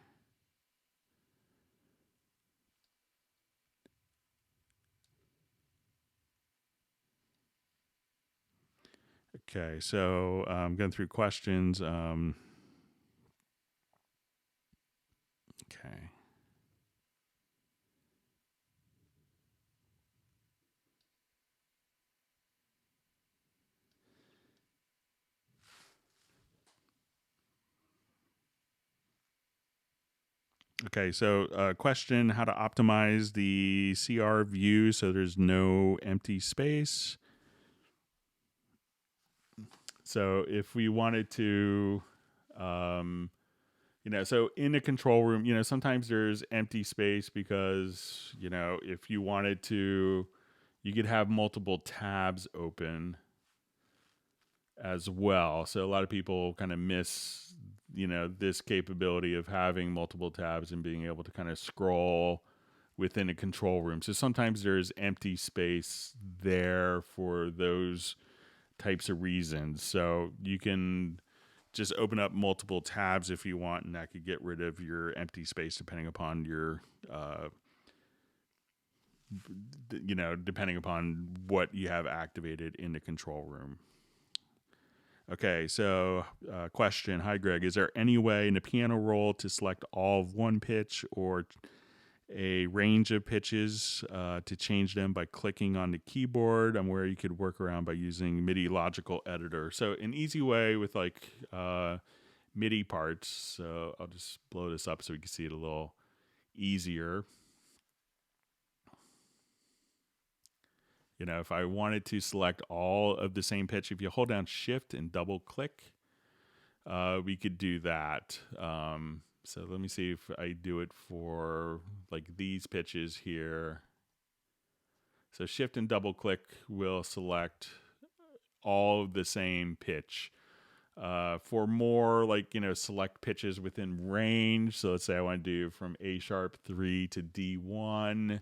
Okay, so I'm going through questions. Okay. Okay, so question, how to optimize the CR view so there's no empty space. So if we wanted to, so in a control room, sometimes there's empty space because, if you wanted to, you could have multiple tabs open as well. So a lot of people kind of miss, this capability of having multiple tabs and being able to kind of scroll within a control room. So sometimes there's empty space there for those types of reasons. So you can just open up multiple tabs if you want, and that could get rid of your empty space depending upon your, depending upon what you have activated in the control room. Okay, so question. Hi, Greg. Is there any way in the piano roll to select all of one pitch or a range of pitches to change them by clicking on the keyboard? I'm aware you could work around by using MIDI logical editor. So an easy way with MIDI parts. So I'll just blow this up so we can see it a little easier. If I wanted to select all of the same pitch, if you hold down Shift and double click, we could do that. So let me see if I do it for these pitches here. So Shift and double click will select all of the same pitch. For more select pitches within range. So let's say I want to do from A sharp 3 to D1.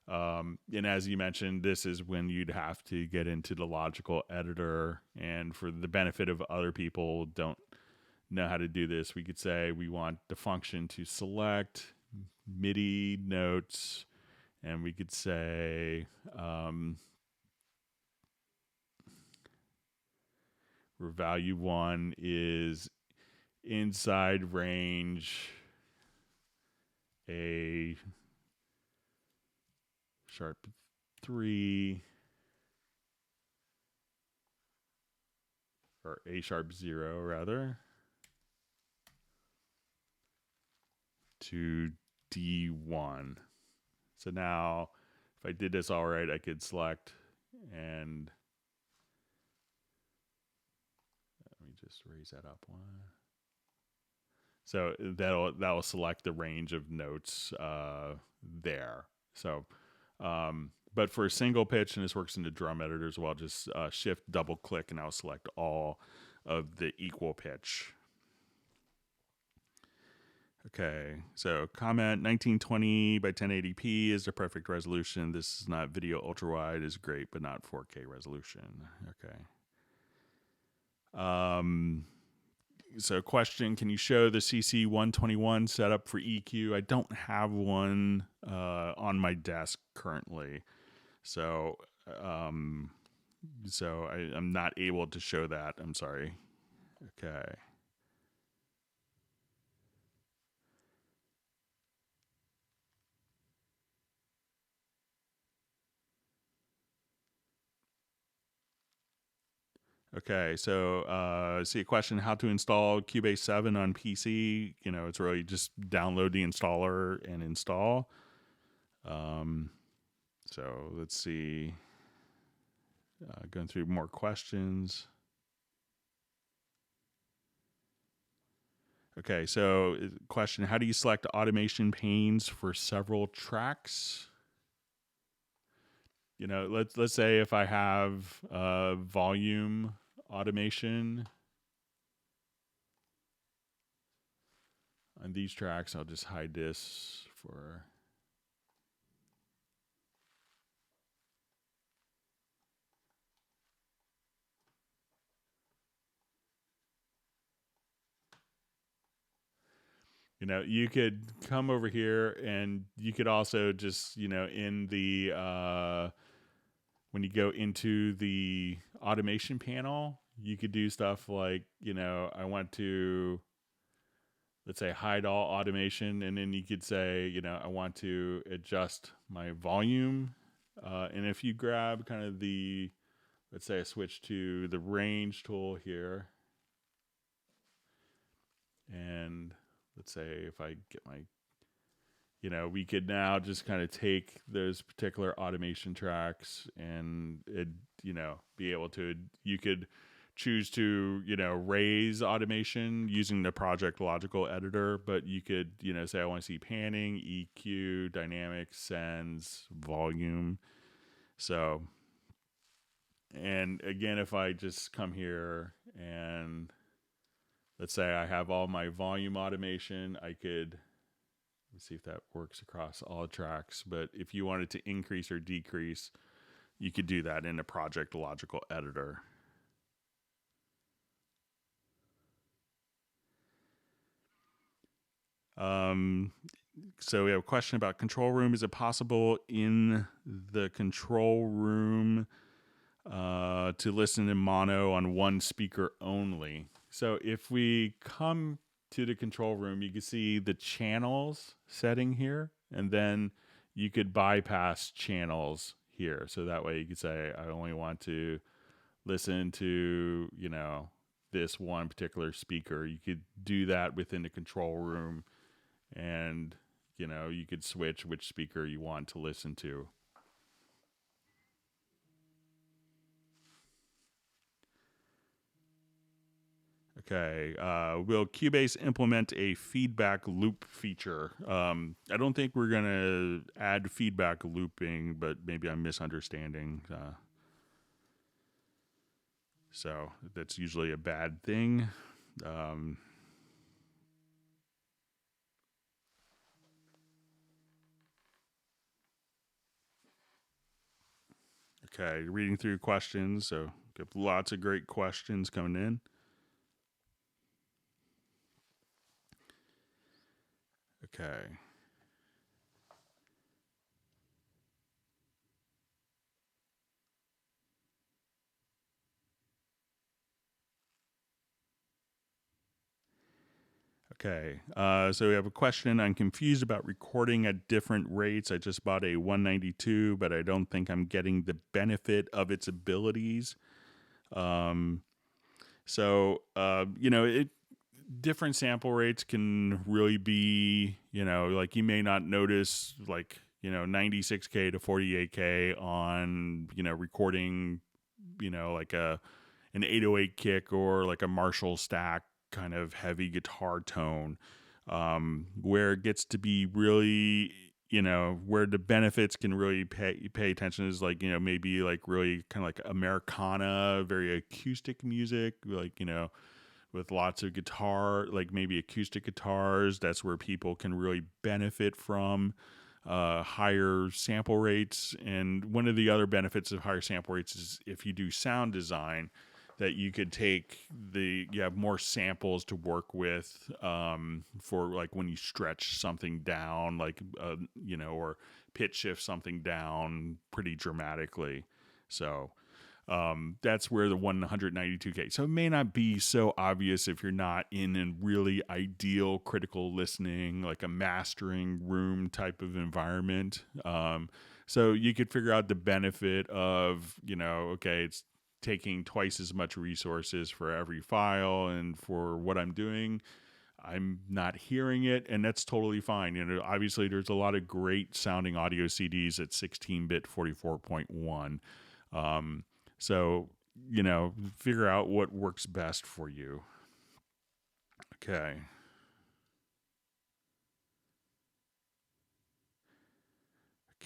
And as you mentioned, this is when you'd have to get into the logical editor. And for the benefit of other people who don't know how to do this, we could say we want the function to select MIDI notes, and we could say where value 1 is inside range A sharp 3 or A sharp 0 rather to D1. So now if I did this all right, I could select and let me just raise that up one. So that'll select the range of notes there. So, but for a single pitch, and this works in the drum editor as well, just shift double click and I'll select all of the equal pitch. Okay, so comment 1920 by 1080p is the perfect resolution. This is not video ultra wide, is great, but not 4K resolution. Okay. So question, can you show the CC 121 setup for EQ? I don't have one on my desk currently. So I'm not able to show that. I'm sorry. Okay. Okay, so see a question, how to install Cubase 7 on PC. You know, it's really just download the installer and install. So let's see, going through more questions. Okay, so question, how do you select automation panes for several tracks? You know, let's say if I have volume automation on these tracks, I'll just hide this for. You know, you could come over here and you could also just, you know, in the, when you go into the automation panel, you could do stuff like, you know, I want to, let's say, hide all automation. And then you could say, you know, I want to adjust my volume. And if you grab kind of the, let's say I switch to the range tool here. And let's say if I get my, you know, we could now just kind of take those particular automation tracks and it, you know, be able to, you could choose to, you know, raise automation using the project logical editor, but you could, you know, say I want to see panning, EQ, dynamics, sends, volume. So, and again, if I just come here and let's say I have all my volume automation, I could, let's see if that works across all tracks. But if you wanted to increase or decrease, you could do that in a project logical editor. So we have a question about control room. Is it possible in the control room to listen in mono on one speaker only? So if we come to the control room, you can see the channels setting here, and then you could bypass channels here. So that way you could say, I only want to listen to, you know, this one particular speaker. You could do that within the control room, and, you know, you could switch which speaker you want to listen to. Okay, will Cubase implement a feedback loop feature? I don't think we're going to add feedback looping, but maybe I'm misunderstanding. So that's usually a bad thing. Okay, reading through questions. So got lots of great questions coming in. Okay. Okay, so we have a question. I'm confused about recording at different rates. I just bought a 192, but I don't think I'm getting the benefit of its abilities. Um, different sample rates can really be, like you may not notice, like, 96K to 48K on, recording, like an 808 kick or like a Marshall stack kind of heavy guitar tone, where it gets to be really, where the benefits can really pay attention is like, maybe like really kind of like Americana, very acoustic music, like, with lots of guitar, like maybe acoustic guitars. That's where people can really benefit from higher sample rates. And one of the other benefits of higher sample rates is if you do sound design, that you could you have more samples to work with for like when you stretch something down, like, or pitch shift something down pretty dramatically. So that's where the 192K. So it may not be so obvious if you're not in a really ideal critical listening, like a mastering room type of environment. So you could figure out the benefit of, okay, it's taking twice as much resources for every file, and for what I'm doing, I'm not hearing it, and that's totally fine. Obviously there's a lot of great sounding audio CDs at 16-bit 44.1. So, figure out what works best for you. Okay.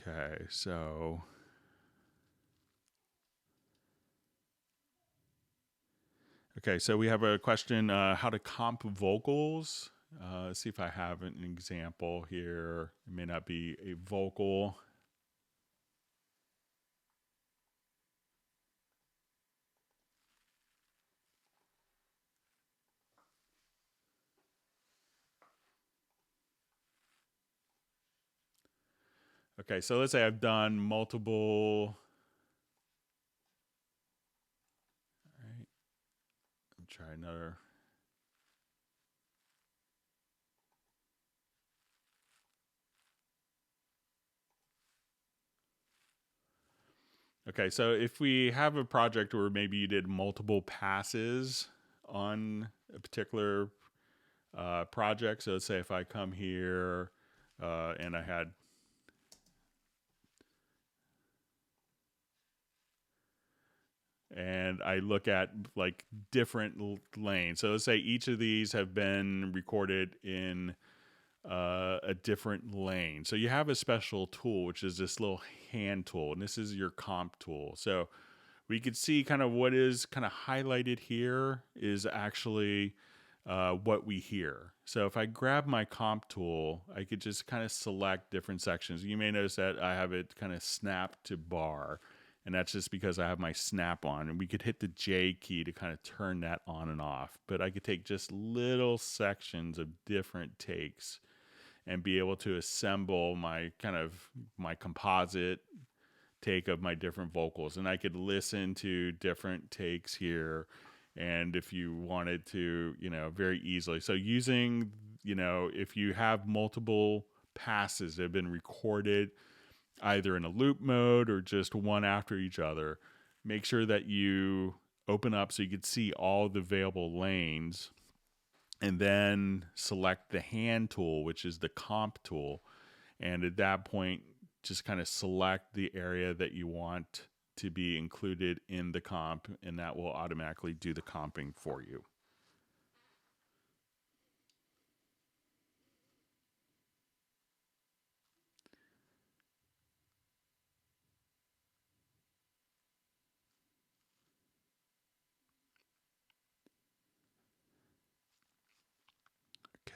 Okay, so we have a question, how to comp vocals. Let's see if I have an example here. It may not be a vocal. Okay, so let's say I've done multiple. All right, I'll try another. Okay, so if we have a project where maybe you did multiple passes on a particular project, so let's say if I come here and I had and I look at like different lanes. So let's say each of these have been recorded in a different lane. So you have a special tool, which is this little hand tool, and this is your comp tool. So we could see kind of what is kind of highlighted here is actually what we hear. So if I grab my comp tool, I could just kind of select different sections. You may notice that I have it kind of snapped to bar, and that's just because I have my snap on. And we could hit the J key to kind of turn that on and off. But I could take just little sections of different takes and be able to assemble my composite take of my different vocals. And I could listen to different takes here. And if you wanted to, very easily. So using, if you have multiple passes that have been recorded either in a loop mode or just one after each other, make sure that you open up so you can see all the available lanes, and then select the hand tool, which is the comp tool. And at that point, just kind of select the area that you want to be included in the comp, and that will automatically do the comping for you.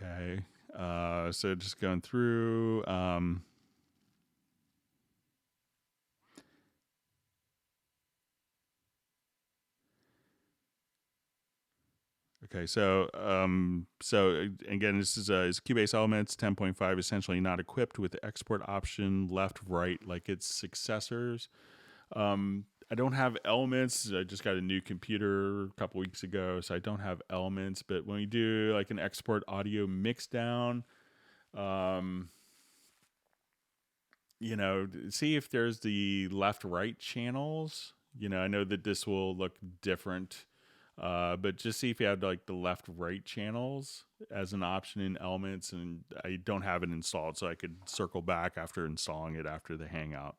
Okay, so just going through. Okay, so again, this is Cubase Elements 10.5, essentially not equipped with the export option left, right, like its successors. I don't have Elements. I just got a new computer a couple weeks ago, so I don't have Elements. But when we do like an export audio mix down, you know, see if there's the left-right channels. You know, I know that this will look different, but just see if you have like the left-right channels as an option in Elements. And I don't have it installed, so I could circle back after installing it after the Hangout.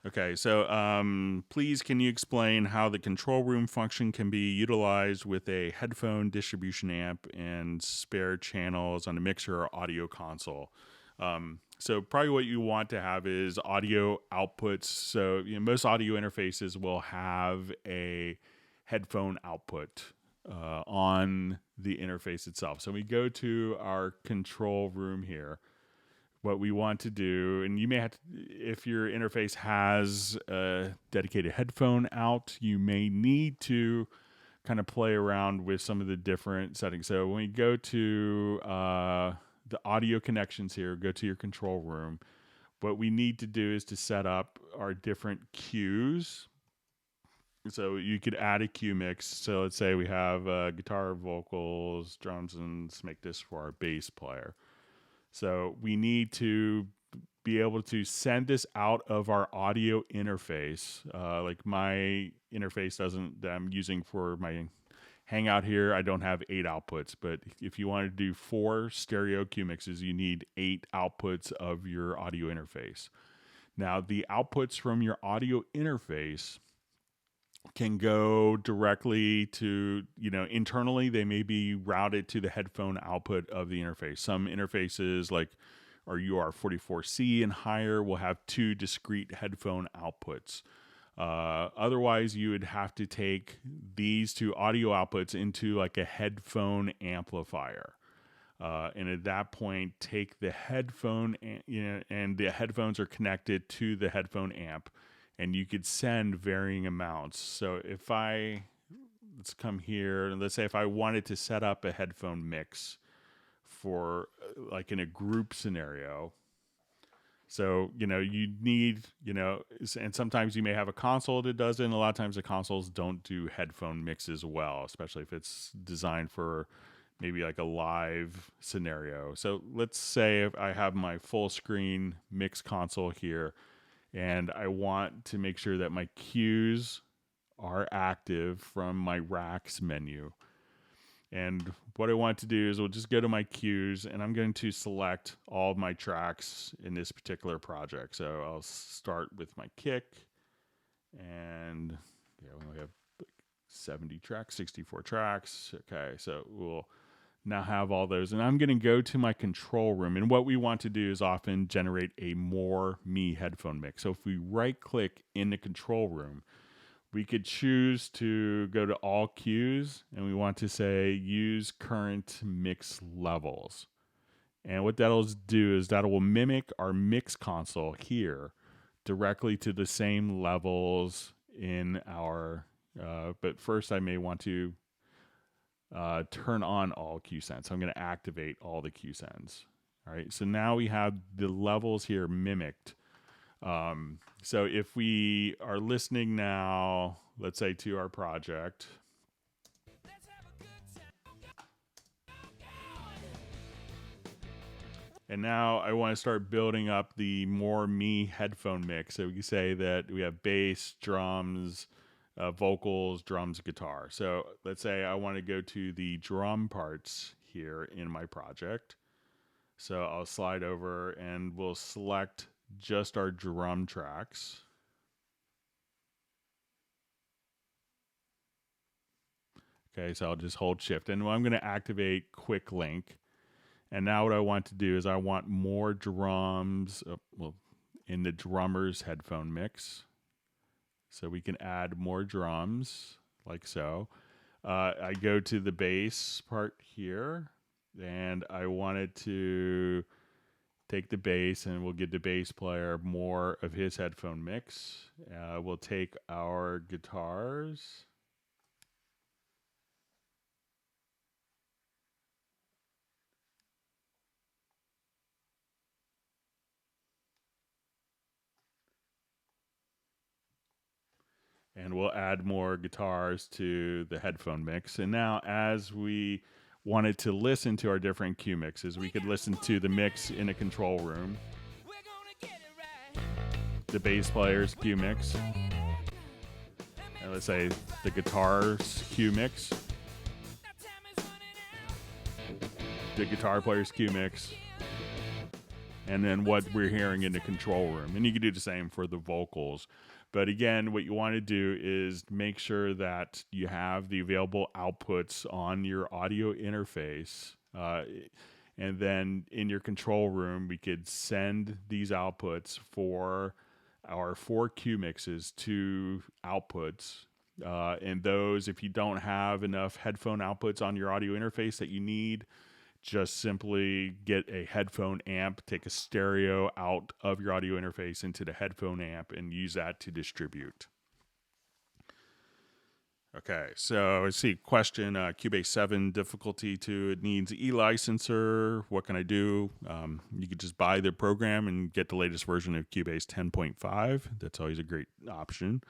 Okay, so please can you explain how the control room function can be utilized with a headphone distribution amp and spare channels on a mixer or audio console? So probably what you want to have is audio outputs. So you know, most audio interfaces will have a headphone output on the interface itself. So we go to our control room here. What we want to do, and you may have to, if your interface has a dedicated headphone out, you may need to kind of play around with some of the different settings. So when you go to the audio connections here, go to your control room. What we need to do is to set up our different cues. So you could add a cue mix. So let's say we have guitar, vocals, drums, and let's make this for our bass player. So we need to be able to send this out of our audio interface. Like my interface that I'm using for my Hangout here, I don't have 8 outputs, but if you want to do 4 stereo cue mixes, you need 8 outputs of your audio interface. Now, the outputs from your audio interface can go directly to, you know, internally, they may be routed to the headphone output of the interface. Some interfaces like our UR44C and higher will have 2 discrete headphone outputs. Otherwise, you would have to take these 2 audio outputs into like a headphone amplifier. And at that point, take the headphone, and the headphones are connected to the headphone amp, and you could send varying amounts. So if let's come here, and let's say if I wanted to set up a headphone mix for like in a group scenario. So, you know, you need, you know, and sometimes you may have a console that does it, and a lot of times the consoles don't do headphone mixes well, especially if it's designed for maybe like a live scenario. So let's say if I have my full screen mix console here, and I want to make sure that my cues are active from my racks menu. And what I want to do is we'll just go to my cues, and I'm going to select all of my tracks in this particular project. So I'll start with my kick, and yeah, we only have 70 tracks, 64 tracks. Okay, so we'll now have all those, and I'm going to go to my control room, and what we want to do is often generate a more me headphone mix. So if we right click in the control room, we could choose to go to all cues, and we want to say use current mix levels. And what that'll do is that will mimic our mix console here directly to the same levels in our but first I may want to turn on all cue sends. So I'm going to activate all the cue sends. All right. So now we have the levels here mimicked. So if we are listening now, let's say to our project. And now I want to start building up the more me headphone mix. So we can say that we have bass, drums, vocals, drums, guitar. So let's say I want to go to the drum parts here in my project. So I'll slide over and we'll select just our drum tracks. Okay, so I'll just hold shift, and I'm going to activate quick link. And now what I want to do is I want more drums in the drummer's headphone mix. So we can add more drums like so. I go to the bass part here, and I wanted to take the bass, and we'll give the bass player more of his headphone mix. We'll take our guitars. And we'll add more guitars to the headphone mix. And now, as we wanted to listen to our different cue mixes, we could listen to the mix in a control room, the bass player's cue mix, and let's say the guitar's cue mix, the guitar player's cue mix, and then what we're hearing in the control room. And you can do the same for the vocals. But again, what you want to do is make sure that you have the available outputs on your audio interface. And then in your control room, we could send these outputs for our 4 cue mixes to outputs. And those, if you don't have enough headphone outputs on your audio interface that you need, just simply get a headphone amp, take a stereo out of your audio interface into the headphone amp, and use that to distribute. Okay, so I see question, Cubase 7 difficulty 2, it needs e-licenser. What can I do? You could just buy the program and get the latest version of Cubase 10.5. That's always a great option.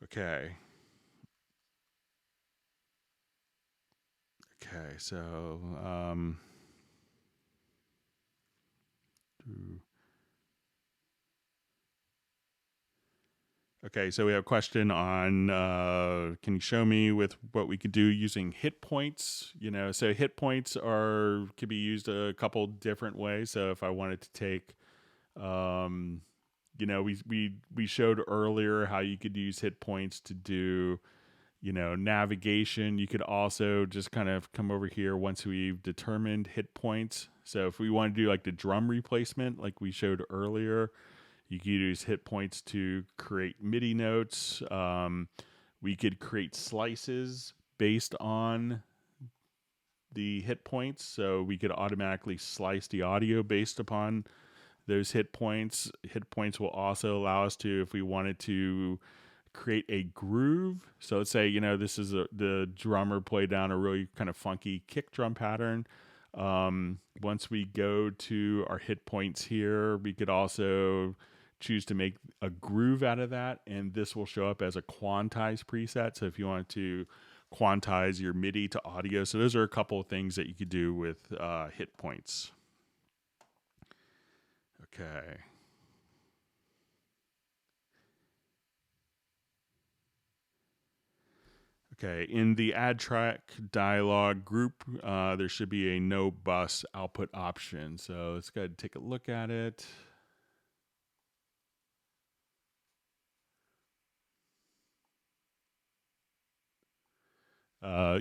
Okay. Okay, so okay, so we have a question on can you show me with what we could do using hit points? You know, so hit points could be used a couple different ways. So if I wanted to take you know, we showed earlier how you could use hit points to do, you know, navigation. You could also just kind of come over here once we've determined hit points. So if we want to do like the drum replacement, like we showed earlier, you could use hit points to create MIDI notes. We could create slices based on the hit points. So we could automatically slice the audio based upon those hit points. Hit points will also allow us to, if we wanted to create a groove. So let's say, you know, this is the drummer played down a really kind of funky kick drum pattern. Once we go to our hit points here, we could also choose to make a groove out of that, and this will show up as a quantized preset. So if you want to quantize your MIDI to audio, so those are a couple of things that you could do with hit points. Okay. Okay, in the add track dialog group, there should be a no bus output option. So let's go ahead and take a look at it.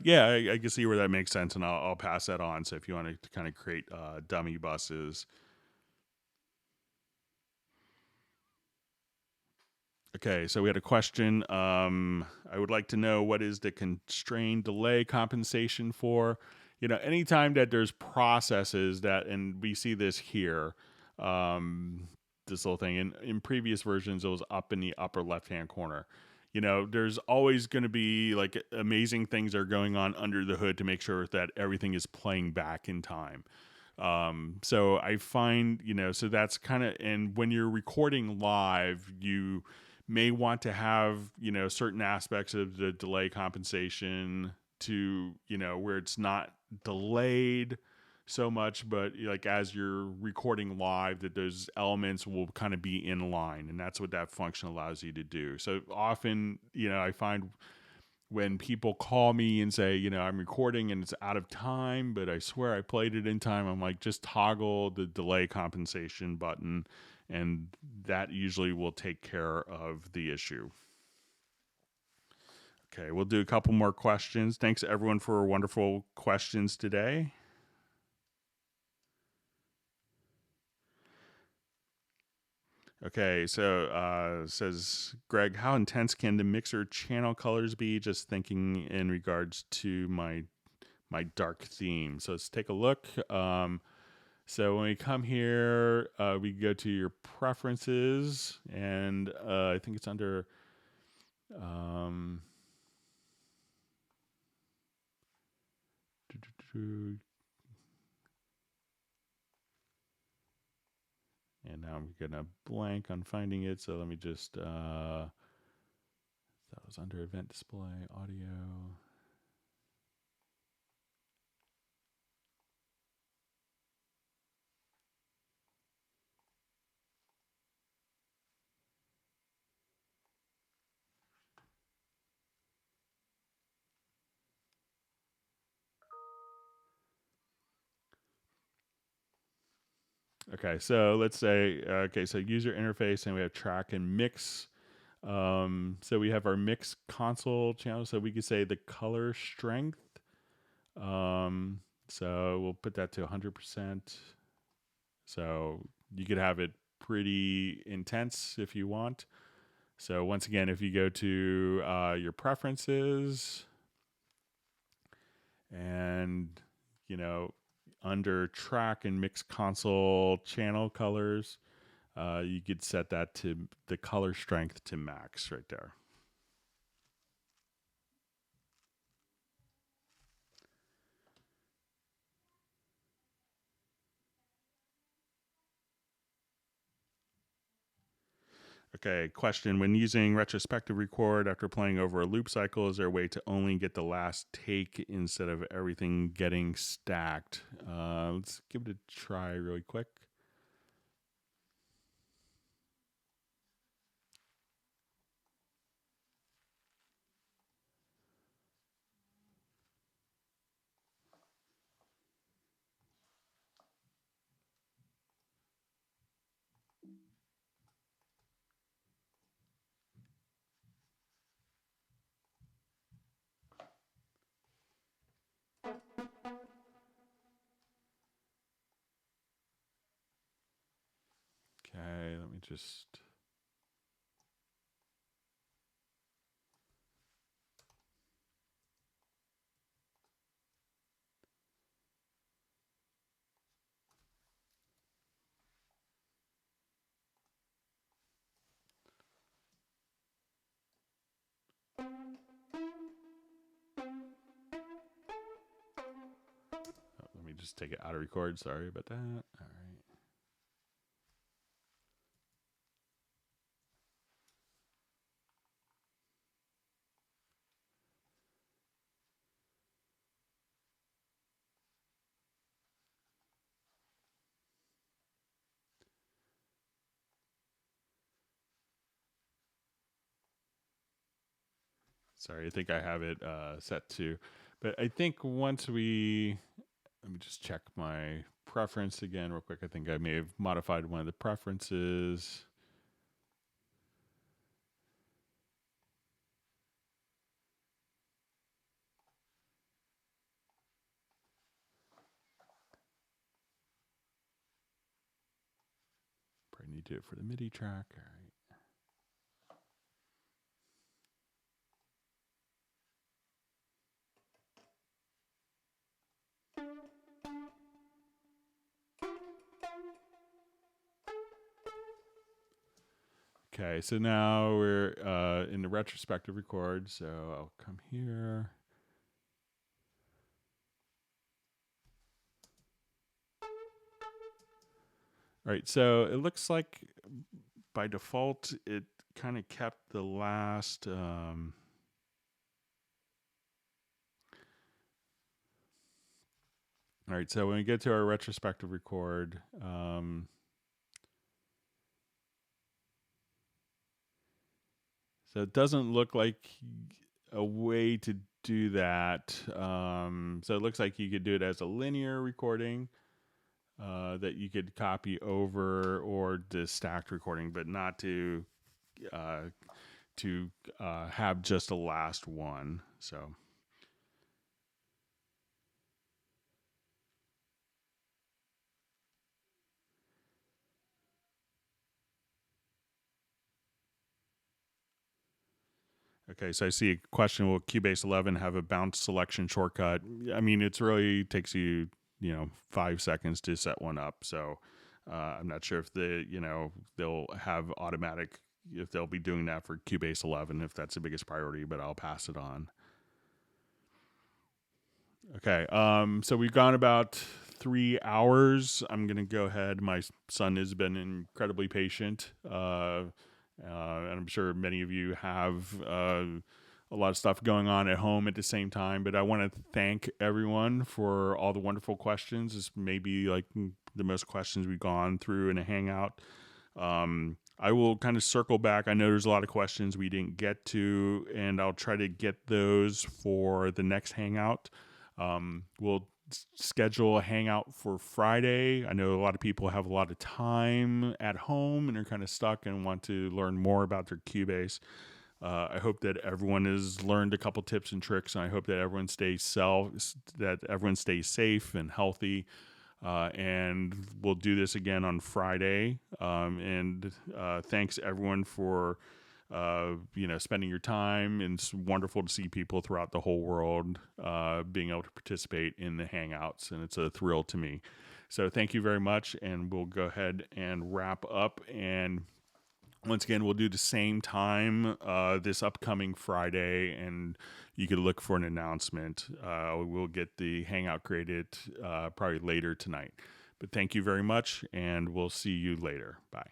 Yeah, I can see where that makes sense, and I'll pass that on. So if you want to kind of create dummy buses. Okay, so we had a question. I would like to know, what is the constrained delay compensation for? You know, anytime that there's processes that, and we see this here, this little thing, in previous versions, it was up in the upper left-hand corner. You know, there's always going to be like amazing things that are going on under the hood to make sure that everything is playing back in time. So I find, you know, so that's kind of, and when you're recording live, you may want to have, you know, certain aspects of the delay compensation to, you know, where it's not delayed so much, but like as you're recording live, that those elements will kind of be in line, and that's what that function allows you to do. So often, you know, I find when people call me and say, you know, I'm recording and it's out of time, but I swear I played it in time, I'm like, just toggle the delay compensation button, and that usually will take care of the issue. Okay, we'll do a couple more questions. Thanks everyone for wonderful questions today. Okay, so says Greg, how intense can the mixer channel colors be? Just thinking in regards to my dark theme. So let's take a look. So when we come here, we go to your preferences, and I think it's under. Um, and now I'm gonna blank on finding it. So let me just. That was under event display audio. Okay, so let's say, so user interface, and we have track and mix. So we have our mix console channel. So we could say the color strength. So we'll put that to 100%. So you could have it pretty intense if you want. So once again, if you go to your preferences and, under track and mix console channel colors, you could set that to the color strength to max right there. Okay, question. When using retrospective record after playing over a loop cycle, is there a way to only get the last take instead of everything getting stacked? Let's give it a try really quick. Okay, let me just. Let me just take it out of record. Sorry about that. All right. Sorry, I think I have it set to, but I think once we, let me just check my preference again real quick. I think I may have modified one of the preferences. Probably need to do it for the MIDI track. All right. Okay, so now we're in the retrospective record. So I'll come here. All right, so it looks like by default it kind of kept the last. All right, so when we get to our retrospective record, so it doesn't look like a way to do that. So it looks like you could do it as a linear recording that you could copy over, or the stacked recording, but not to have just a last one. So. Okay, so I see a question: will Cubase 11 have a bounce selection shortcut? I mean, it's really takes you 5 seconds to set one up. So I'm not sure if they'll have automatic, if they'll be doing that for Cubase 11, if that's the biggest priority, but I'll pass it on. Okay. So we've gone about 3 hours. I'm going to go ahead. My son has been incredibly patient. And I'm sure many of you have a lot of stuff going on at home at the same time, but I want to thank everyone for all the wonderful questions. This may be like the most questions we've gone through in a Hangout. I will kind of circle back. I know there's a lot of questions we didn't get to, and I'll try to get those for the next Hangout. We'll schedule a Hangout for Friday. I know a lot of people have a lot of time at home and are kind of stuck and want to learn more about their Cubase. I hope that everyone has learned a couple tips and tricks, and I hope that everyone stays safe and healthy. And we'll do this again on Friday. And thanks everyone for spending your time. And it's wonderful to see people throughout the whole world being able to participate in the Hangouts, and it's a thrill to me. So thank you very much, and we'll go ahead and wrap up. And once again, we'll do the same time this upcoming Friday, and you could look for an announcement. We'll get the Hangout created probably later tonight. But thank you very much, and we'll see you later. Bye.